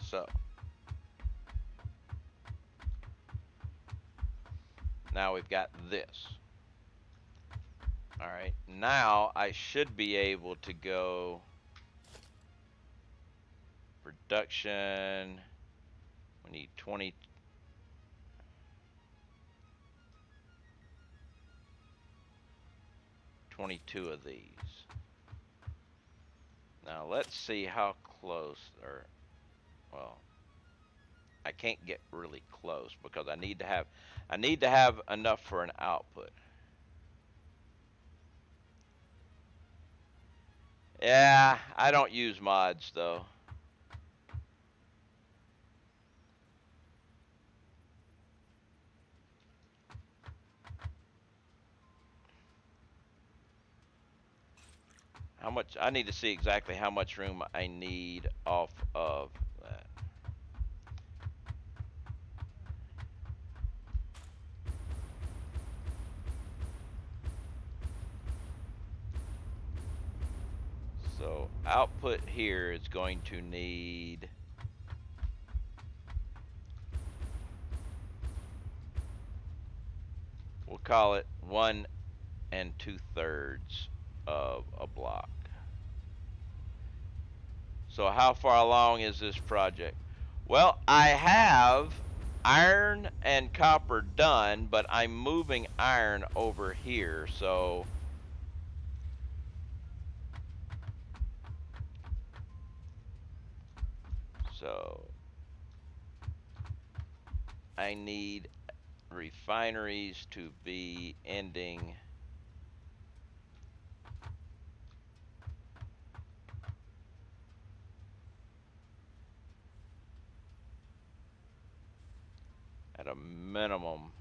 so now we've got this. All right, now I should be able to go production. We need 22 of these. Now let's see how close, or, well, I can't get really close because I need to have enough for an output. Yeah, I don't use mods though. How much, I need to see exactly how much room I need off of that. So output here is going to need, we'll call it 1 2/3 of a block. So how far along is this project? Well, I have iron and copper done, but I'm moving iron over here, so I need refineries to be ending at a minimum.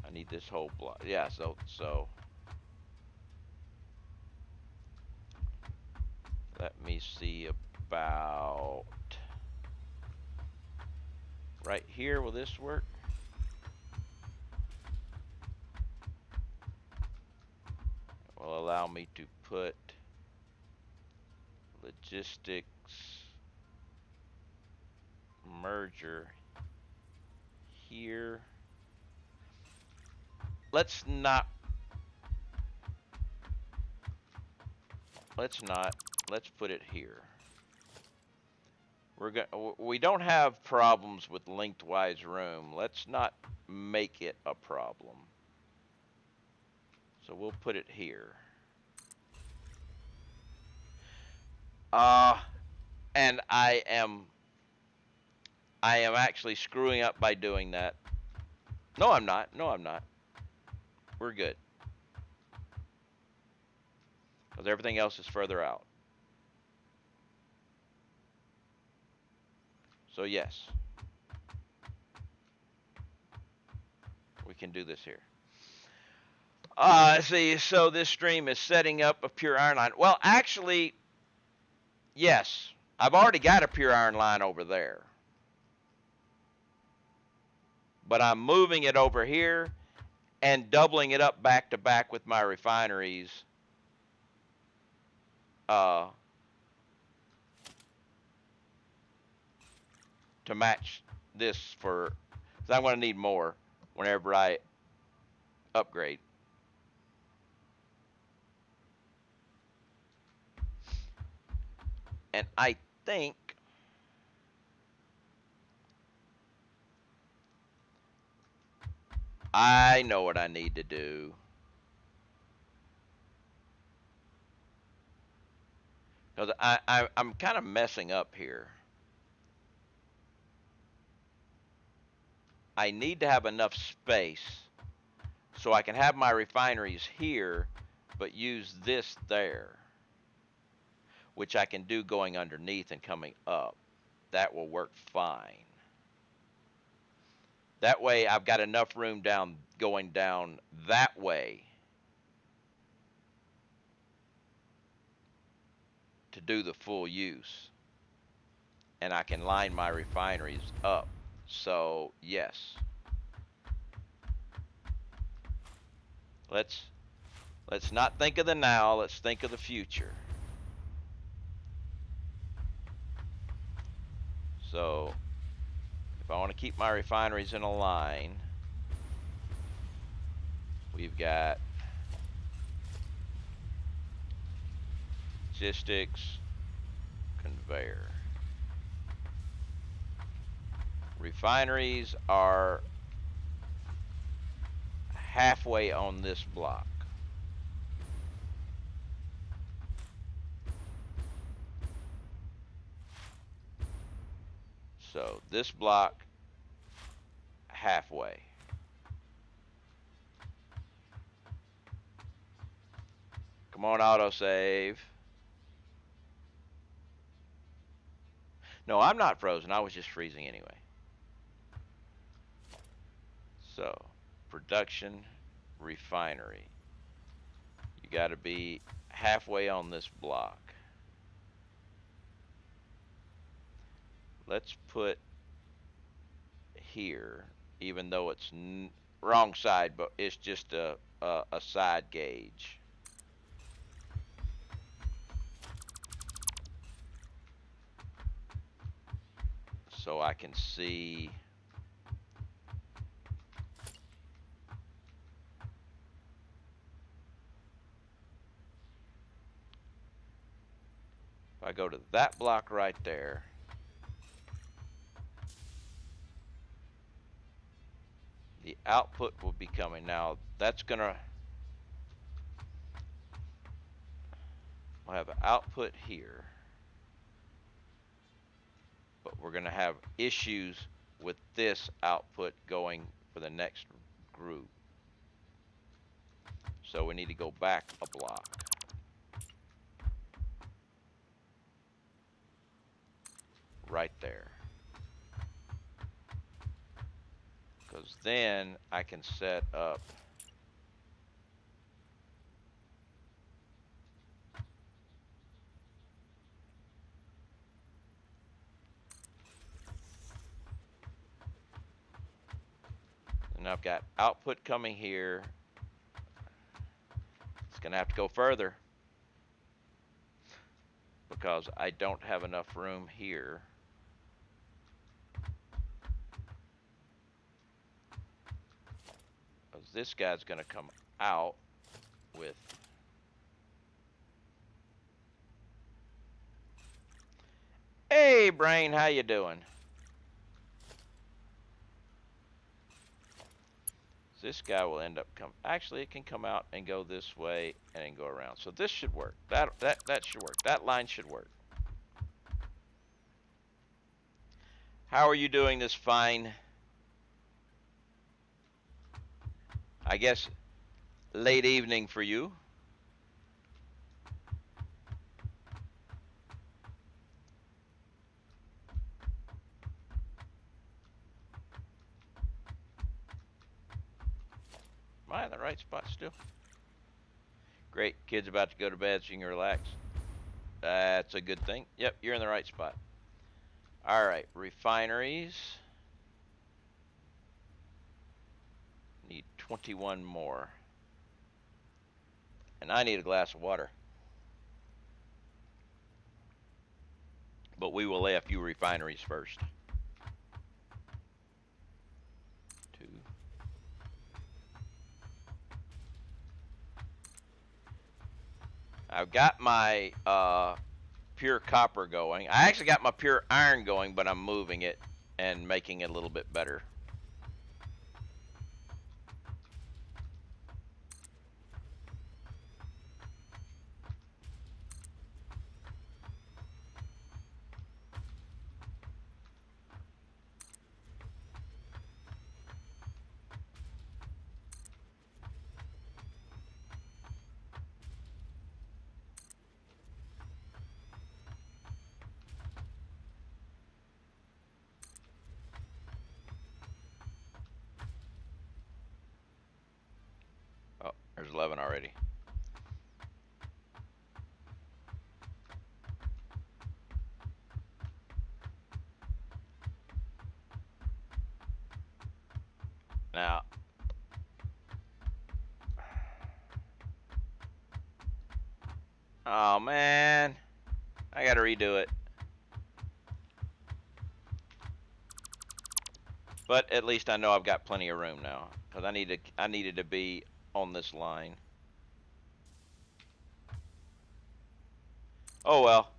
I need this whole block. Yeah, so let me see about right here. Will this work? It will allow me to put logistics merger here. Let's not. Let's put it here. We don't have problems with lengthwise room. Let's not make it a problem. So we'll put it here. And I am actually screwing up by doing that. No, I'm not. No, I'm not. we're good. Because everything else is further out. So yes, we can do this here. See, so this stream is setting up a pure iron line. Well, actually, yes, I've already got a pure iron line over there. But I'm moving it over here and doubling it up back to back with my refineries to match this for, because I'm going to need more whenever I upgrade. And I think I know what I need to do. Because I'm kind of messing up here. I need to have enough space so I can have my refineries here, but use this there, which I can do going underneath and coming up. That will work fine. That way I've got enough room going down that way to do the full use. And I can line my refineries up. So, yes. Let's not think of the now, let's think of the future. So, if I want to keep my refineries in a line, we've got logistics, conveyor. Refineries are halfway on this block. So this block, halfway. Come on, autosave. No, I'm not frozen. I was just freezing anyway. So, production, refinery. You got to be halfway on this block. Let's put here, even though it's wrong side, but it's just a side gauge. So I can see if I go to that block right there, the output will be coming. Now that's gonna, we'll have an output here, but we're gonna have issues with this output going for the next group. So we need to go back a block. Right there. Because then I can set up and I've got output coming here. It's gonna have to go further because I don't have enough room here. Because this guy's gonna come out with hey brain, how you doing? This guy will end up actually it can come out and go this way and then go around. So this should work. That should work. That line should work. How are you doing this fine? I guess late evening for you. Am I in the right spot still? Great. Kids about to go to bed so you can relax. That's a good thing. Yep, you're in the right spot. All right, refineries. Need 21 more. And I need a glass of water. But we will lay a few refineries first. 2. I've got my pure copper going. I actually got my pure iron going, but I'm moving it and making it a little bit better. Oh, there's 11 already. Now, oh man, I gotta redo it. But at least I know I've got plenty of room now, because I needed to be on this line. Oh well.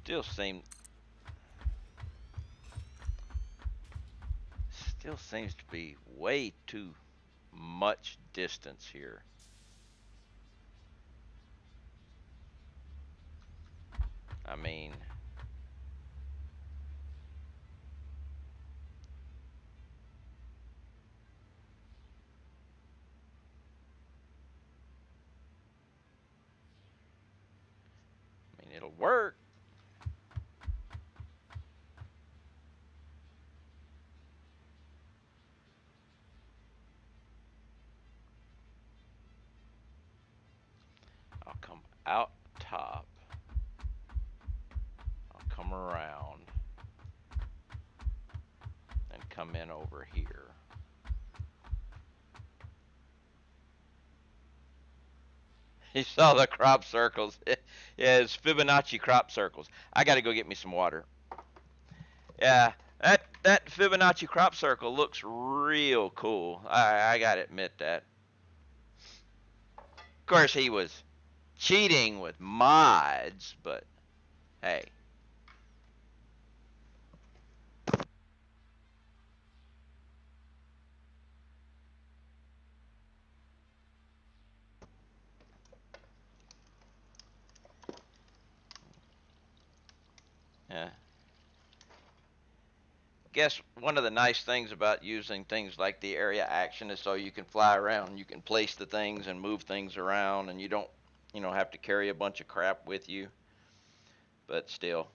Still seem Still seems to be way too much distance here. I mean, it'll work. I'll come out top. I'll come around and come in over here. You saw the crop circles. Yeah, it's Fibonacci crop circles. I got to go get me some water. Yeah, that Fibonacci crop circle looks real cool. I got to admit that. Of course, he was cheating with mods, but hey. Yeah. Guess one of the nice things about using things like the area action is so you can fly around, you can place the things and move things around, and you don't, have to carry a bunch of crap with you. But still,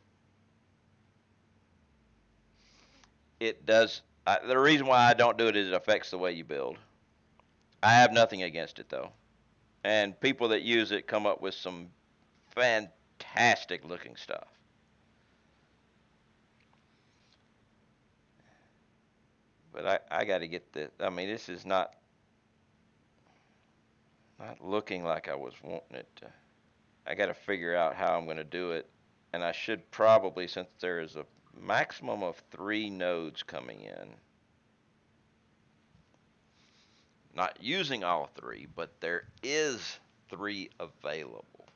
it does. The reason why I don't do it is it affects the way you build. I have nothing against it though, and people that use it come up with some fantastic looking stuff. But I got to get the. I mean, this is not looking like I was wanting it to. I got to figure out how I'm going to do it, and I should probably, since there is a maximum of 3 nodes coming in, not using all 3, but there is 3 available.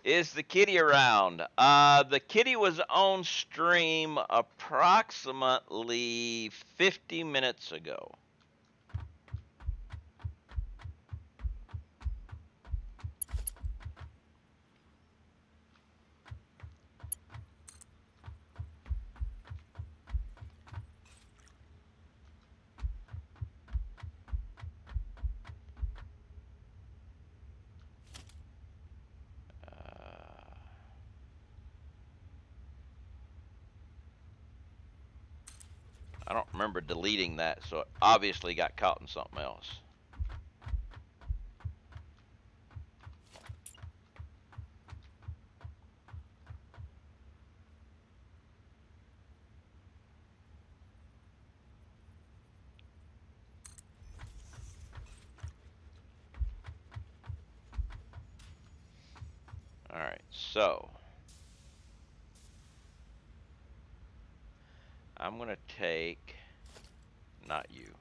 Is the kitty around? The kitty was on stream approximately 50 minutes ago. I don't remember deleting that, so it obviously got caught in something else. Alright, so I'm going to take, not you.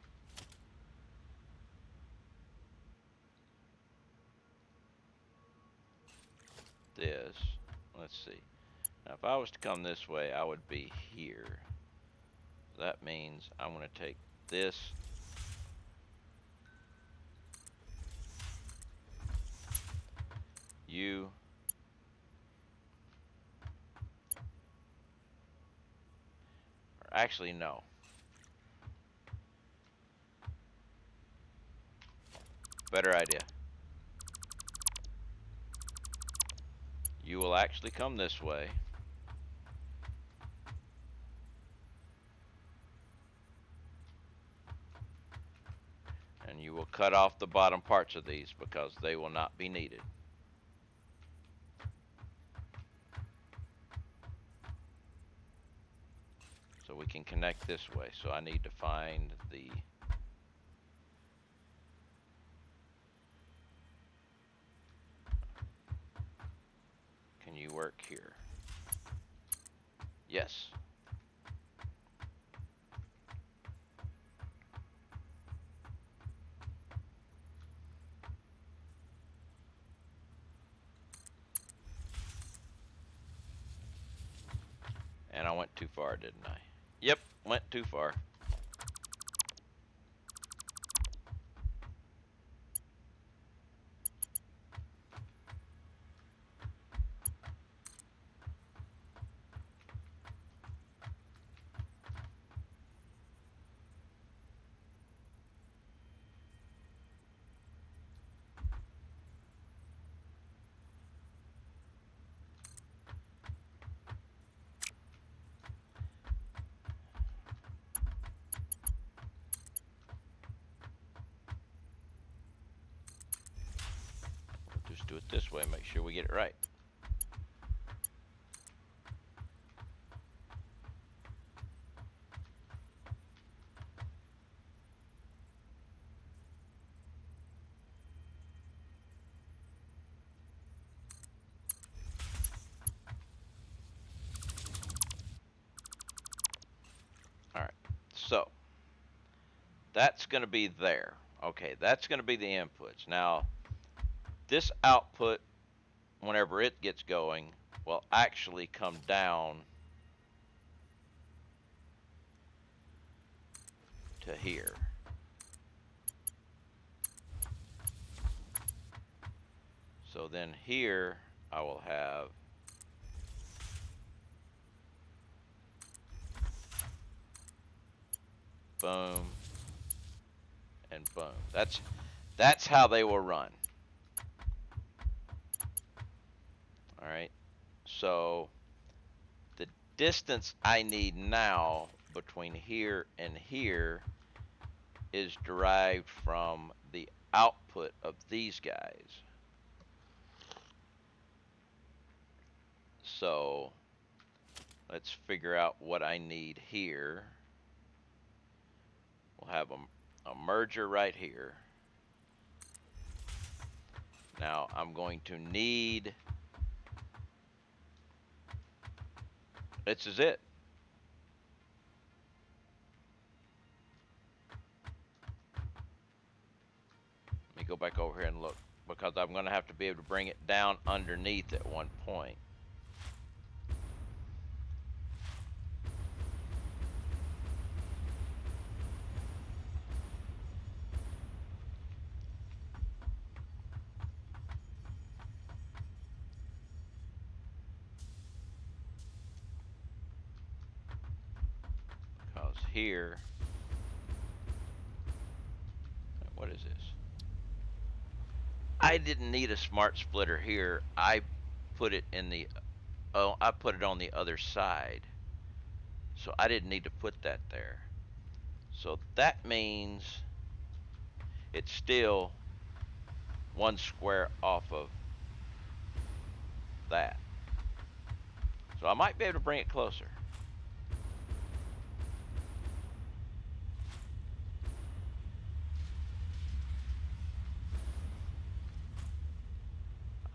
This. Let's see. Now, if I was to come this way, I would be here. That means I'm going to take this. You. Or actually, no. Better idea. You will actually come this way. And you will cut off the bottom parts of these because they will not be needed. So we can connect this way. So I need to find the... Can you work here? Yes. And I went too far, didn't I? Yep, went too far. We'll just do it this way, make sure we get it right. Alright, so that's going to be there. Okay, that's going to be the inputs. Now, this output, whenever it gets going, will actually come down to here. So then here I will have boom and boom. That's how they will run. All right. So the distance I need now between here and here is derived from the output of these guys. So let's figure out what I need here. We'll have a merger right here. Now I'm going to need, this is it. Let me go back over here and look, because I'm going to have to be able to bring it down underneath at one point. Because here, what is this? I didn't need a smart splitter here. I put it in the, oh, I put it on the other side. So I didn't need to put that there. So that means it's still one square off of that. So I might be able to bring it closer.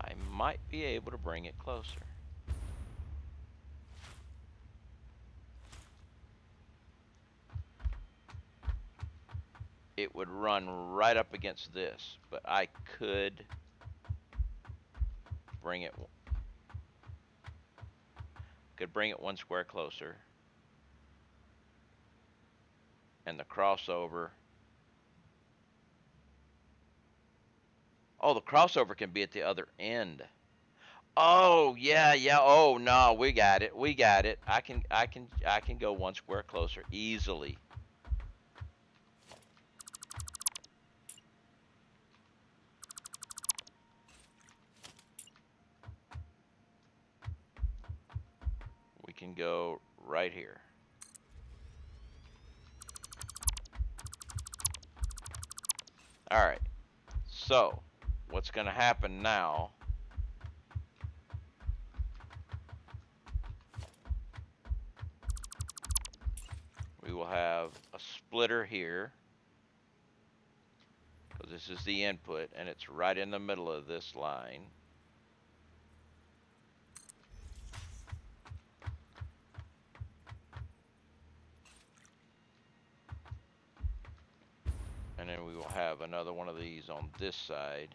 I might be able to bring it closer. It would run right up against this, but I could bring it one square closer, and the crossover. Oh, the crossover can be at the other end. Oh, yeah, yeah. Oh, no, we got it. We got it. I can go one square closer easily. We can go right here. All right. So, what's going to happen now? We will have a splitter here, because this is the input, and it's right in the middle of this line. And then we will have another one of these on this side.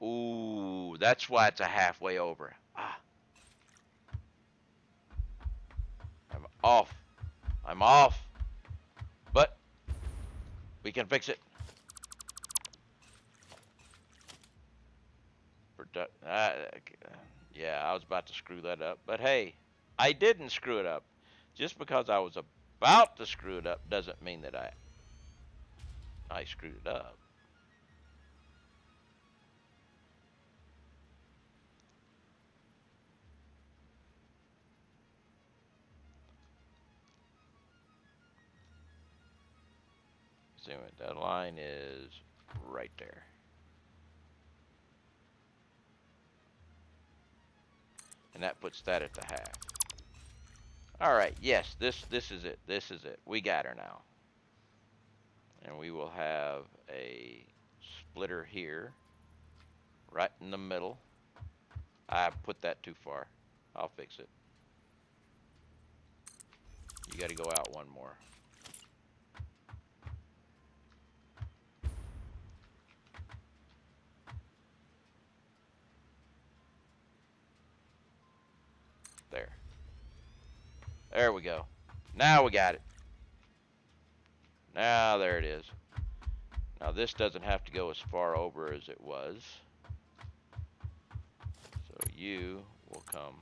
Ooh, that's why it's a halfway over. Ah, I'm off. I'm off. But we can fix it. Yeah, I was about to screw that up. But hey, I didn't screw it up. Just because I was about to screw it up doesn't mean that I screwed it up. See, that line is right there. And that puts that at the half. All right, yes, this is it. This is it. We got her now. And we will have a splitter here, right in the middle. I put that too far. I'll fix it. You got to go out one more. There. There we go. Now we got it. Now there it is. Now this doesn't have to go as far over as it was. So you will come.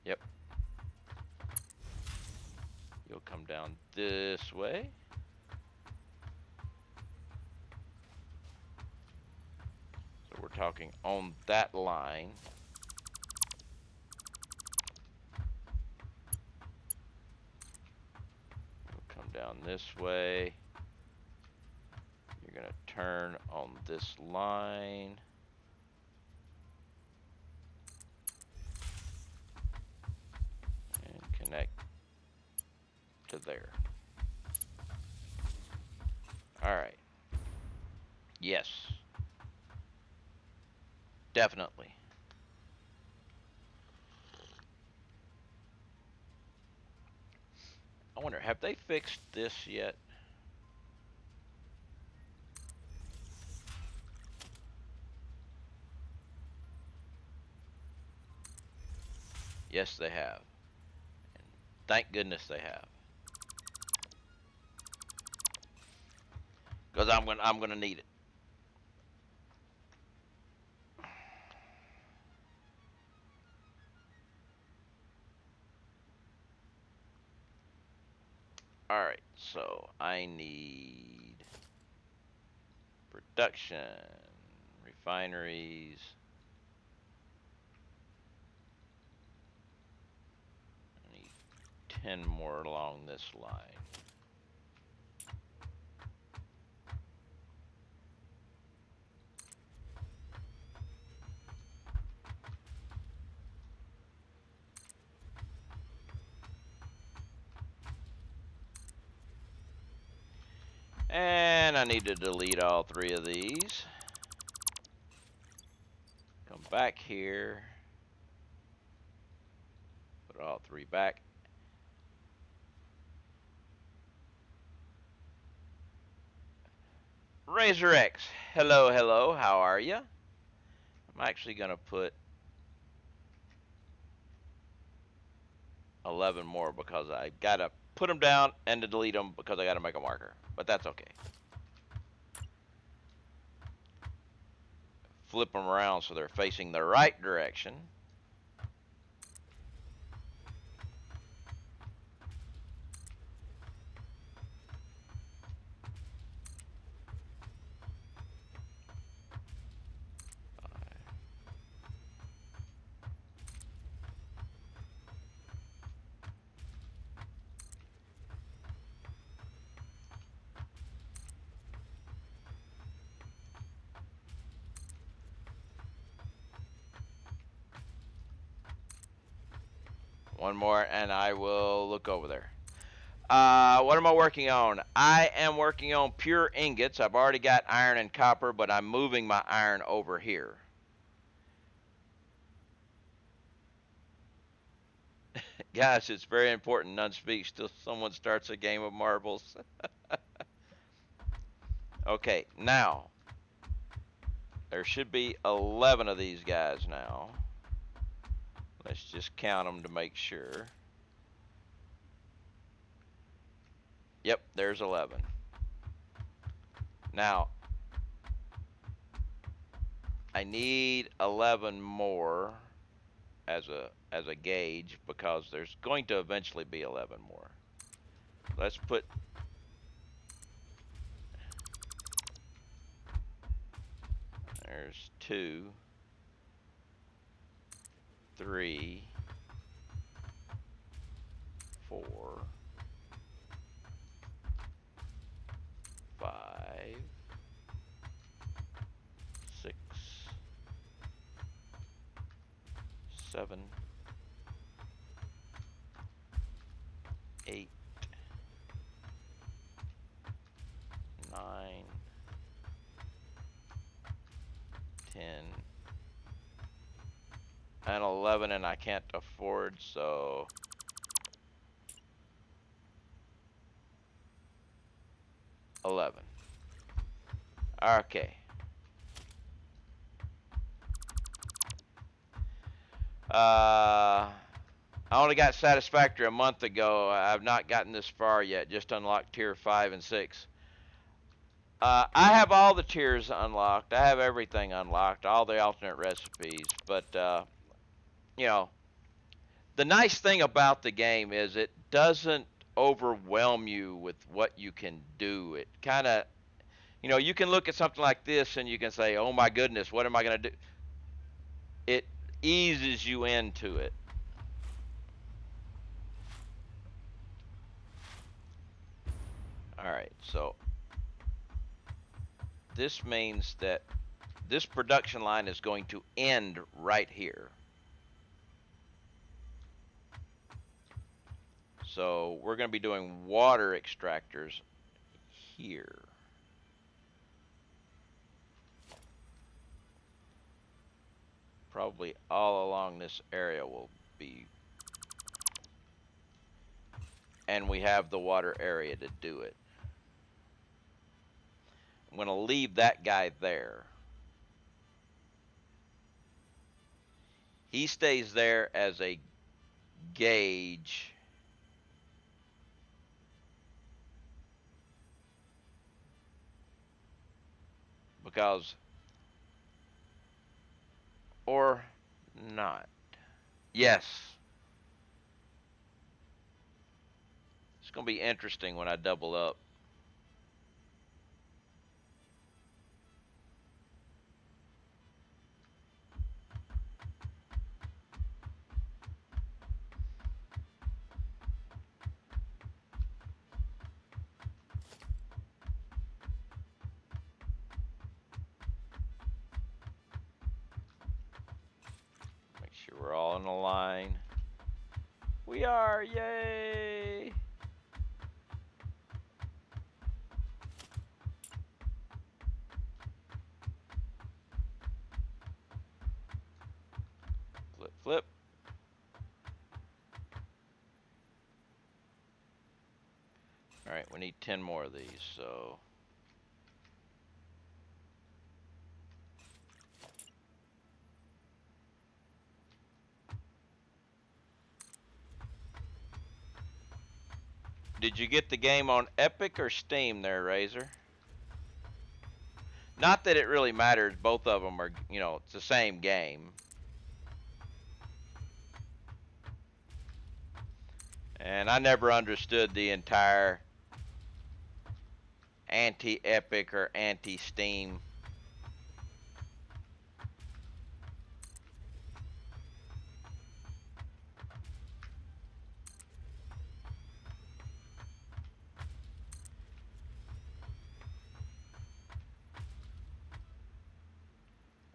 Yep. You'll come down this way. So we're talking on that line. You'll come down this way. You're going to turn on this line. And connect to there. All right. Yes. Definitely. I wonder, have they fixed this yet? Yes, they have. And thank goodness they have. Because I'm gonna need it. Alright, so I need production, refineries. I need 10 more along this line. And I need to delete all 3 of these. Come back here. Put all 3 back. Razor X. Hello, hello. How are you? I'm actually going to put 11 more because I got to put them down and to delete them because I got to make a marker. But that's okay. Flip them around so they're facing the right direction. One more and I will look over there. What am I working on? I am working on pure ingots. I've already got iron and copper, but I'm moving my iron over here. Guys, it's very important none speaks till someone starts a game of marbles. Okay, now, there should be 11 of these guys now. Let's just count them to make sure. Yep, there's 11. Now, I need 11 more as a gauge because there's going to eventually be 11 more. Let's put there's 2, 3, 4, 5, 6, 7, 8, 9, 10, and 11, and I can't afford, so 11. Okay. I only got Satisfactory a month ago. I've not gotten this far yet. Just unlocked tier 5 and 6. I have all the tiers unlocked. I have everything unlocked, all the alternate recipes. But, you know, the nice thing about the game is it doesn't overwhelm you with what you can do. It kind of, you can look at something like this and you can say, oh my goodness, what am I going to do? It eases you into it. All right, so this means that this production line is going to end right here. So we're going to be doing water extractors here. Probably all along this area will be, and we have the water area to do it. I'm going to leave that guy there. He stays there as a gauge. Because, or not. Yes. It's going to be interesting when I double up. Make sure we're all in a line. We are, yay! Flip, flip. All right, we need 10 more of these, so. Did you get the game on Epic or Steam there, Razor? Not that it really matters. Both of them are, it's the same game. And I never understood the entire anti-Epic or anti-Steam.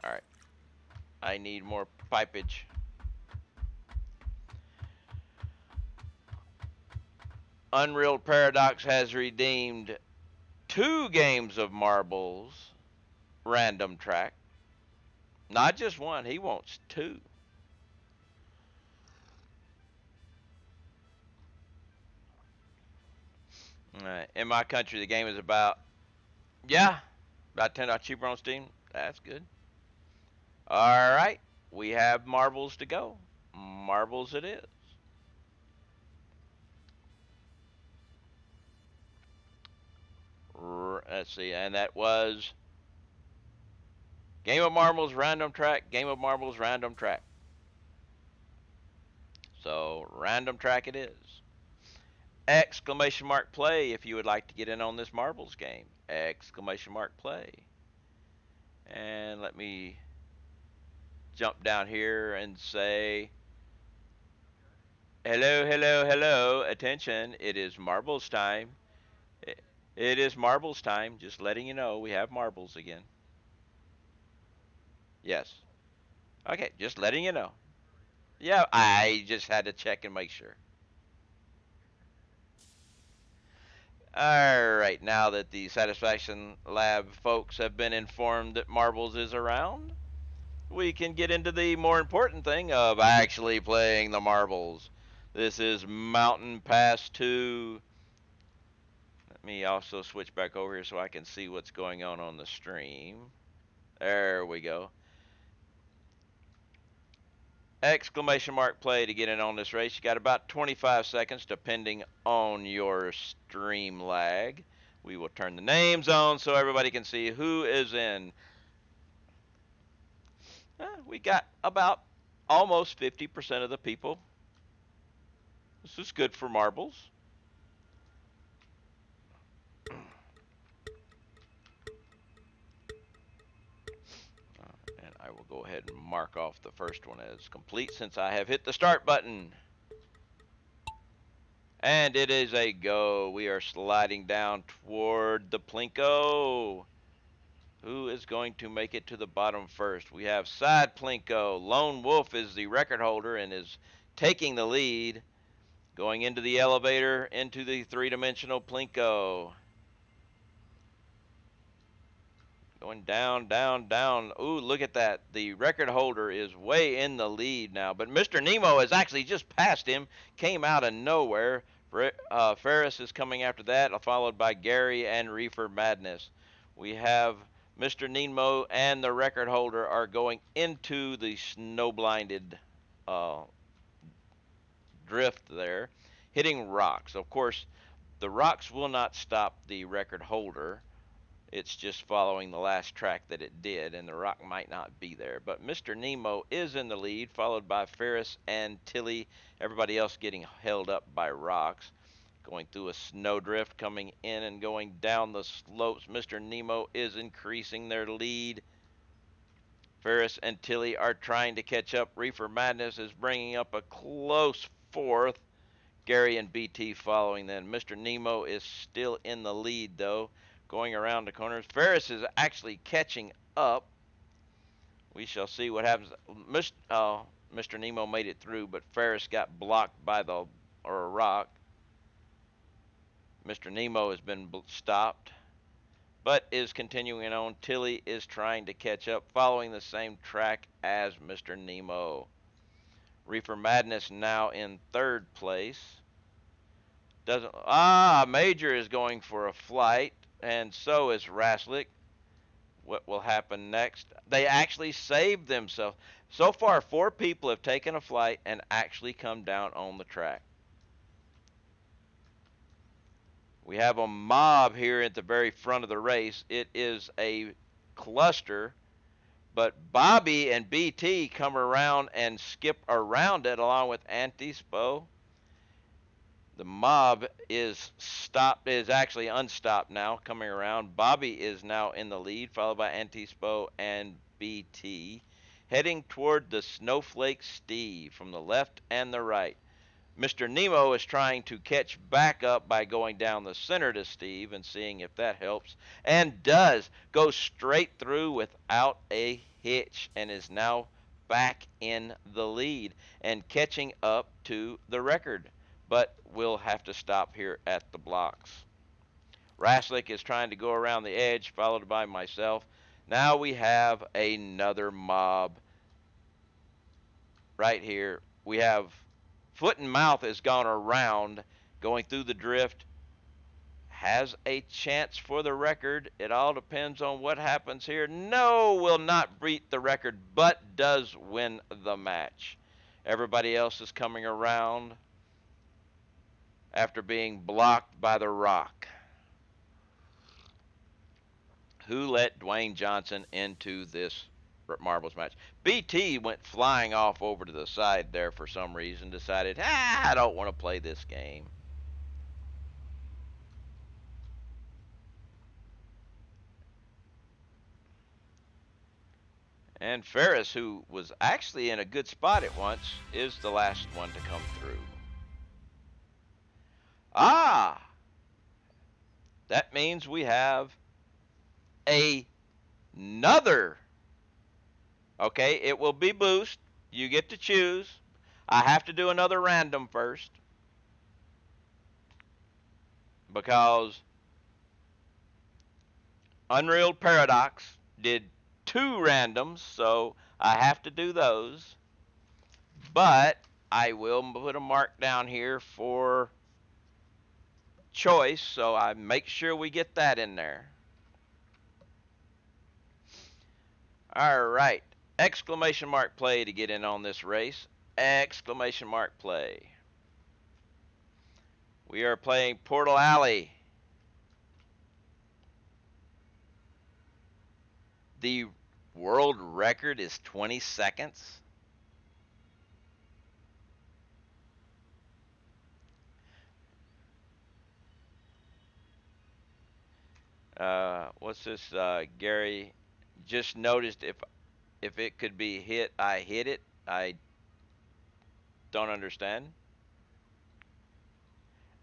All right. I need more pipage. Unreal Paradox has redeemed 2 games of marbles random track. Not just 1, he wants 2. All right. In my country, the game is about $10 cheaper on Steam. That's good. All right. We have marbles to go. Marbles it is. Let's see, and that was Game of Marbles random track, Game of Marbles random track. So random track it is. Exclamation mark play if you would like to get in on this marbles game. Exclamation mark play. And let me jump down here and say hello, hello, hello, attention, it is marbles time. It is marbles time, just letting you know we have marbles again. Yes. Okay, just letting you know. Yeah, I just had to check and make sure. All right, now that the Satisfaction Lab folks have been informed that marbles is around, we can get into the more important thing of actually playing the marbles. This is Mountain Pass 2. Let me also switch back over here so I can see what's going on the stream. There we go. Exclamation mark play to get in on this race. You got about 25 seconds depending on your stream lag. We will turn the names on so everybody can see who is in. We got about almost 50% of the people. This is good for marbles. And I will go ahead and mark off the first one as complete since I have hit the start button. And it is a go. We are sliding down toward the Plinko. Who is going to make it to the bottom first? We have Side Plinko. Lone Wolf is the record holder and is taking the lead. Going into the elevator, into the 3-dimensional Plinko. Going down, down, down. Ooh, look at that. The record holder is way in the lead now. But Mr. Nemo has actually just passed him. Came out of nowhere. Ferris is coming after that, followed by Gary and Reefer Madness. We have Mr. Nemo and the record holder are going into the snow-blinded uh, drift there, hitting rocks. Of course, the rocks will not stop the record holder. It's just following the last track that it did, and the rock might not be there. But Mr. Nemo is in the lead, followed by Ferris and Tilly. Everybody else getting held up by rocks. Going through a snowdrift, coming in and going down the slopes. Mr. Nemo is increasing their lead. Ferris and Tilly are trying to catch up. Reefer Madness is bringing up a close fourth. Gary and BT following then. Mr. Nemo is still in the lead, though, going around the corners. Ferris is actually catching up. We shall see what happens. Mr. Nemo made it through, but Ferris got blocked by a rock. Mr. Nemo has been stopped, but is continuing on. Tilly is trying to catch up, following the same track as Mr. Nemo. Reefer Madness now in third place. Major is going for a flight, and so is Raslick. What will happen next? They actually saved themselves. So far, 4 people have taken a flight and actually come down on the track. We have a mob here at the very front of the race. It is a cluster, but Bobby and BT come around and skip around it along with Antispo. The mob is actually unstopped now, coming around. Bobby is now in the lead, followed by Antispo and BT, heading toward the Snowflake Steve from the left and the right. Mr. Nemo is trying to catch back up by going down the center to Steve and seeing if that helps, and does. Go straight through without a hitch and is now back in the lead and catching up to the record, but will have to stop here at the blocks. Raslick is trying to go around the edge, followed by myself. Now we have another mob right here. We have Foot and Mouth has gone around, going through the drift. Has a chance for the record. It all depends on what happens here. No, will not beat the record, but does win the match. Everybody else is coming around after being blocked by the rock. Who let Dwayne Johnson into this marbles match? BT went flying off over to the side there for some reason, decided, I don't want to play this game. And Ferris, who was actually in a good spot at once, is the last one to come through. That means we have another. Okay, it will be boost. You get to choose. I have to do another random first, because Unreal Paradox did 2 randoms, so I have to do those. But I will put a mark down here for choice, so I make sure we get that in there. All right. Exclamation mark play to get in on this race. Exclamation mark play. We are playing Portal Alley. The world record is 20 seconds. What's this? Gary just noticed if it could be hit, I hit it. I don't understand.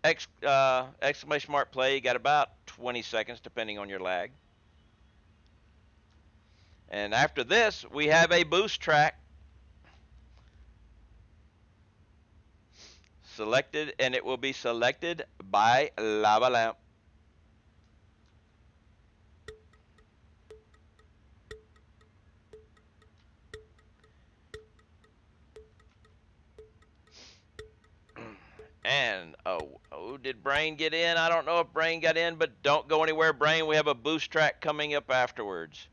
Exclamation mark play. You got about 20 seconds depending on your lag. And after this, we have a boost track. Selected, and it will be selected by Lava Lamp. And did Brain get in? I don't know if Brain got in, but don't go anywhere, Brain. We have a boost track coming up afterwards.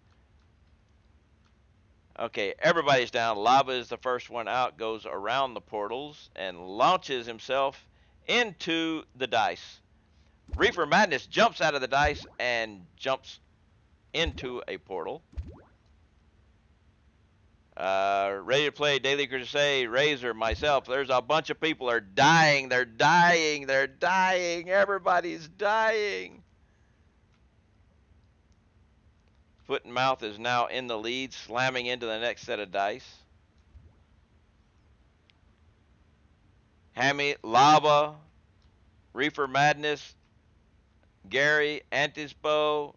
Okay, everybody's down. Lava is the first one out, goes around the portals and launches himself into the dice. Reefer Madness jumps out of the dice and jumps into a portal. Ready to play Daily Crusade, Razor, myself. There's a bunch of people are dying. They're dying. They're dying. Everybody's dying. Foot and Mouth is now in the lead, slamming into the next set of dice. Hammy, Lava, Reefer Madness, Gary, Antispo.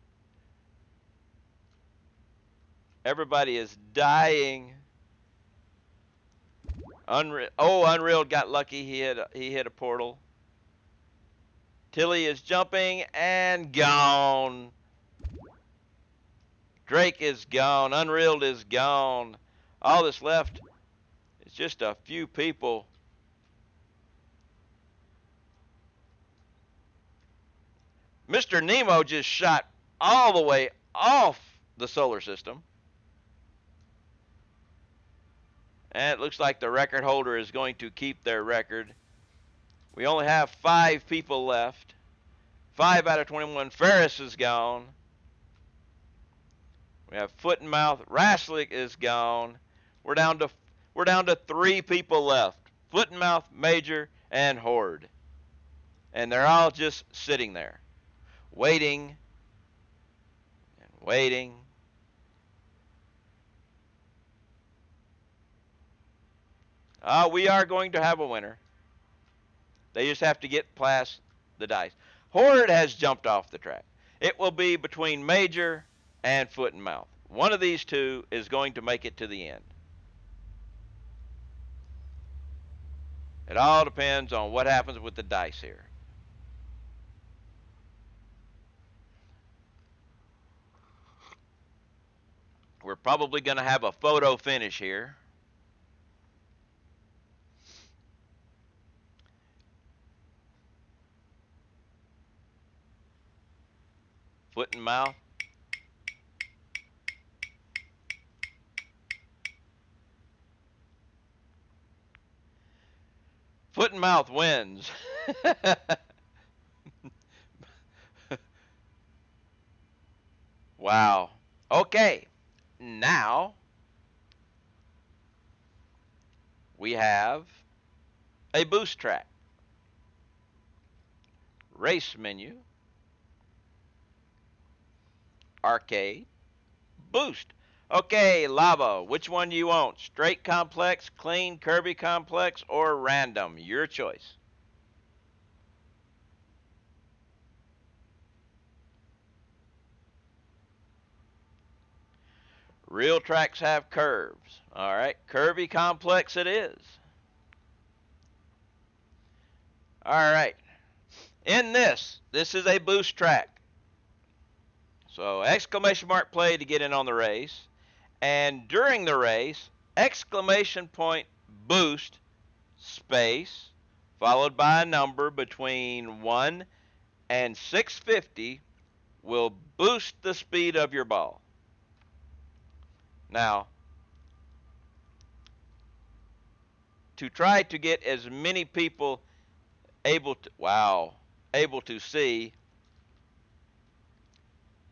Everybody is dying. Unreal got lucky. He hit a portal. Tilly is jumping and gone. Drake is gone. Unreal is gone. All that's left is just a few people. Mr. Nemo just shot all the way off the solar system. And it looks like the record holder is going to keep their record. We only have 5 people left. 5 out of 21. Ferris is gone. We have Foot and Mouth. Raslick is gone. We're down to 3 people left. Foot and Mouth, Major, and Horde. And they're all just sitting there, waiting and waiting. We are going to have a winner. They just have to get past the dice. Horde has jumped off the track. It will be between Major and Foot and Mouth. One of these two is going to make it to the end. It all depends on what happens with the dice here. We're probably going to have a photo finish here. Foot and Mouth. Foot and Mouth wins. Wow. Okay. Now we have a boost track. Race menu. Arcade. Boost. Okay, Lava, which one do you want? Straight complex, clean, Kirby complex, or random? Your choice. Real tracks have curves. All right, Kirby complex it is. All right. In this is a boost track. So exclamation mark play to get in on the race. And during the race, exclamation point boost space followed by a number between 1 and 650 will boost the speed of your ball. Now, to try to get as many people able to see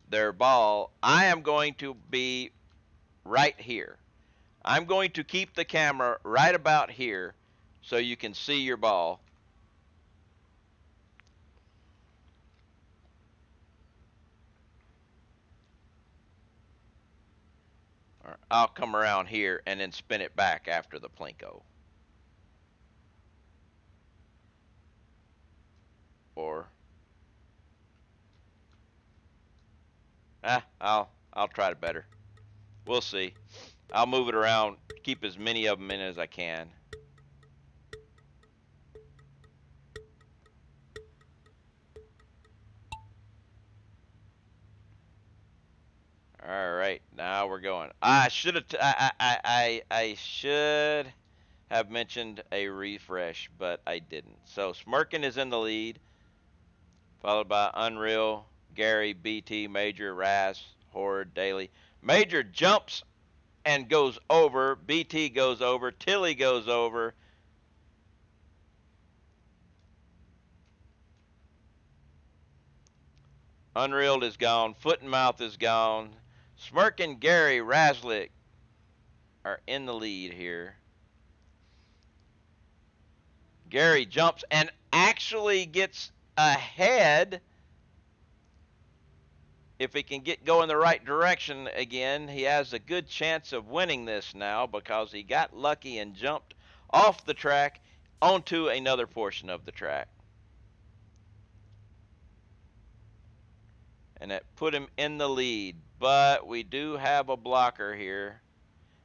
their ball, I am going to be right here. I'm going to keep the camera right about here so you can see your ball. I'll come around here and then spin it back after the Plinko. Or I'll try it better. We'll see. I'll move it around, keep as many of them in as I can. All right, now we're going. I should have mentioned a refresh, but I didn't. So Smirkin is in the lead, followed by Unreal, Gary, BT, Major, Raz, Horde, Daily. Major jumps and goes over. BT goes over. Tilly goes over. Unreal is gone. Foot and Mouth is gone. Smirkin, Gary, Razlik are in the lead here. Gary jumps and actually gets ahead. If he can get going the right direction again, he has a good chance of winning this now because he got lucky and jumped off the track onto another portion of the track. And that put him in the lead. But we do have a blocker here,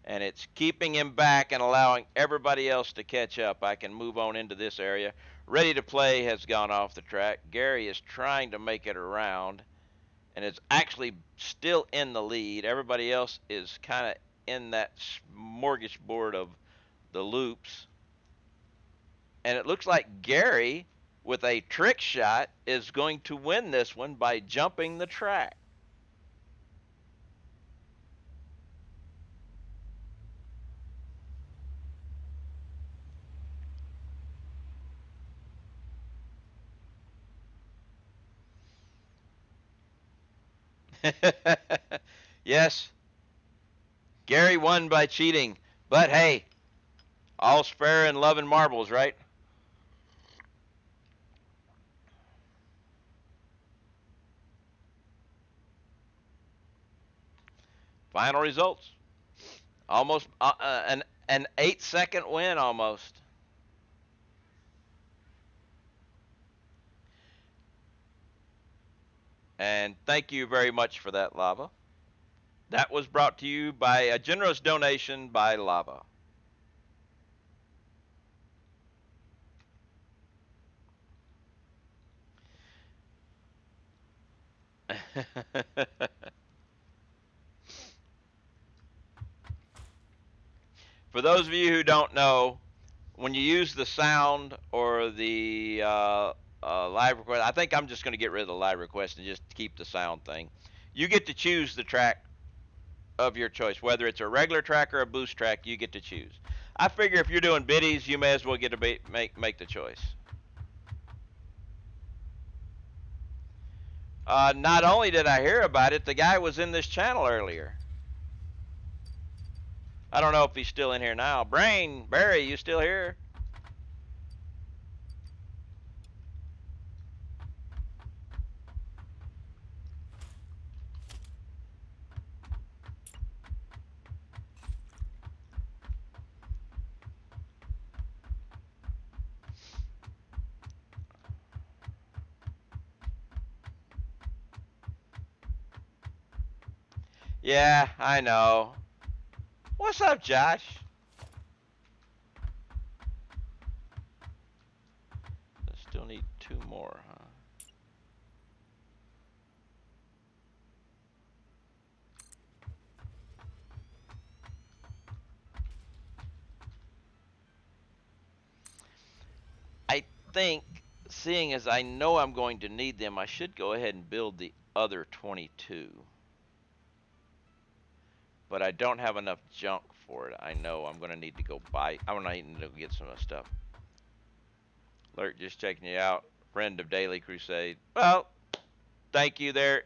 and it's keeping him back and allowing everybody else to catch up. I can move on into this area. Ready to Play has gone off the track. Gary is trying to make it around, and is actually still in the lead. Everybody else is kind of in that smorgasbord of the loops. And it looks like Gary, with a trick shot, is going to win this one by jumping the track. Yes, Gary won by cheating. But hey, all's fair in love and marbles, right? Final results. Almost an 8-second win almost. And thank you very much for that, Lava. That was brought to you by a generous donation by Lava. For those of you who don't know, when you use the sound or the live request, I think I'm just going to get rid of the live request and just keep the sound thing. You get to choose the track of your choice, whether it's a regular track or a boost track. You get to choose. I figure if you're doing biddies, you may as well get to make the choice. Not only did I hear about it, the guy was in this channel earlier. I don't know if he's still in here now. Brain, Barry, you still here? Yeah, I know. What's up, Josh? I still need 2 more, huh? I think, seeing as I know I'm going to need them, I should go ahead and build the other 22. But I don't have enough junk for it. I know I'm going to need to go buy. I'm going to need to get some stuff. Lurk, just checking you out. Friend of Daily Crusade. Well, thank you there,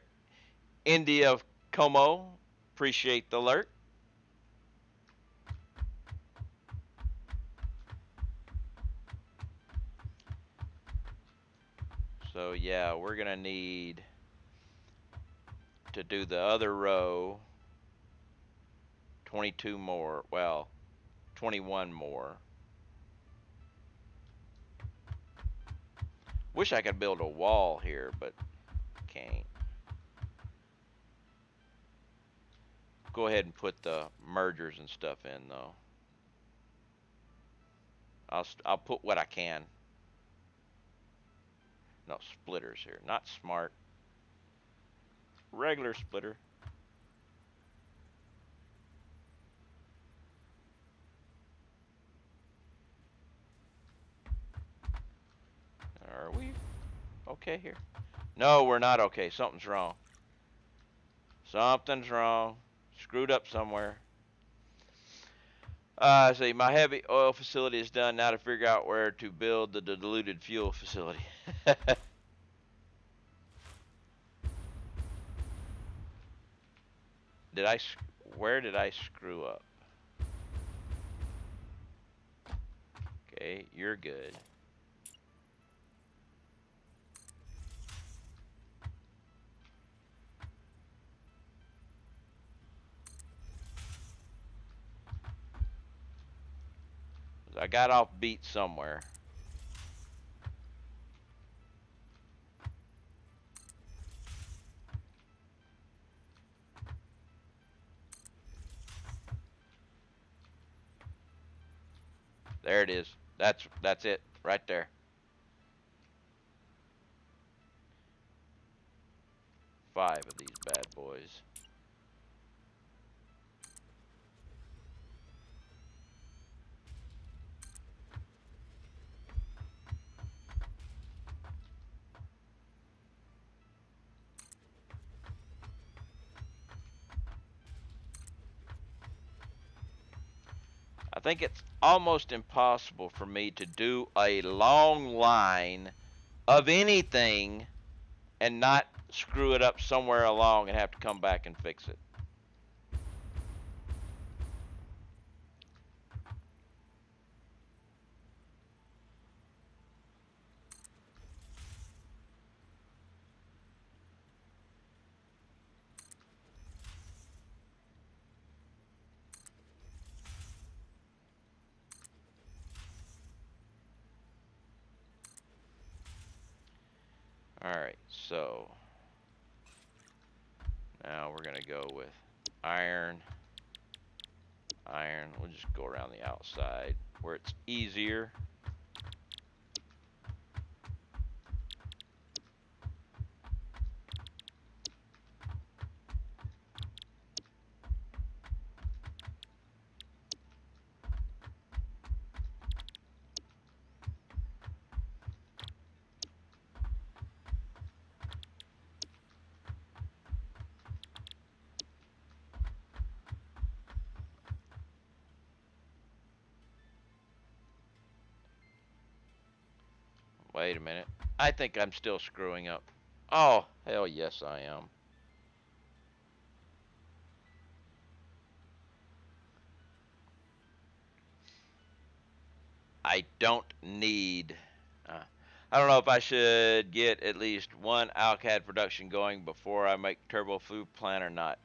India of Como. Appreciate the lurk. So yeah, we're going to need to do the other row. 22 more. Well, 21 more. Wish I could build a wall here, but can't. Go ahead and put the mergers and stuff in though. I'll put what I can. No, splitters here, not smart. Regular splitter. okay here? No, we're not okay. Something's wrong. Something's wrong. Screwed up somewhere. See, my heavy oil facility is done. Now to figure out where to build the diluted fuel facility. Did I? Where did I screw up? Okay, you're good. I got off beat somewhere. There it is. That's it right there. Five of these bad boys. I think it's almost impossible for me to do a long line of anything and not screw it up somewhere along and have to come back and fix it. Alright, so now we're going to go with iron. Iron. We'll just go around the outside where it's easier. Wait a minute. I think I'm still screwing up. Oh, hell yes I am. I don't need... I don't know if I should get at least one Alcad production going before I make turbo food plant or not.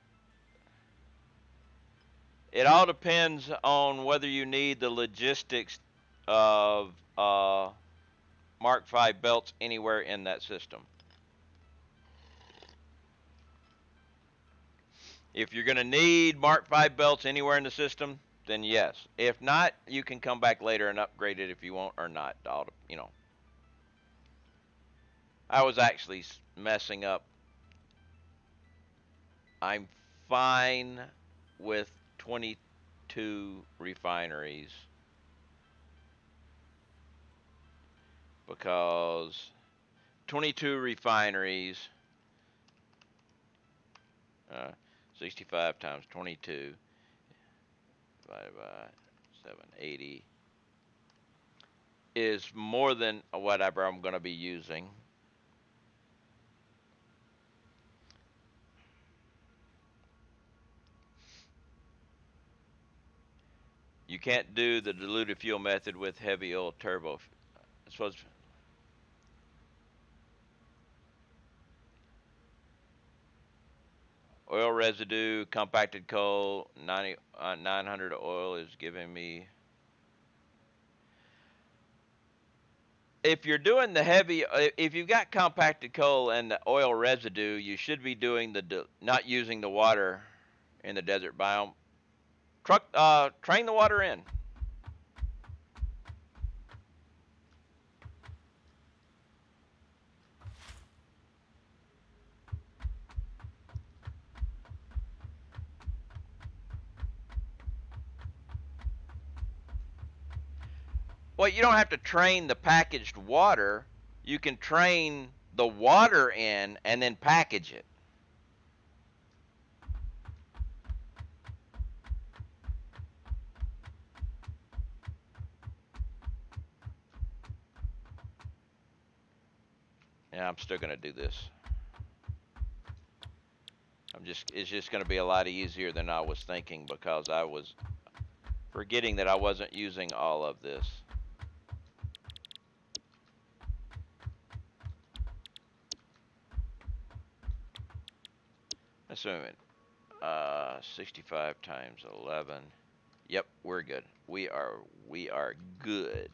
It all depends on whether you need the logistics of Mark V belts anywhere in that system. If you're going to need Mark V belts anywhere in the system, then yes. If not, you can come back later and upgrade it if you want or not. You know. I was actually messing up. I'm fine with 22 refineries because 22 refineries, 65 times 22 divided by 780 is more than whatever I'm going to be using. You can't do the diluted fuel method with heavy oil turbo. It's supposed to, oil residue, compacted coal, 900 oil is giving me. If you're doing the heavy, if you've got compacted coal and the oil residue, you should be doing not using the water in the desert biome. Train the water in. Well, you don't have to train the packaged water. You can train the water in and then package it. Yeah, I'm still gonna do this. It's just gonna be a lot easier than I was thinking because I was forgetting that I wasn't using all of this. Let's move it. 65 times 11. Yep, we're good. We are good.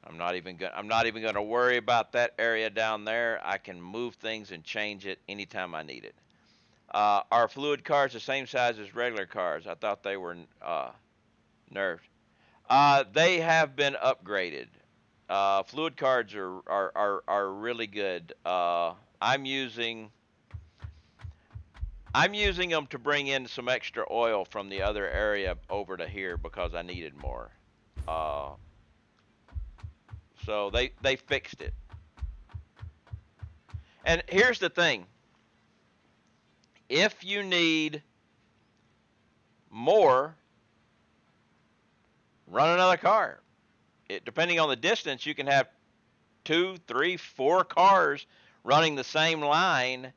I'm not even going to worry about that area down there. I can move things and change it anytime I need it. Are fluid cars the same size as regular cars? I thought they were nerfed. They have been upgraded. Fluid cards are really good. I'm using I'm using them to bring in some extra oil from the other area over to here because I needed more. Uh, so they fixed it. And here's the thing: if you need more, run another car. Depending on the distance, you can have 2, 3, 4 cars running the same line.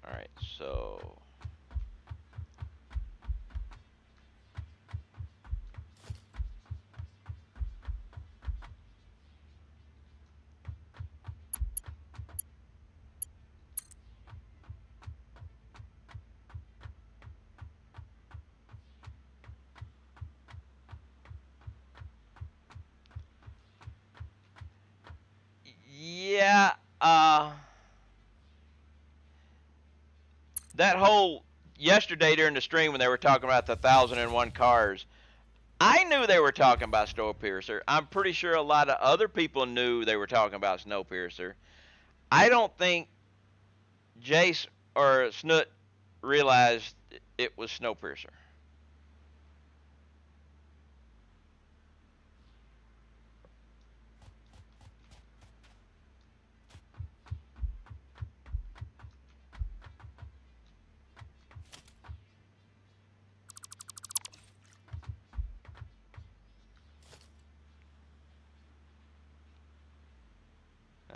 All right, so yeah, that whole yesterday during the stream when they were talking about the 1,001 cars, I knew they were talking about Snowpiercer. I'm pretty sure a lot of other people knew they were talking about Snowpiercer. I don't think Jace or Snoot realized it was Snowpiercer.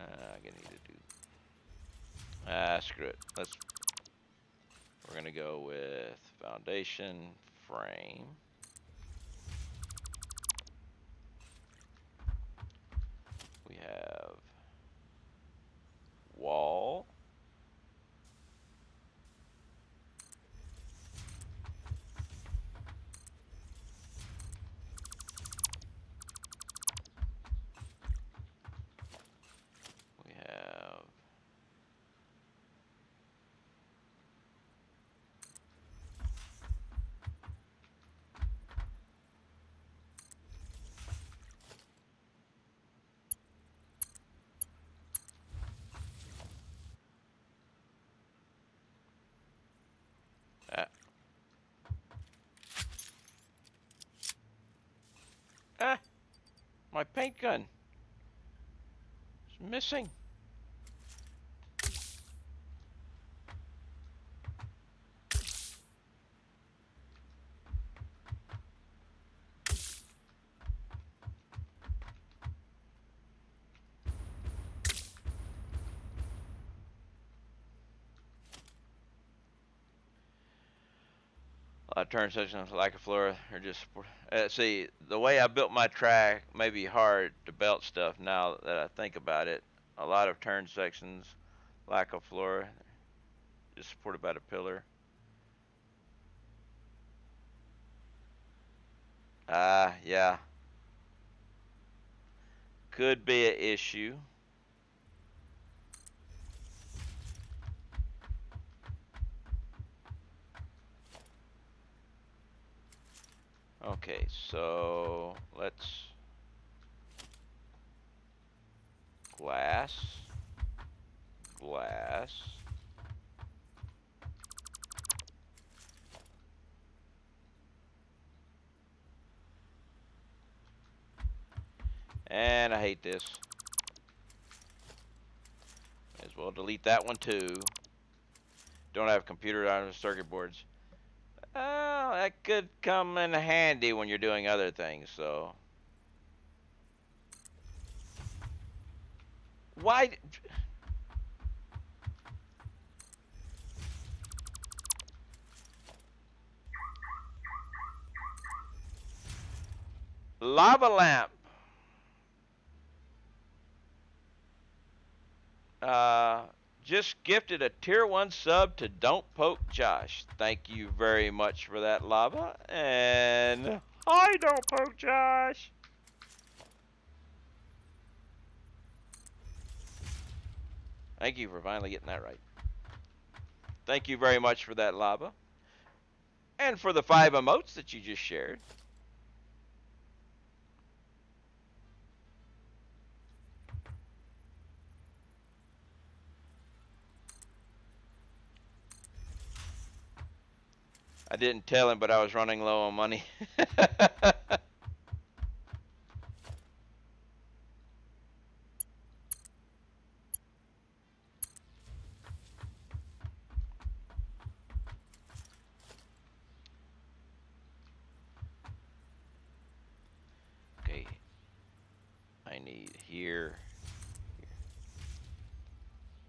I need to do. Screw it. We're gonna go with foundation frame. We have wall. We have that. Ah, my paint gun. It's missing. Turn sections like a floor are just. See, the way I built my track may be hard to belt stuff now that I think about it. A lot of turn sections, like a floor, just supported by the pillar. Yeah. Could be an issue. Okay, so let's glass, glass. And I hate this. May as well delete that one too. Don't have computer on circuit boards. Well, that could come in handy when you're doing other things, so. Why? Lava lamp. Uh, just gifted a tier 1 sub to Don't Poke Josh. Thank you very much for that, Lava. And hi, Don't Poke Josh. Thank you for finally getting that right. Thank you very much for that, Lava. And for the 5 emotes that you just shared. I didn't tell him, but I was running low on money. Okay. I need here.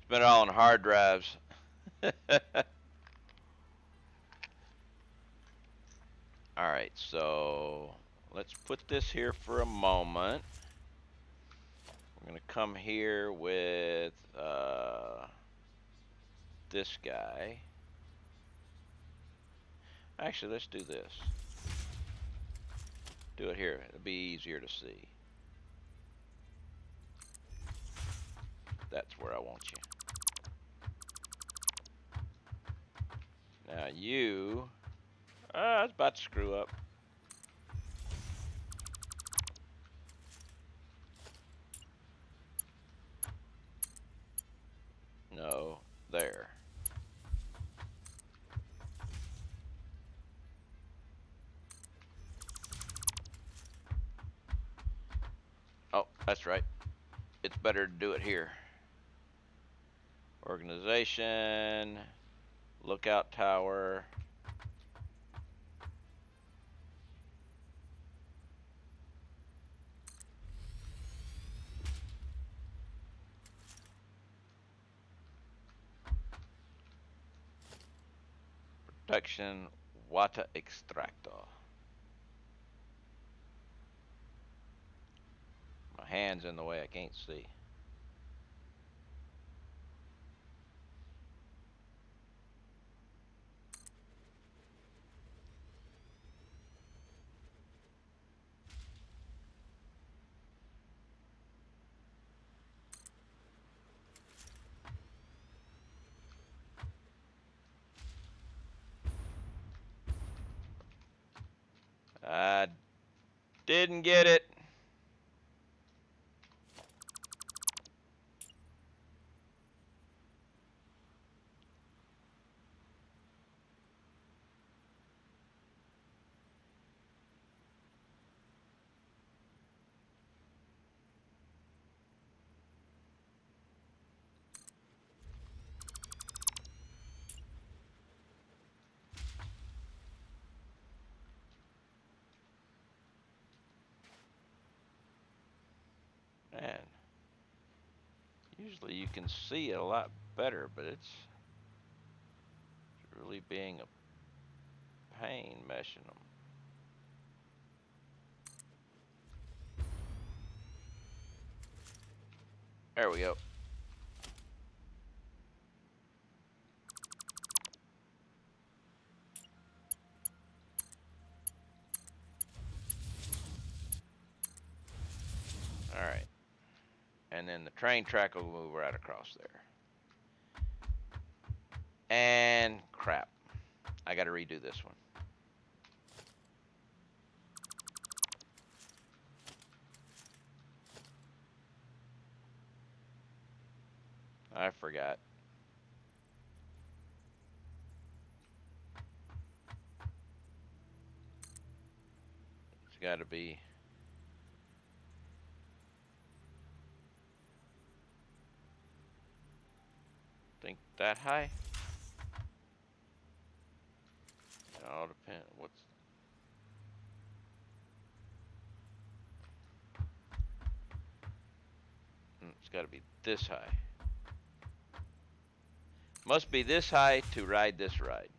Spend it all on hard drives. Alright, so let's put this here for a moment. We're going to come here with this guy. Actually, let's do this. Do it here. It'll be easier to see. That's where I want you. Now you... I was about to screw up. No, there. Oh, that's right. It's better to do it here. Organization, lookout tower. Protection, water extractor. My hand's in the way, I can't see. I didn't get it. Man, usually you can see it a lot better, but it's really being a pain meshing them. There we go. Alright. And then the train track will move right across there. And crap. I gotta redo this one. I forgot. It's got to be. Think that high? It all depends. What's. It's got to be this high. Must be this high to ride this ride.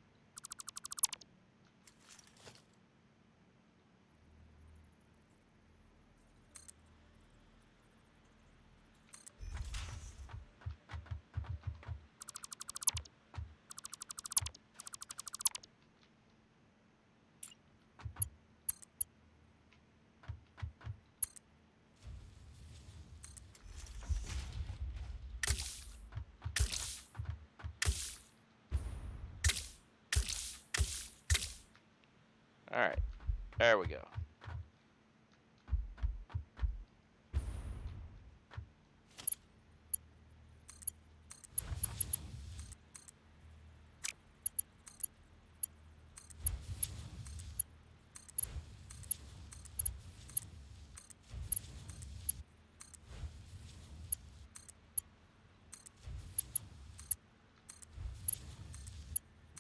All right, there we go.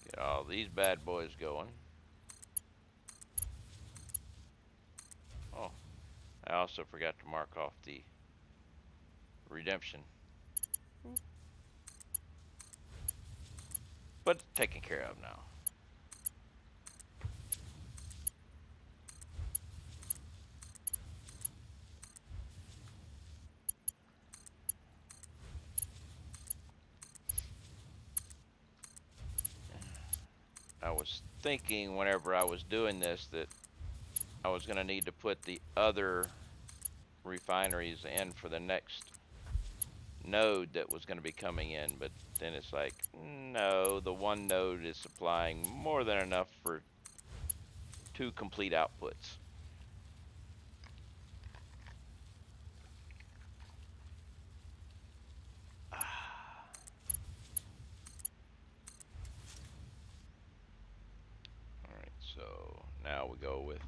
Get all these bad boys going. Oh, I also forgot to mark off the redemption. But it's taken care of now. I was thinking whenever I was doing this that I was going to need to put the other refineries in for the next node that was going to be coming in, but then it's like, no, the one node is supplying more than enough for 2 complete outputs. Alright, so now we go with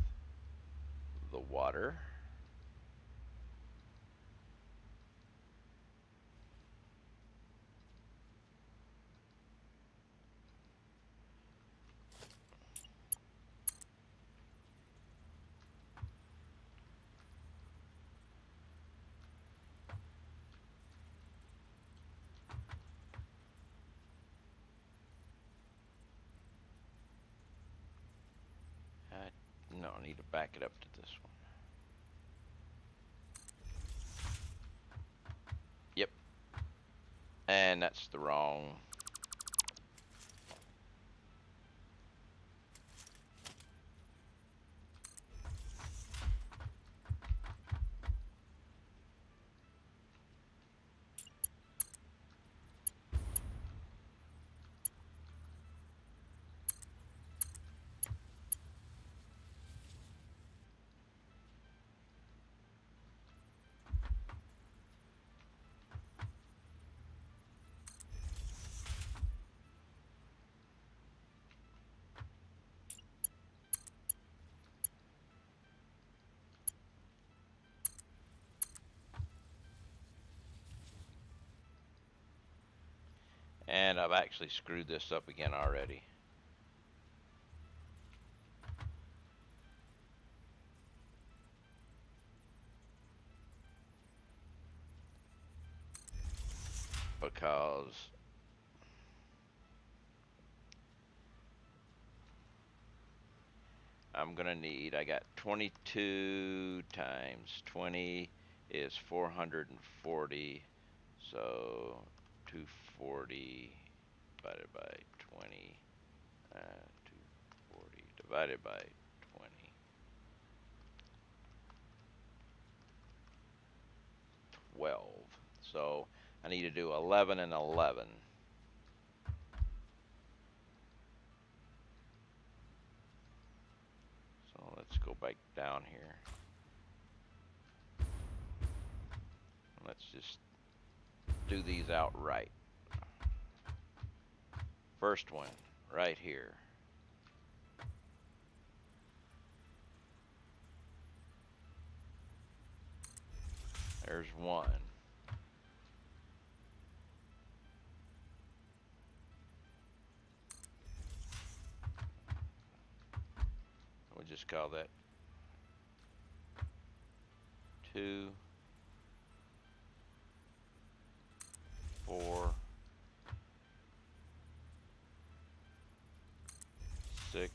the water. No, I need to back it up to this one. Yep. And that's the wrong. And I've actually screwed this up again already. Because I'm gonna need, I got 22 times 20 is 440, so 240 divided by 20, 240 divided by 20, 12. So I need to do 11 and 11. So let's go back down here. Let's just do these out right. First one, right here. There's one. We'll just call that 2, 4, 6,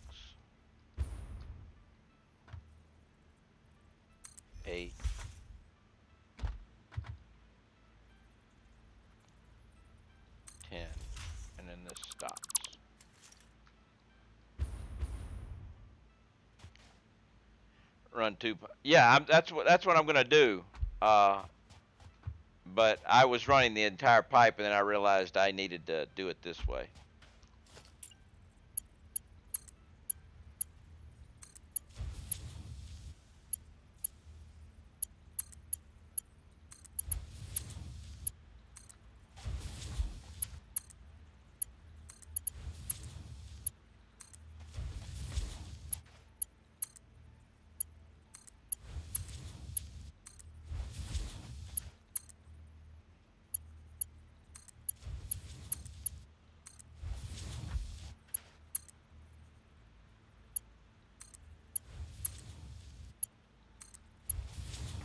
8, 10, and then this stops. Run 2. Yeah, that's what I'm gonna do. But I was running the entire pipe, and then I realized I needed to do it this way.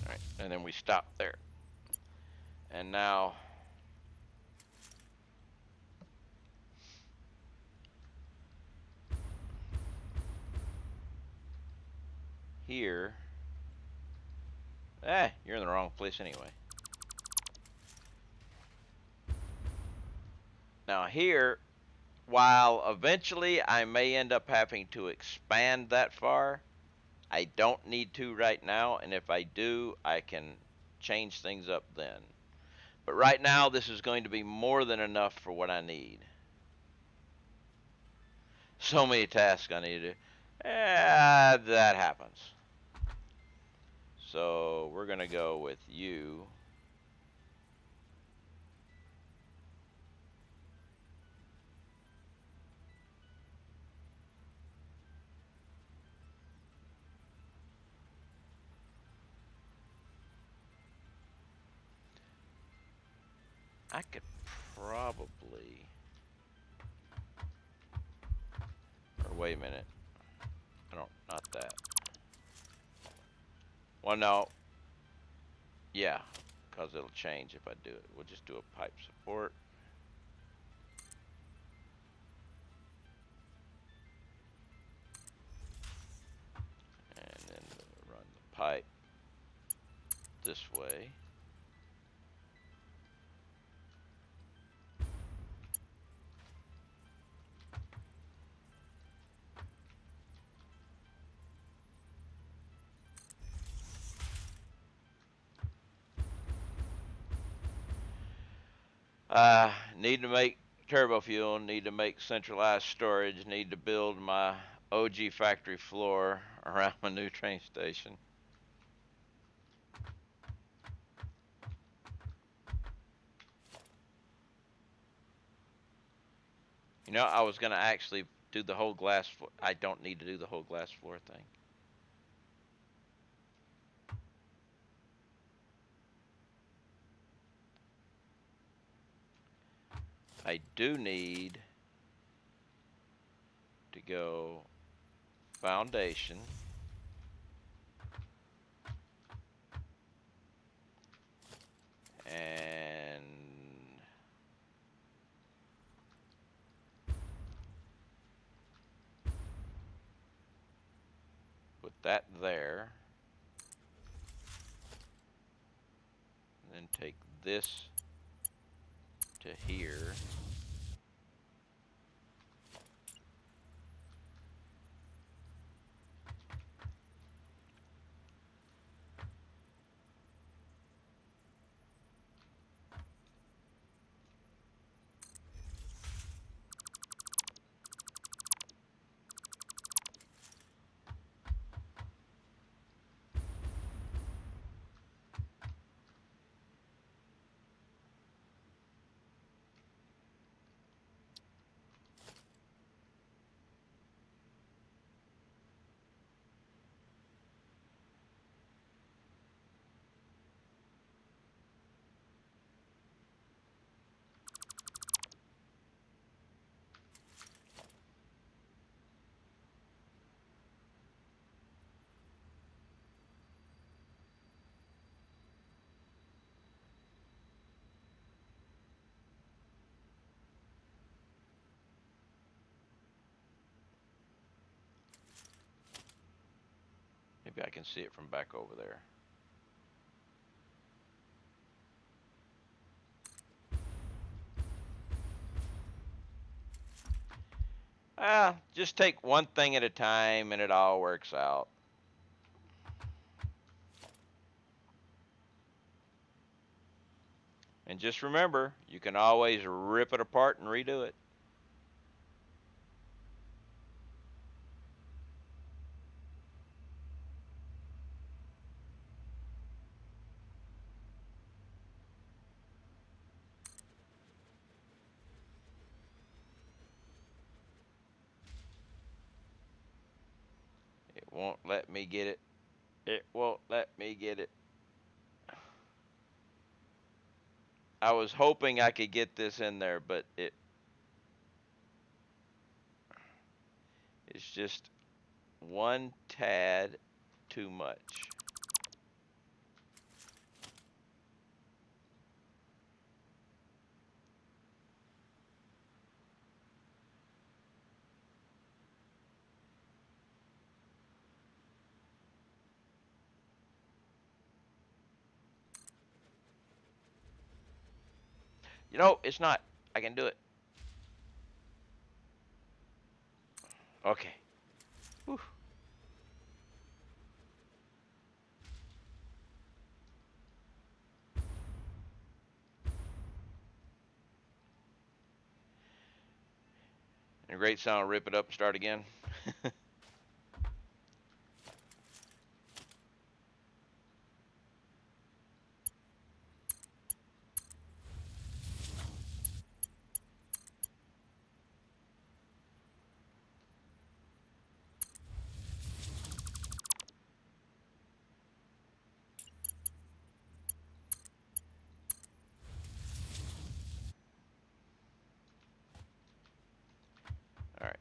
All right, and then we stop there. And now here, you're in the wrong place anyway. Now here, while eventually I may end up having to expand that far, I don't need to right now, and if I do, I can change things up then. But right now, this is going to be more than enough for what I need. So many tasks I need to do. That happens. So we're going to go with you. I could probably... Or wait a minute. Not that. Well, no. Yeah, because it'll change if I do it. We'll just do a pipe support. And then run the pipe this way. Need to make turbo fuel, need to make centralized storage, need to build my OG factory floor around my new train station. You know, I was going to actually do the whole glass floor. I don't need to do the whole glass floor thing. I do need to go foundation. And put that there. And then take this to here. Maybe I can see it from back over there. Just take one thing at a time and it all works out. And just remember, you can always rip it apart and redo it. It won't let me get it. It won't let me get it. I was hoping I could get this in there, but it's just one tad too much. You know, it's not. I can do it. Okay. Whew. And a great sound, rip it up and start again. All right.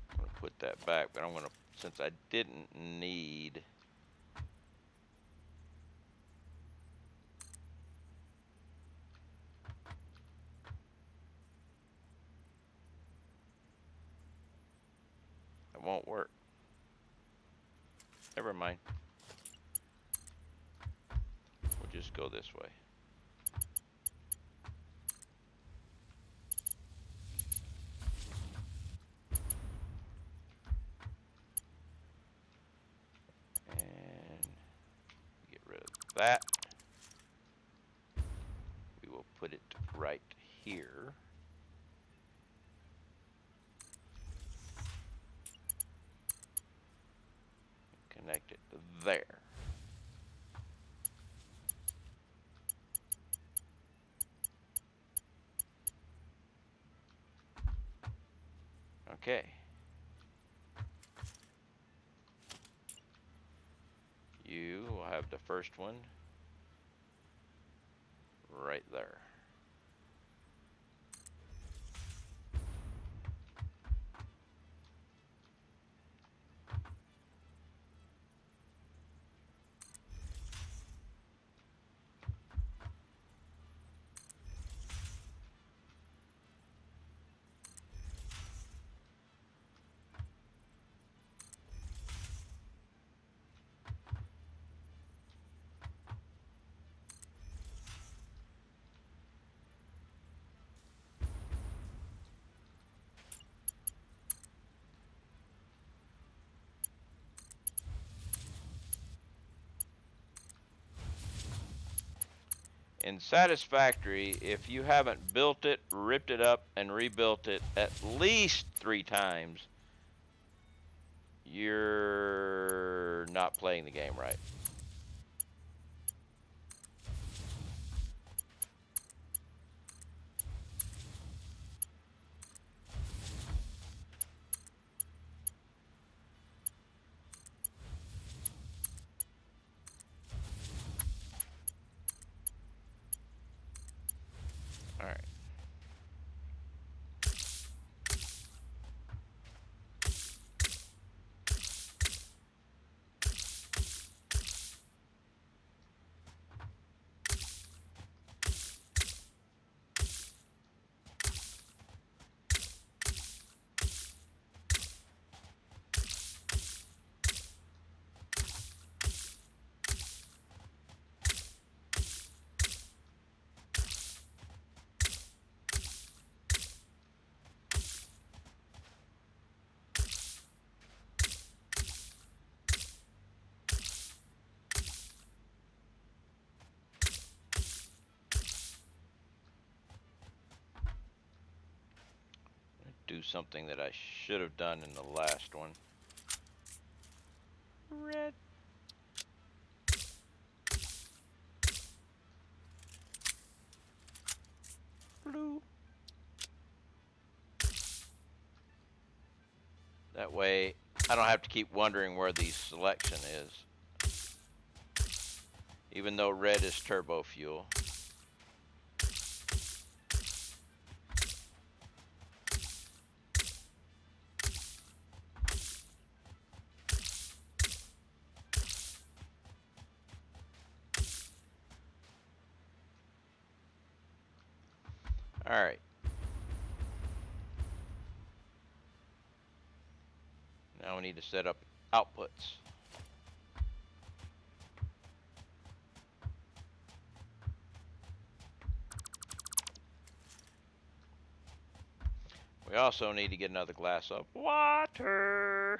I'm going to put that back, but I'm going to, since I didn't need, it won't work. Never mind. We'll just go this way. And get rid of that. We will put it right here. Connect it there. Okay. You will have the first one right there. In Satisfactory, if you haven't built it, ripped it up, and rebuilt it at least 3 times, you're not playing the game right. All right. do something that I should have done in the last one. Red. Blue. That way, I don't have to keep wondering where the selection is. Even though red is turbo fuel. Alright. Now we need to set up outputs. We also need to get another glass of water.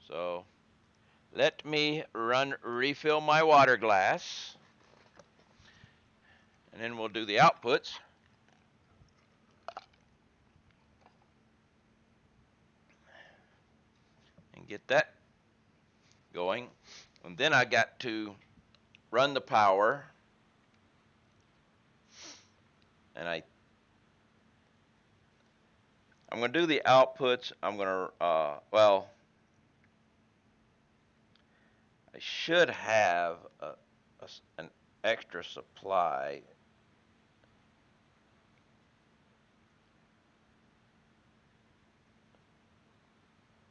So let me refill my water glass. And then we'll do the outputs. And get that going. And then I got to run the power. And I'm going to do the outputs. I'm going to, well, I should have an extra supply.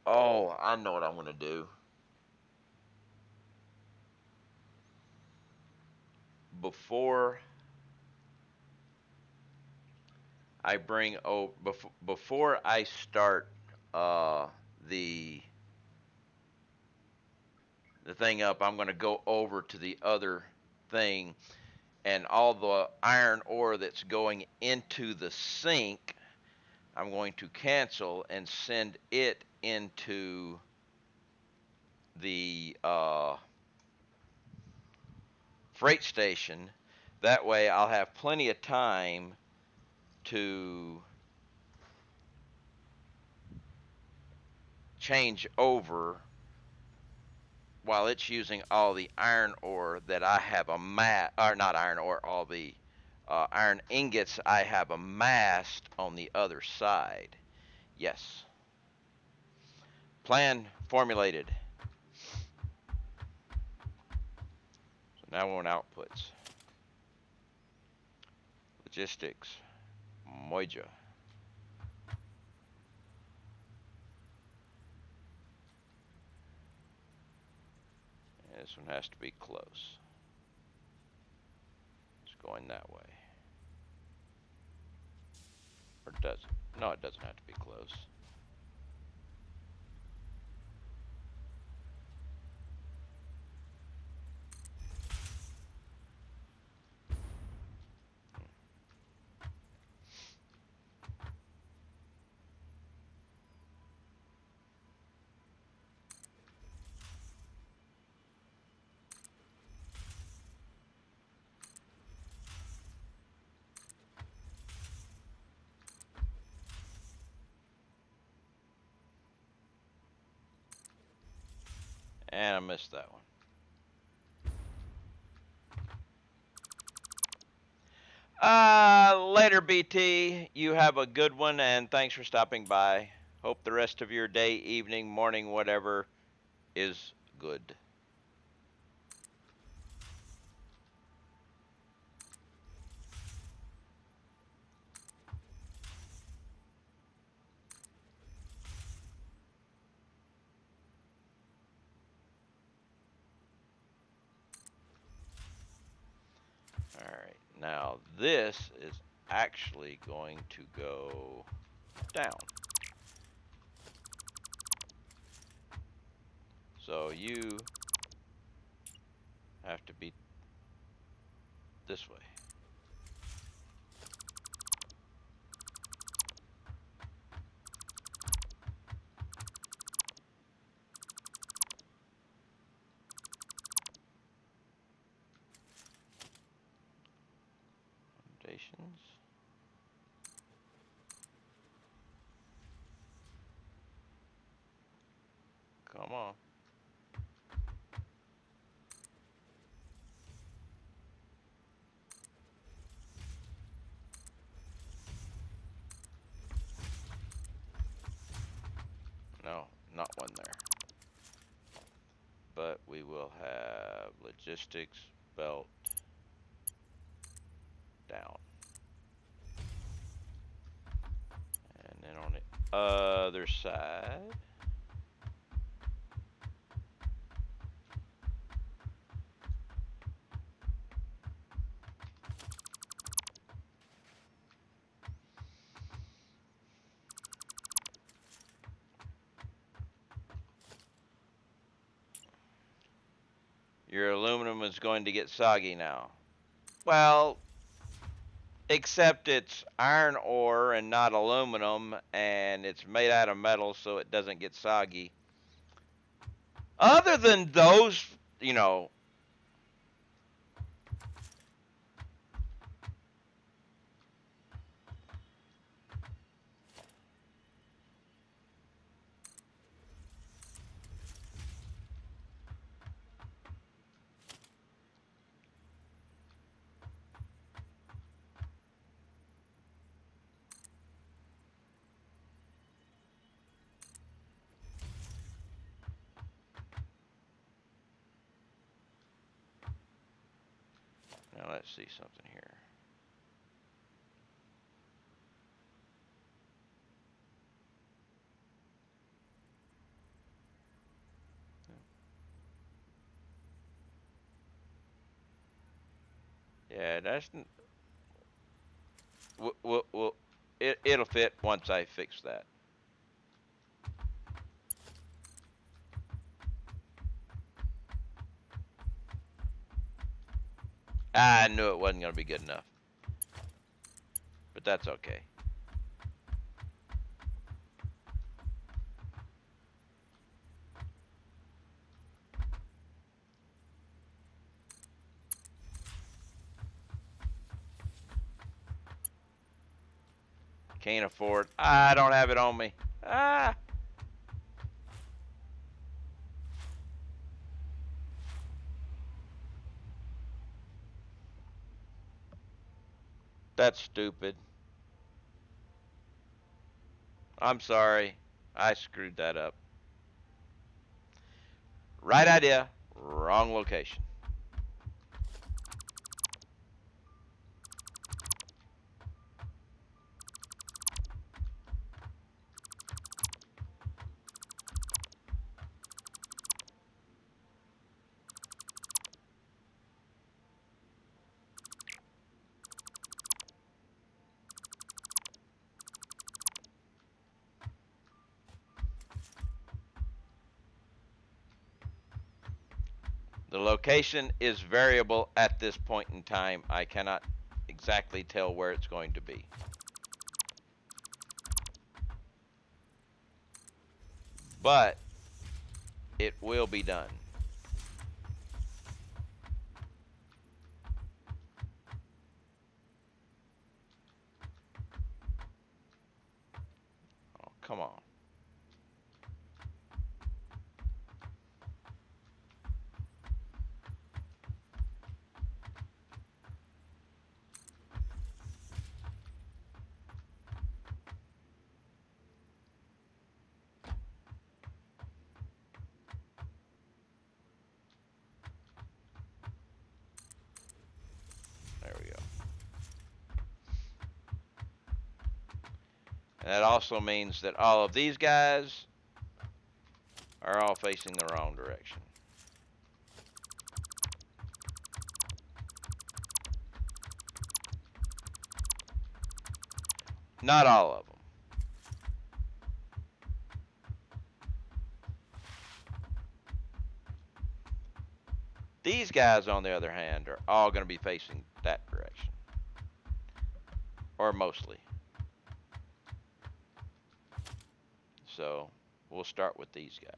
Oh, I know what I'm going to do. Before I before I start the thing up, I'm going to go over to the other thing, and all the iron ore that's going into the sink, I'm going to cancel and send it into the freight station. That way I'll have plenty of time to change over while it's using all the iron ore that I have amassed, or not iron ore, all the iron ingots I have amassed on the other side. Yes. Plan formulated. So now we're on outputs. Logistics. Moija. And this one has to be close. It's going that way. Or does it? No, it doesn't have to be close. And I missed that one. Later, BT. You have a good one, and thanks for stopping by. Hope the rest of your day, evening, morning, whatever, is good. Alright, now this is actually going to go down. So you have to be this way. locations. Come on. No, not one there. But we will have logistics belt down. And then on the other side, your aluminum is going to get soggy now. Well, except it's iron ore and not aluminum, and it's made out of metal, so it doesn't get soggy. Other than those, you know, now let's see something here. Yeah, that's it'll fit once I fix that. I knew it wasn't going to be good enough, but that's okay. Can't afford. I don't have it on me. Ah, that's stupid. I'm sorry. I screwed that up. Right idea, wrong location. The location is variable at this point in time. I cannot exactly tell where it's going to be. But it will be done. Oh, come on. There we go. And that also means that all of these guys are all facing the wrong direction. Not all of them. These guys, on the other hand, are all going to be facing that direction. Or mostly. So we'll start with these guys.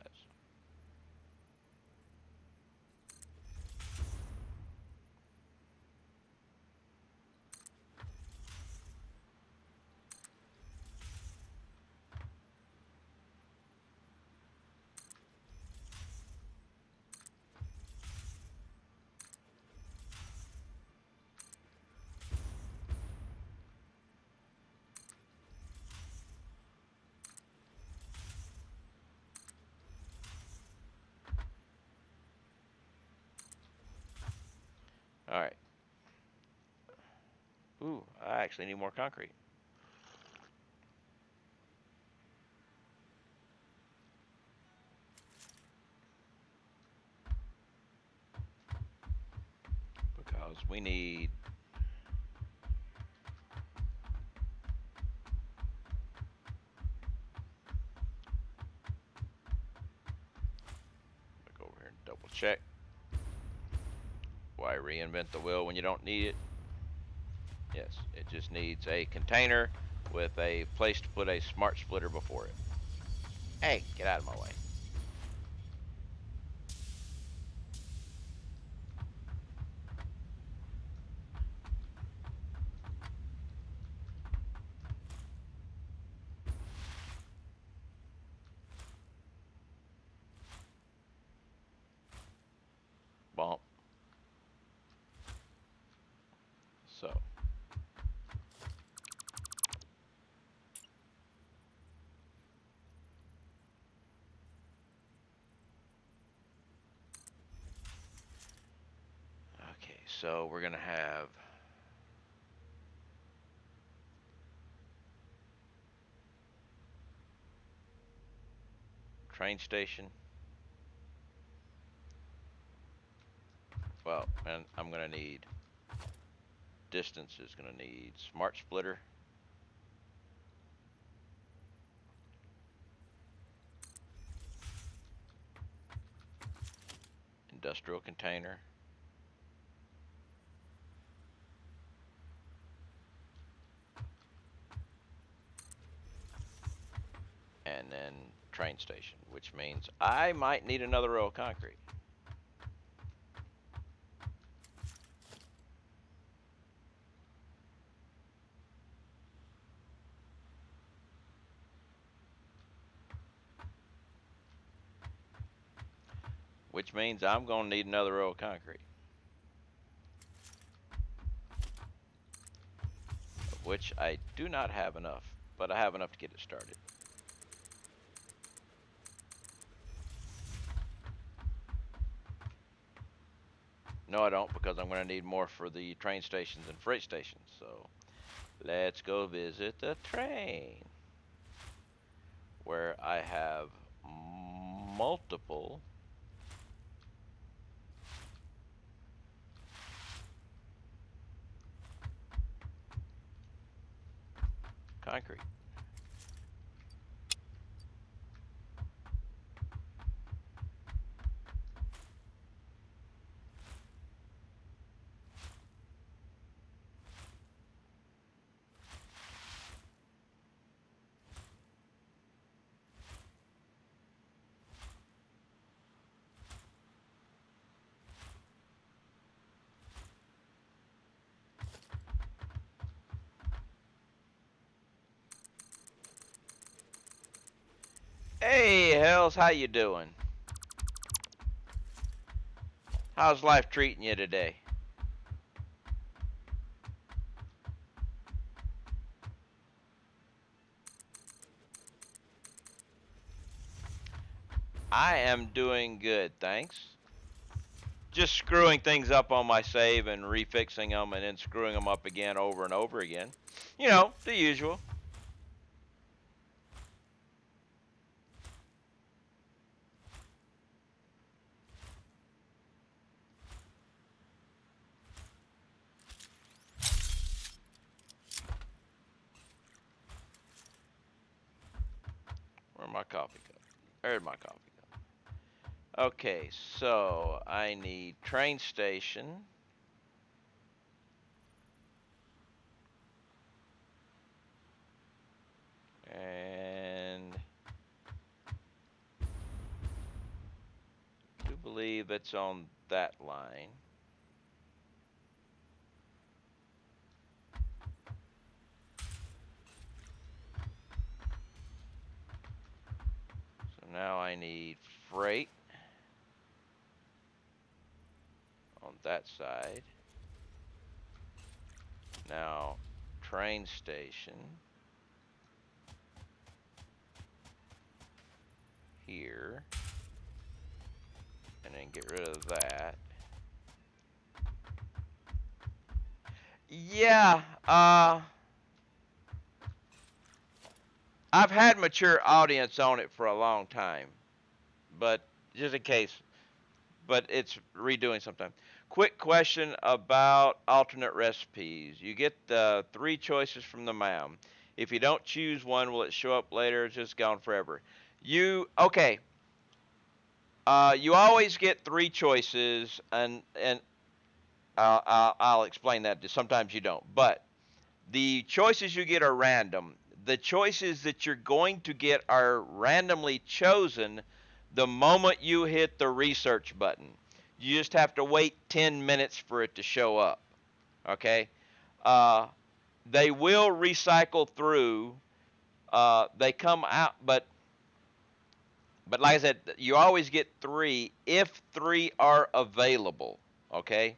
I actually need more concrete. Because we need go over here and double check. Why reinvent the wheel when you don't need it? Yes, it just needs a container with a place to put a smart splitter before it. Hey, get out of my way. Bump. So. Okay, so we're gonna have train station. Well, and I'm gonna need distance is gonna need smart splitter. Industrial container. And then train station, which means I might need another row of concrete. Which means I'm gonna need another row of concrete. Of which I do not have enough, but I have enough to get it started. No, I don't, because I'm going to need more for the train stations and freight stations. So let's go visit the train, where I have multiple concrete. Hey, Hells, how you doing? How's life treating you today? I am doing good, thanks. Just screwing things up on my save and refixing them and then screwing them up again over and over again. You know, the usual. Where's my coffee cup? There's my coffee cup. Okay, so I need train station. And I do believe it's on that line. So now I need freight on that side. Now train station here. And then get rid of that. Yeah, I've had mature audience on it for a long time, but just in case. But it's redoing sometime. Quick question about alternate recipes. You get the 3 choices from the MAM. If you don't choose one, will it show up later? It's just gone forever. Okay? You always get 3 choices, and I'll explain that. Sometimes you don't, but the choices you get are random. The choices that you're going to get are randomly chosen the moment you hit the research button. You just have to wait 10 minutes for it to show up. Okay? Uh, they will recycle through. They come out, but like I said, you always get 3 if 3 are available. Okay?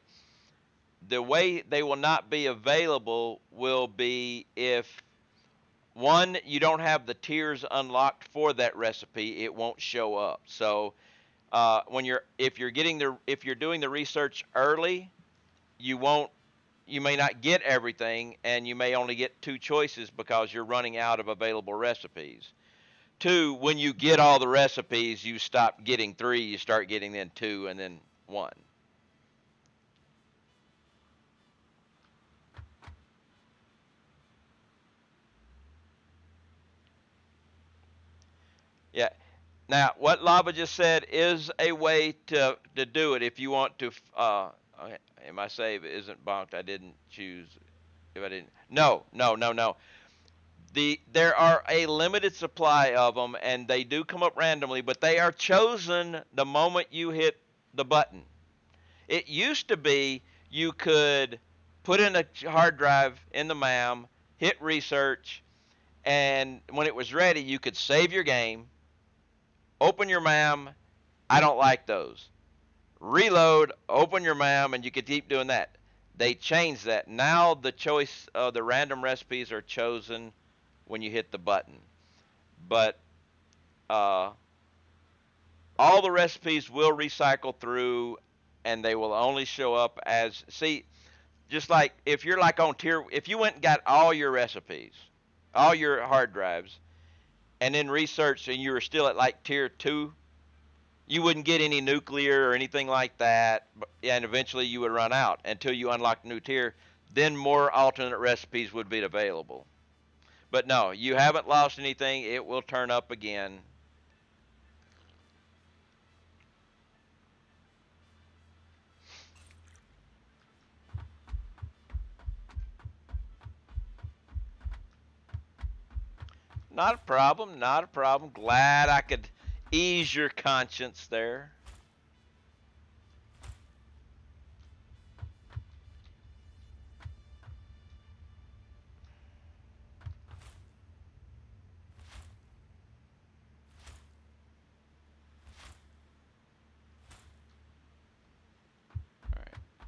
The way they will not be available will be if one, you don't have the tiers unlocked for that recipe, it won't show up. So if you're doing the research early, you may not get everything, and you may only get 2 choices because you're running out of available recipes. 2, when you get all the recipes, you stop getting 3, you start getting then 2 and then 1. Yeah. Now, what Lava just said is a way to do it if you want to. Okay, my save isn't bonked. I didn't choose. If I didn't. No, no, no, no. There are a limited supply of them, and they do come up randomly, but they are chosen the moment you hit the button. It used to be you could put in a hard drive in the MAM, hit research, and when it was ready, you could save your game, open your MAM. I don't like those. Reload, open your MAM, and you could keep doing that. They changed that. Now the choice of the random recipes are chosen when you hit the button. But uh, all the recipes will recycle through, and they will only show up as just like if you're like on if you went and got all your recipes, all your hard drives, and then researched and you were still at like tier 2, you wouldn't get any nuclear or anything like that, and eventually you would run out until you unlock the new tier. Then more alternate recipes would be available. But no, you haven't lost anything. It will turn up again. Not a problem. Not a problem. Glad I could ease your conscience there.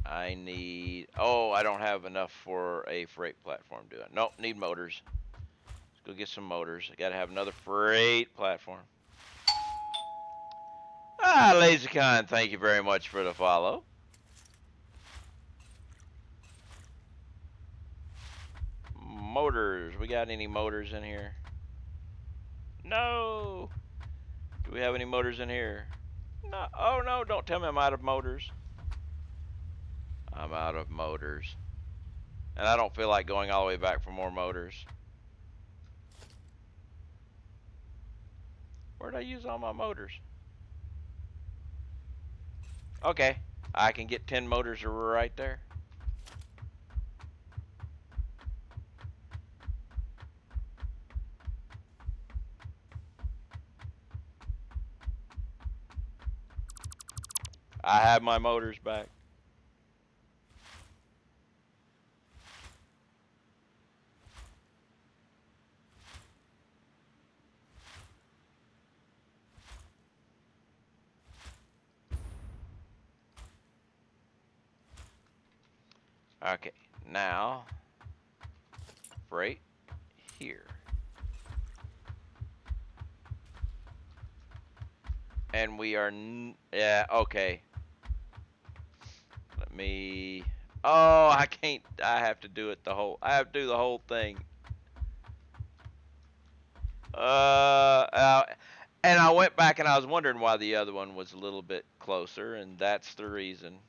I need. Oh, I don't have enough for a freight platform, do I? Nope, need motors. Let's go get some motors. I gotta have another freight platform. LazyCon, thank you very much for the follow. Motors. We got any motors in here? No. Do we have any motors in here? No. Oh, no, don't tell me I'm out of motors. I'm out of motors. And I don't feel like going all the way back for more motors. Where'd I use all my motors? Okay. I can get 10 motors right there. I have my motors back. Okay, now freight here. And we are, yeah, okay. Let me, oh, I can't, I have to do it I have to do the whole thing. And I went back and I was wondering why the other one was a little bit closer, and that's the reason.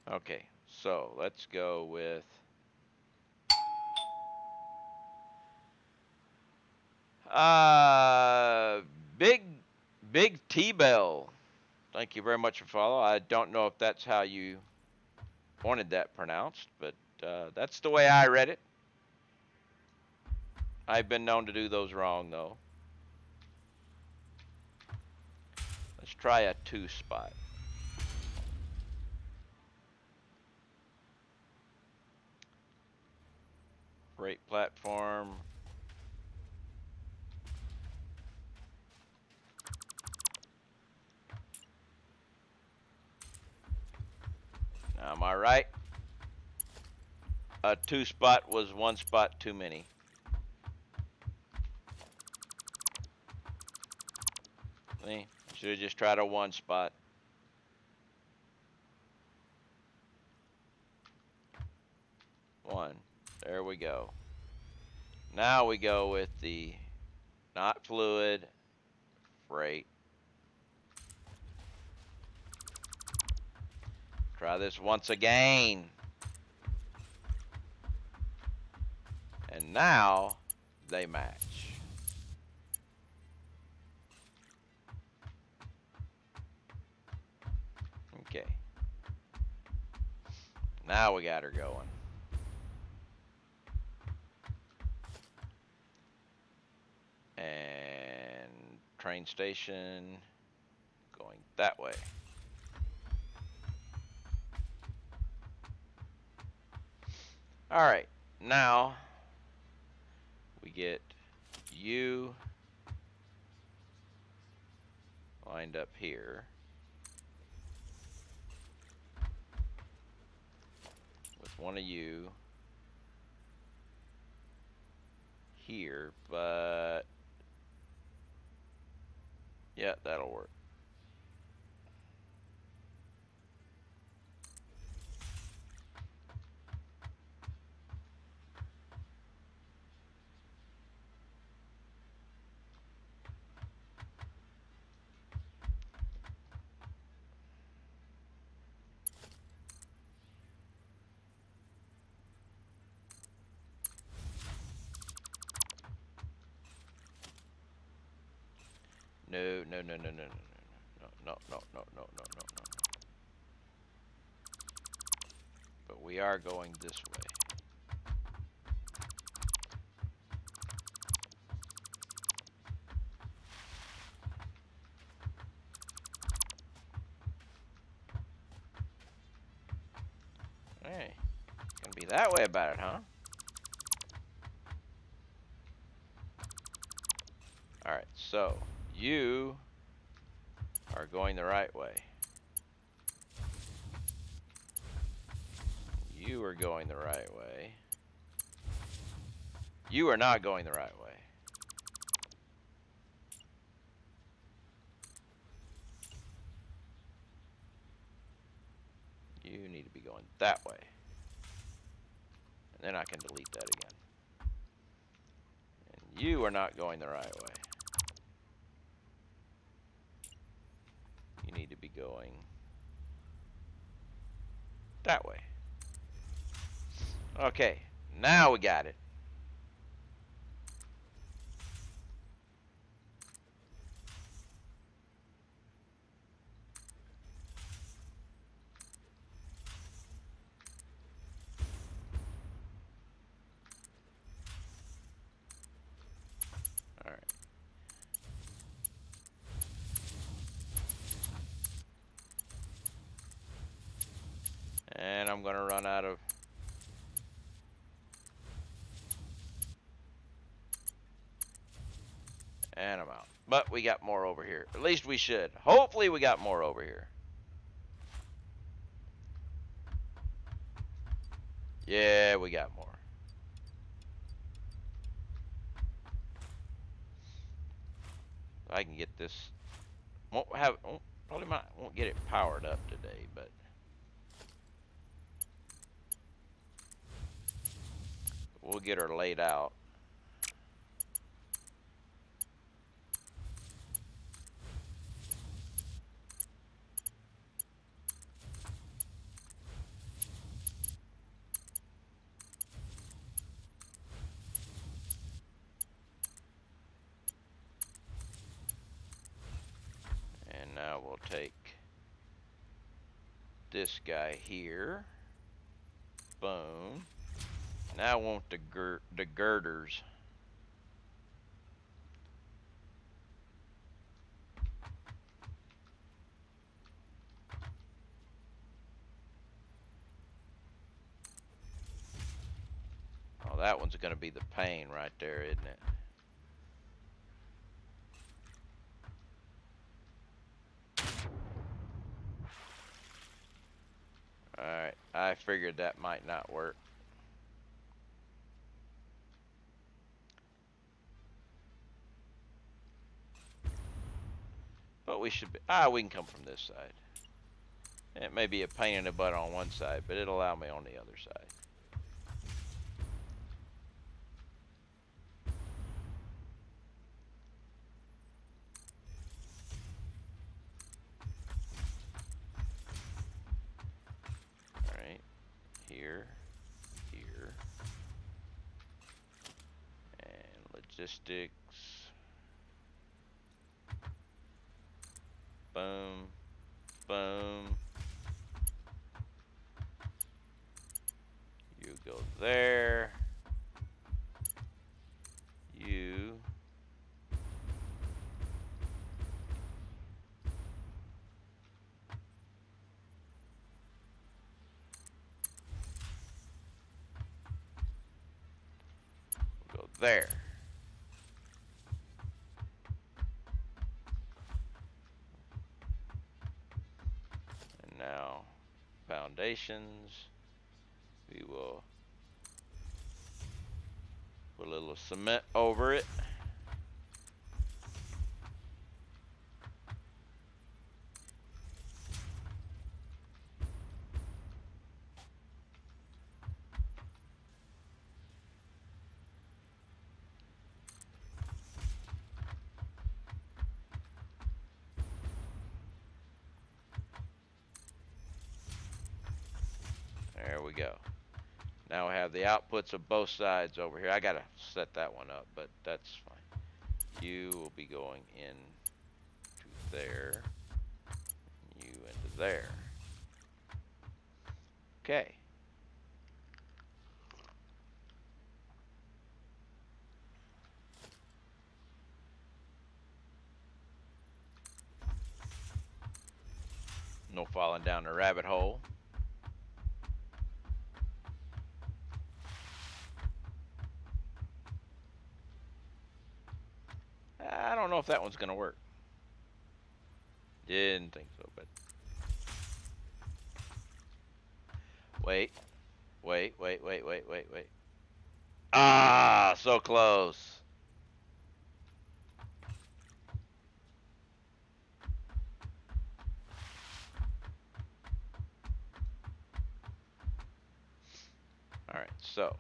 Okay, so let's go with uh big big T-Bell. Thank you very much for follow. I don't know if that's how you wanted that pronounced, but that's the way I read it. I've been known to do those wrong though. Let's try a 2-spot. Freight platform. Now, am I right? A 2-spot was 1 spot too many. See? Should have just tried a 1-spot. One. There we go. Now we go with the not fluid freight. Try this once again. And now they match. Okay. Now we got her going. And train station going that way. All right, now we get you lined up here with one of you here, but yeah, that'll work. No, no, no, no, no, no, no, no, no, no, no, no, no, no. But we are going this way. Hey, gonna be that way about it, huh? Alright, so you are going the right way. You are going the right way. You are not going the right way. You need to be going that way. And then I can delete that again. And you are not going the right way. You need to be going that way. Okay, now we got it. Alright. And I'm gonna run out of and I'm out. But we got more over here. At least we should. Hopefully we got more over here. Yeah, we got more. I can get this. Won't get it powered up today, but we'll get her laid out. And now we'll take this guy here. Boom. Now I want the girders. Oh, that one's going to be the pain right there, isn't it? Alright, I figured that might not work. But we should be, we can come from this side. It may be a pain in the butt on one side, but it'll allow me on the other side. Alright, here, here, and logistics. Boom, boom. You go there. You. Go there. And now, foundations. We will put a little cement over it. There we go. Now we have the outputs of both sides over here. I gotta set that one up, but that's fine. You will be going in to there. You into there. Okay. No falling down the rabbit hole. I don't know if that one's gonna work. Didn't think so, but wait. Ah, so close. All right, so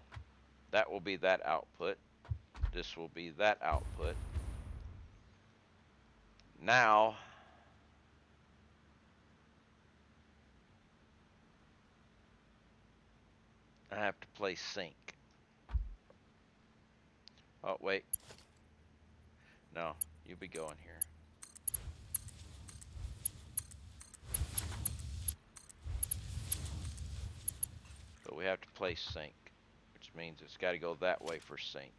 that will be that output. This will be that output. Now, I have to place sync. Oh, wait. No, you be going here. But we have to place sync, which means it's got to go that way for sync.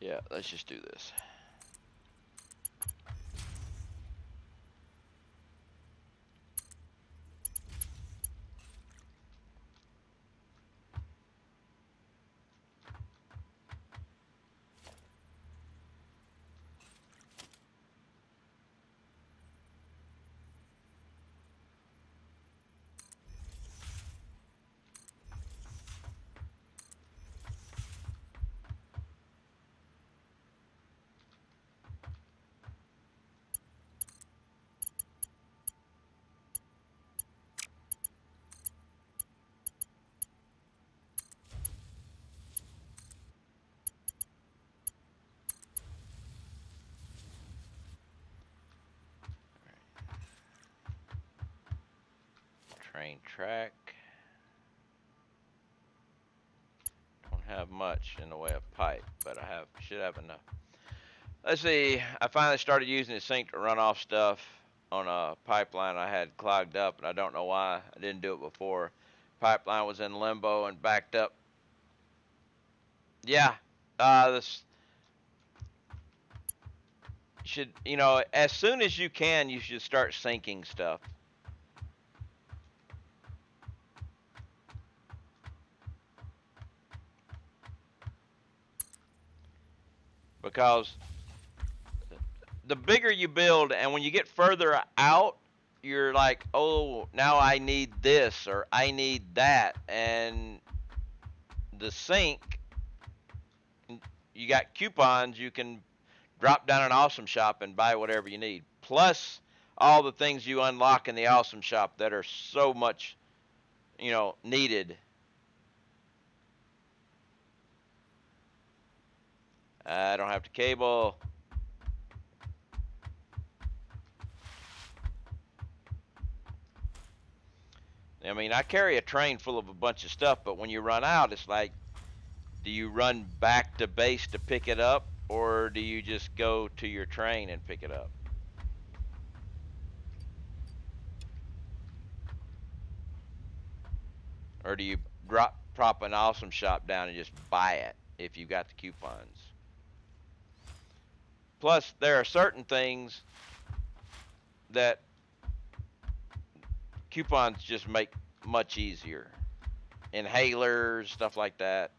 Yeah, let's just do this. Train track. Don't have much in the way of pipe, but I should have enough. Let's see. I finally started using the sink to run off stuff on a pipeline I had clogged up, and I don't know why I didn't do it before. Pipeline was in limbo and backed up. Yeah, this should, as soon as you can, you should start sinking stuff. Because the bigger you build, and when you get further out, you're like, oh, now I need this or I need that. And the sink, you got coupons, you can drop down an awesome shop and buy whatever you need. Plus all the things you unlock in the awesome shop that are so much, needed. I don't have to cable. I mean, I carry a train full of a bunch of stuff, but when you run out, it's like, do you run back to base to pick it up, or do you just go to your train and pick it up? Or do you prop an awesome shop down and just buy it if you got the coupons? Plus, there are certain things that coupons just make much easier. Inhalers, stuff like that.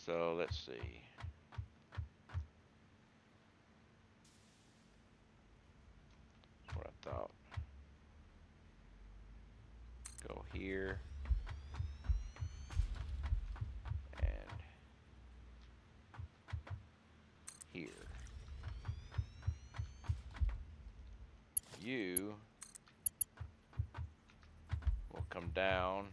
So let's see. That's what I thought. Go here. And here. You will come down.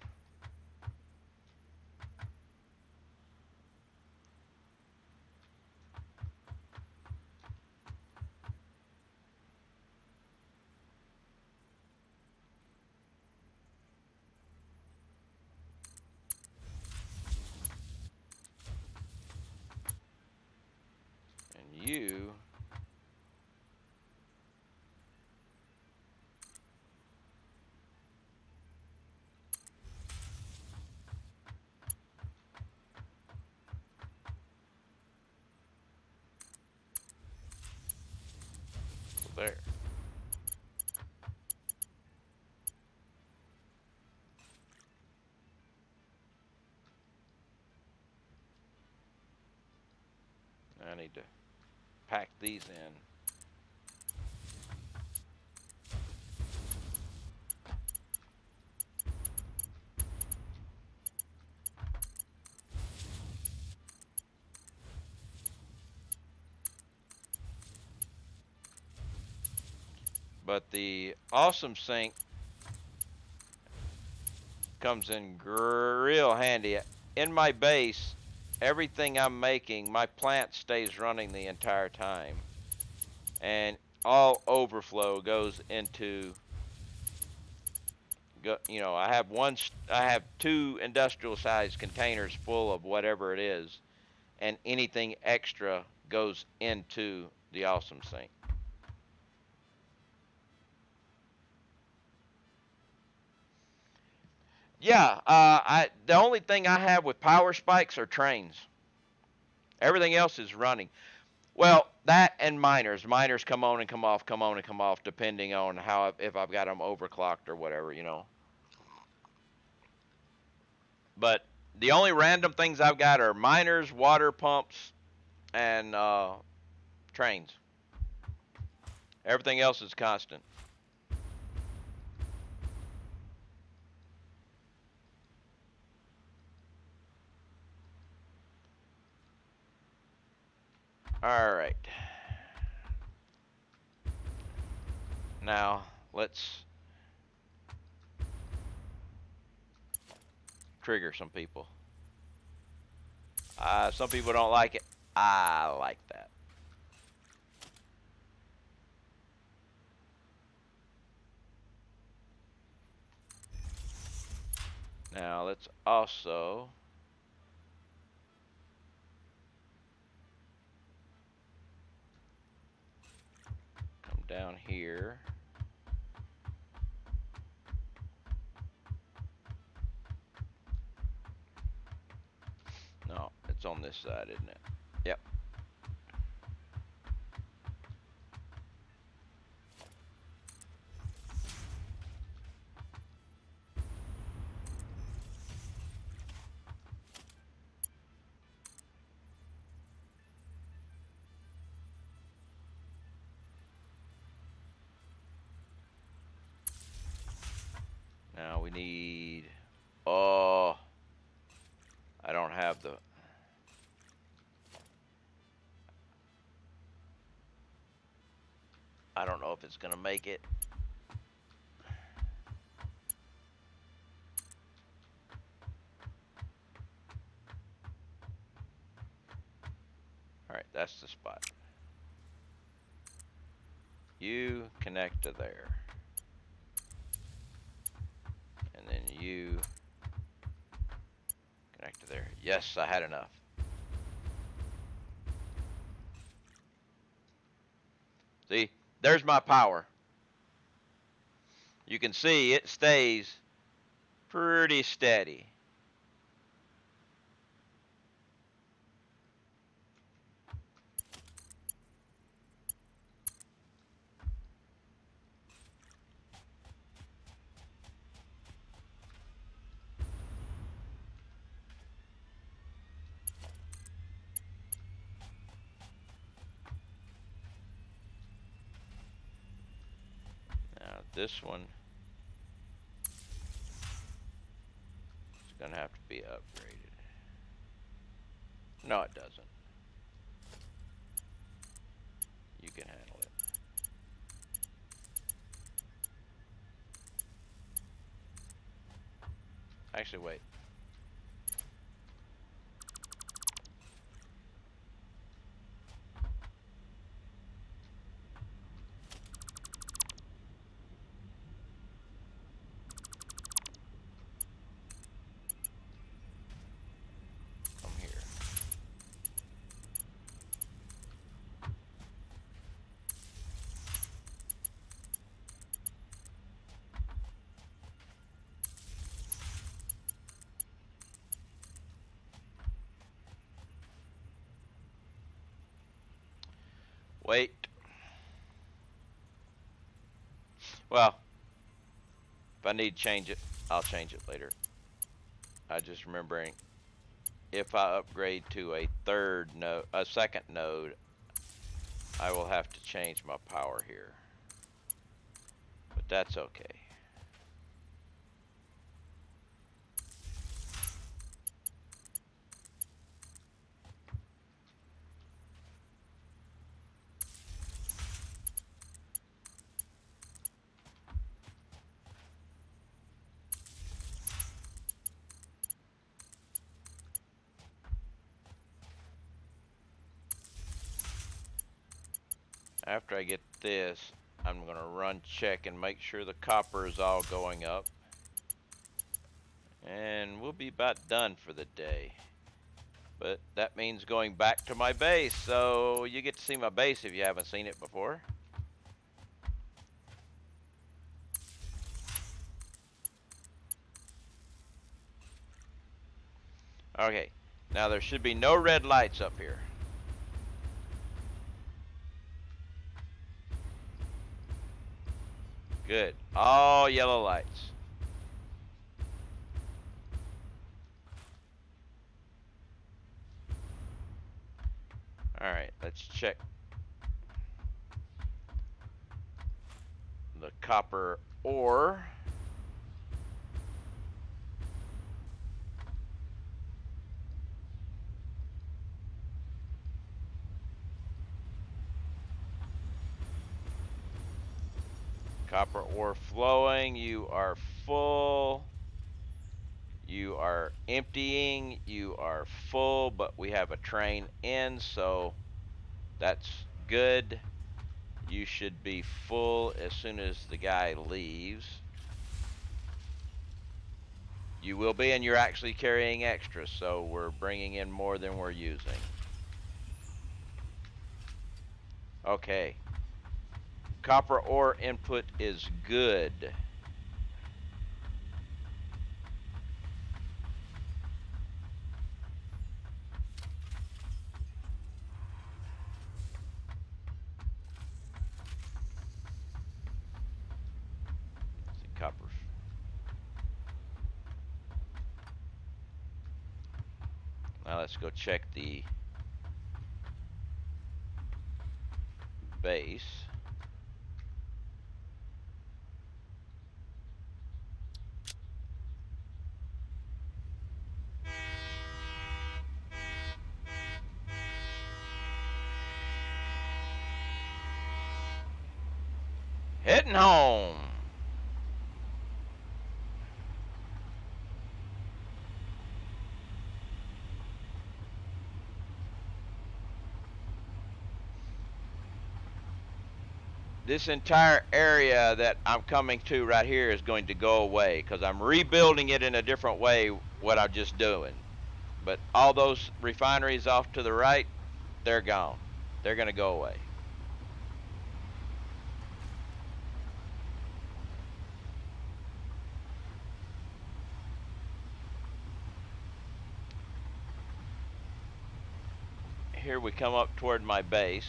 And you there. I need to pack these in. But the awesome sink comes in real handy. In my base, everything I'm making, my plant stays running the entire time. And all overflow goes into, I have two industrial sized containers full of whatever it is, and anything extra goes into the awesome sink. Yeah, the only thing I have with power spikes are trains. Everything else is running. Well, that and miners. Miners come on and come off, come on and come off, depending on if I've got them overclocked or whatever. But the only random things I've got are miners, water pumps, and trains. Everything else is constant. All right. Now, let's trigger some people. Some people don't like it. I like that. Now let's also come down here. No, it's on this side, isn't it? Yep. Now we need, oh, I don't have the, I don't know if it's gonna make it. Alright, that's the spot. You connect to there. And then you connect to there. Yes, I had enough. See, there's my power. You can see it stays pretty steady. Now this one is gonna have to be upgraded. No, it doesn't. You can handle it. Actually, wait. Come here. Wait. Well, if I need to change it, I'll change it later. I just remembering if I upgrade to a second node, I will have to change my power here. But that's okay. After I get this, I'm going to run check and make sure the copper is all going up. And we'll be about done for the day. But that means going back to my base. So you get to see my base if you haven't seen it before. Okay, now there should be no red lights up here. Good, all yellow lights. Alright, let's check the copper ore. Copper ore flowing, you are full. You are emptying, you are full, but we have a train in, so that's good. You should be full as soon as the guy leaves. You will be, and you're actually carrying extras, so we're bringing in more than we're using. Okay. Copper ore input is good. Let's see, copper. Now let's go check the base. Heading home. This entire area that I'm coming to right here is going to go away because I'm rebuilding it in a different way what I'm just doing. But all those refineries off to the right, they're gone. They're going to go away. Here we come up toward my base.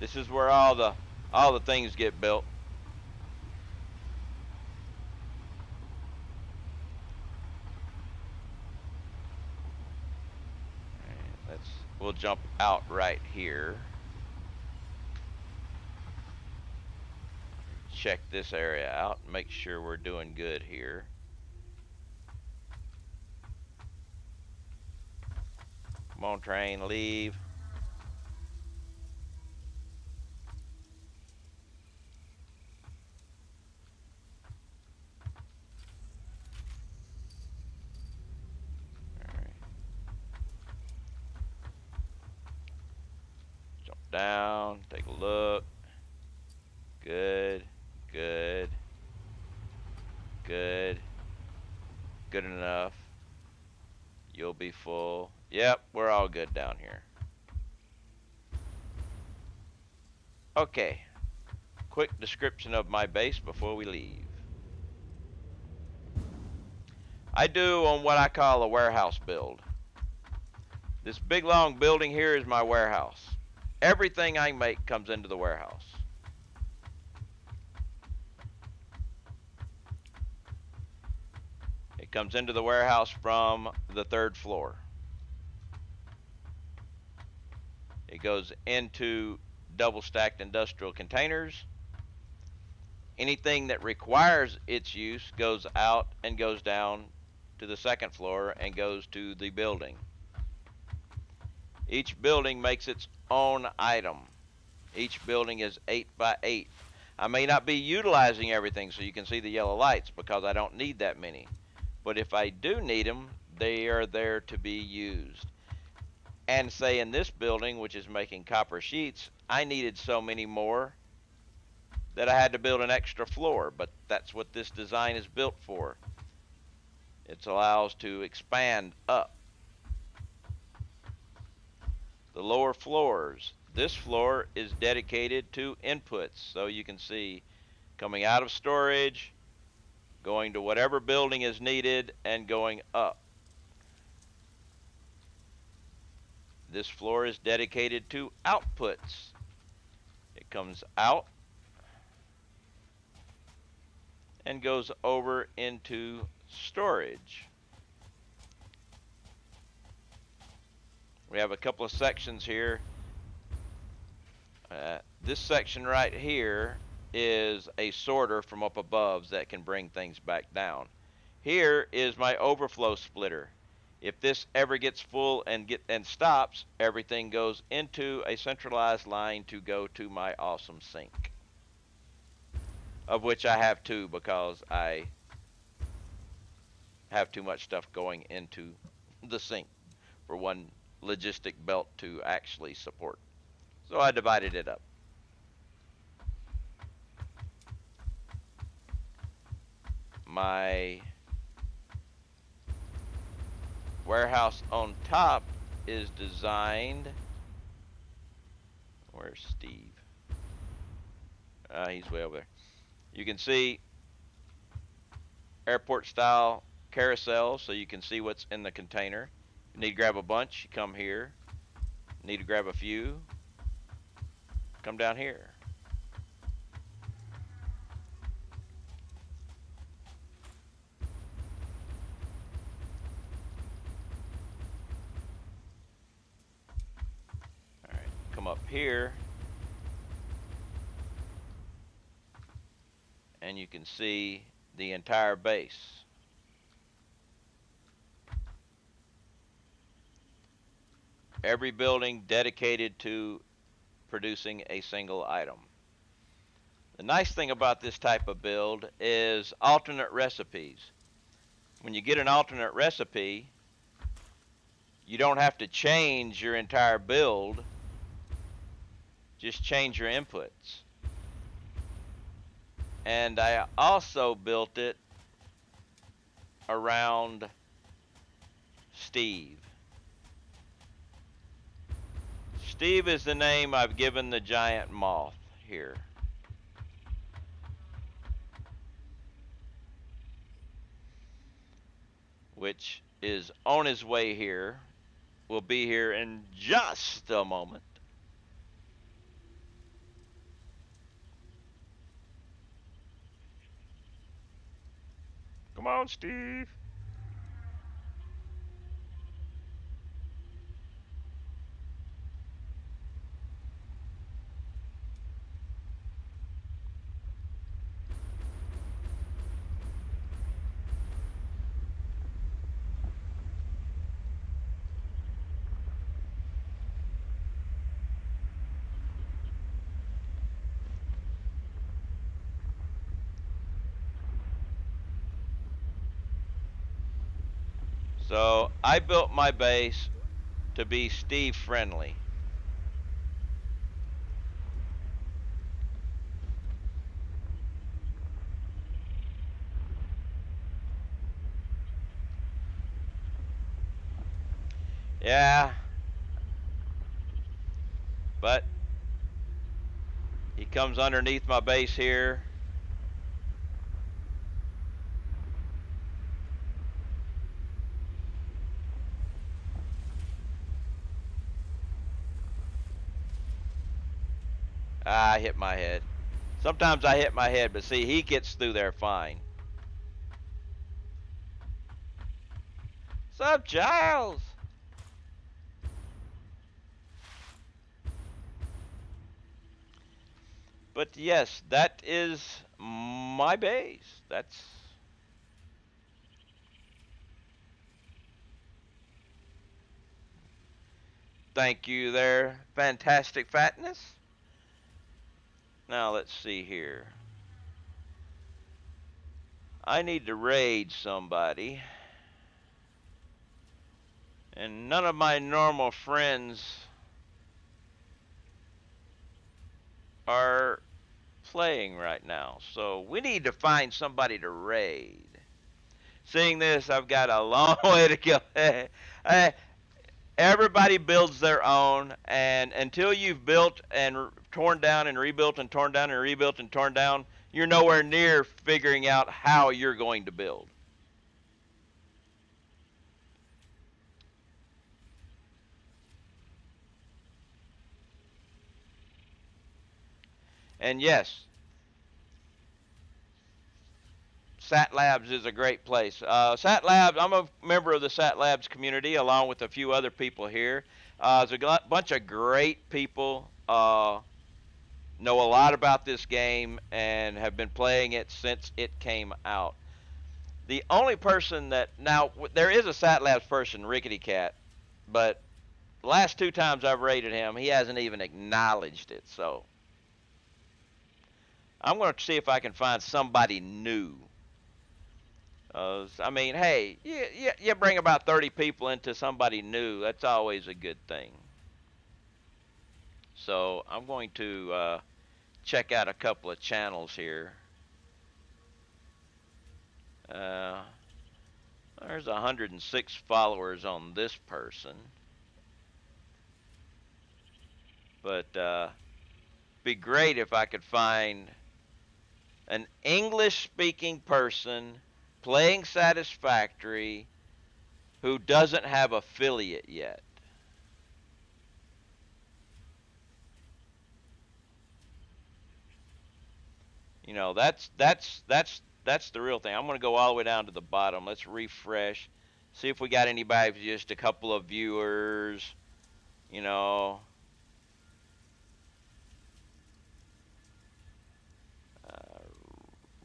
This is where all the things get built. All right, we'll jump out right here. Check this area out and make sure we're doing good here. Come on, train, leave. All right. Jump down, take a look. Good, good, good, good enough. You'll be full. Yep, we're all good down here. Okay, quick description of my base before we leave. I do on what I call a warehouse build. This big long building here is my warehouse. Everything I make comes into the warehouse. It comes into the warehouse from the 3rd floor. It goes into double stacked industrial containers. Anything that requires its use goes out and goes down to the 2nd floor and goes to the building. Each building makes its own item. Each building is 8 by 8. I may not be utilizing everything so you can see the yellow lights because I don't need that many. But if I do need them, they are there to be used. And say in this building, which is making copper sheets, I needed so many more that I had to build an extra floor, but that's what this design is built for. It allows to expand up. The lower floors. This floor is dedicated to inputs, so you can see coming out of storage, going to whatever building is needed, and going up. This floor is dedicated to outputs. It comes out and goes over into storage. We have a couple of sections here. This section right here is a sorter from up above that can bring things back down. Here is my overflow splitter. If this ever gets full and stops, everything goes into a centralized line to go to my awesome sink, of which I have two because I have too much stuff going into the sink for one logistic belt to actually support. So I divided it up. My warehouse on top is designed. Where's Steve? He's way over there. You can see airport style carousel so you can see what's in the container. You need to grab a bunch, you come here. You need to grab a few, come down here. All right, come up here and you can see the entire base. Every building dedicated to producing a single item. The nice thing about this type of build is alternate recipes. When you get an alternate recipe, you don't have to change your entire build, just change your inputs. And I also built it around Steve. Steve is the name I've given the giant moth here. Which is on his way here. Will be here in just a moment. Come on, Steve. So I built my base to be Steve friendly. Yeah, but he comes underneath my base here. I hit my head. Sometimes I hit my head, but see, he gets through there fine. Sup, Giles? But yes, that is my base. That's thank you there, fantastic fatness. Now let's see here. I need to raid somebody. And none of my normal friends are playing right now. So we need to find somebody to raid. Seeing this, I've got a long way to go. Everybody builds their own, and until you've built and torn down and rebuilt and torn down and rebuilt and torn down, you're nowhere near figuring out how you're going to build. And yes, Sat Labs is a great place. Sat Labs, I'm a member of the Sat Labs community along with a few other people here. There's a bunch of great people, know a lot about this game and have been playing it since it came out. The only person that now there is a Sat Labs person, Rickety Cat, but the last two times I've rated him, he hasn't even acknowledged it. So I'm going to see if I can find somebody new. I mean, hey, you bring about 30 people into somebody new. That's always a good thing. So I'm going to check out a couple of channels here. Uh, there's 106 followers on this person. But be great if I could find an English speaking person playing Satisfactory who doesn't have affiliate yet. You know, that's the real thing. I'm going to go all the way down to the bottom. Let's refresh. See if we got anybody with just a couple of viewers, you know. Uh,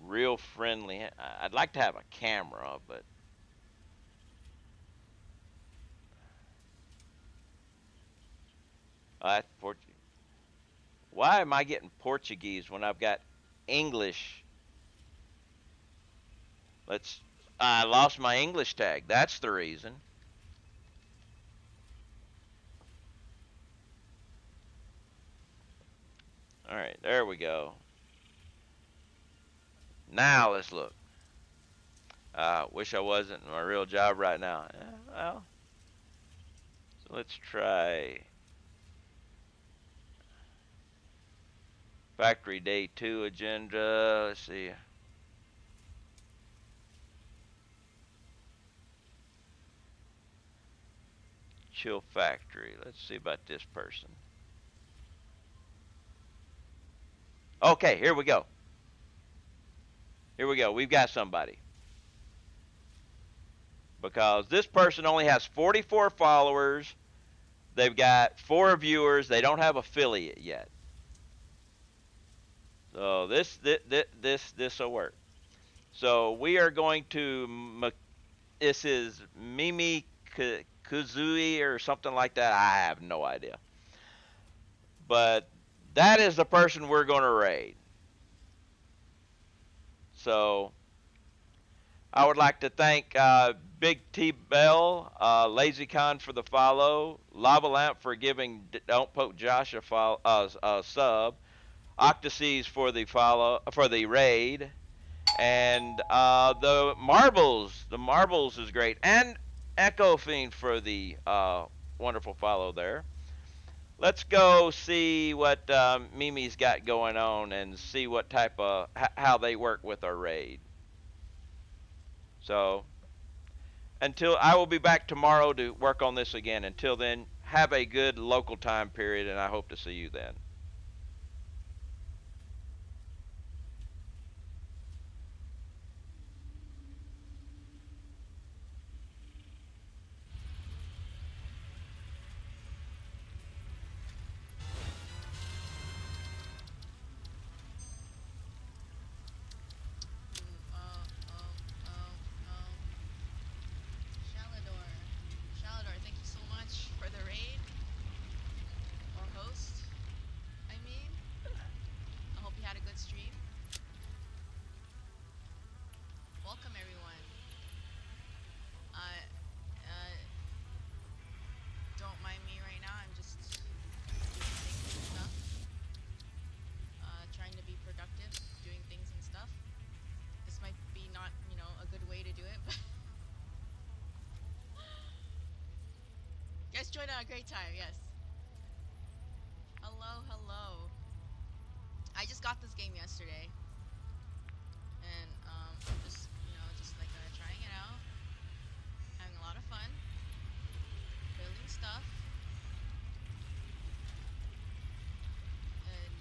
real friendly. I'd like to have a camera, but that's Portuguese. Why am I getting Portuguese when I've got English? Let's. I lost my English tag. That's the reason. All right, there we go. Now let's look. Wish I wasn't in my real job right now. Well, so let's try Factory Day 2 agenda. Let's see. Chill Factory. Let's see about this person. Okay, here we go. Here we go. We've got somebody. Because this person only has 44 followers. They've got 4 viewers. They don't have affiliate yet. So this will work. So we are going to. This is Mimi Kazooie or something like that. I have no idea. But that is the person we're going to raid. So I would like to thank Big T Bell, Lazy Con for the follow, Lava Lamp for giving Don't Poke Josh a sub, Octaseas for the follow for the raid, and the marbles is great, and Echo Fiend for the wonderful follow there. Let's go see what Mimi's got going on and see what type of how they work with our raid. So until I will be back tomorrow to work on this again. Until then, have a good local time period, and I hope to see you then. Shalador. Shalador, thank you so much for the raid. Or host. I mean, I hope you had a good stream. Welcome everyone. Don't mind me right now. I'm just doing things and stuff. Trying to be productive, doing things and stuff. This might be not, a good way to do it, but you guys joined at a great time, yes. Hello, hello. I just got this game yesterday. And I'm just like trying it out. Having a lot of fun. Building stuff. And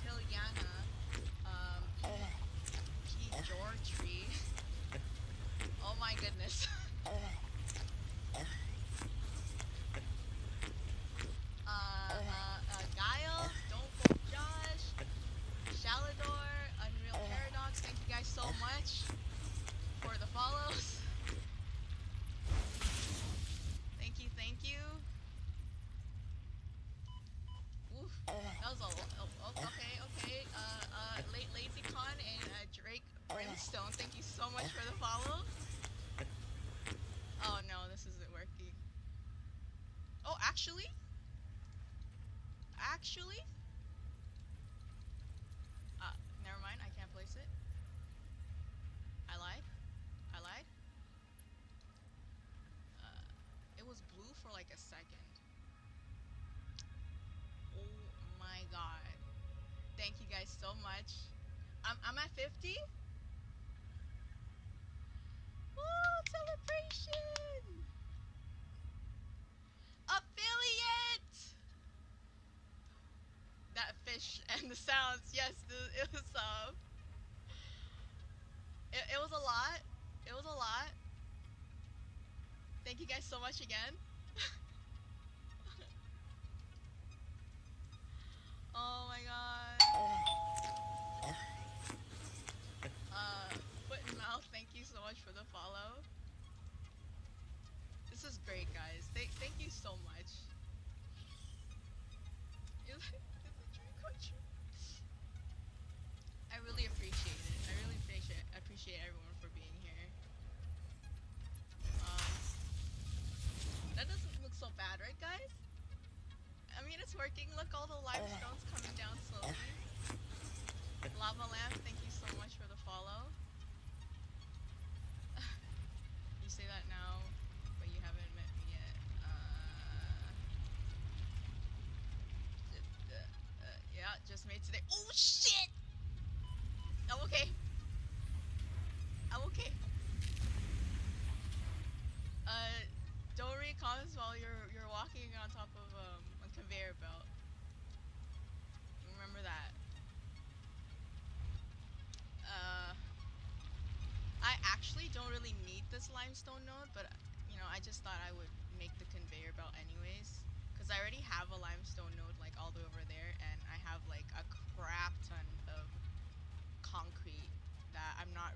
Tiliana, Key George. Oh my goodness. Stone, thank you so much for the follow. Oh no, this isn't working. Oh, actually, uh, never mind. I can't place it. I lied. I lied. Uh, it was blue for like a second. Oh my god. Thank you guys so much. I'm at 50. Woo! Celebration! Affiliate! That fish and the sounds. Yes, it was it was a lot. It was a lot. Thank you guys so much again. Oh my god. Foot and mouth. Thank you so much for the follow. This is great, guys. Thank you so much. Is the dream come true? I really appreciate it. I really appreciate everyone for being here. Um, that doesn't look so bad, right, guys? I mean, it's working. Look, all the limestones coming down slowly. Lava Lamp, thank you so much for the follow. You say that now, but you haven't met me yet. Yeah, just made today. Oh shit! I'm okay. I'm okay. Uh, don't read comments while you're walking on top of a conveyor belt. Remember that. Uh, I actually don't really need this limestone node, but I just thought I would make the conveyor belt anyways, because I already have a limestone node like all the way over there, and I have like a crap ton of concrete that I'm not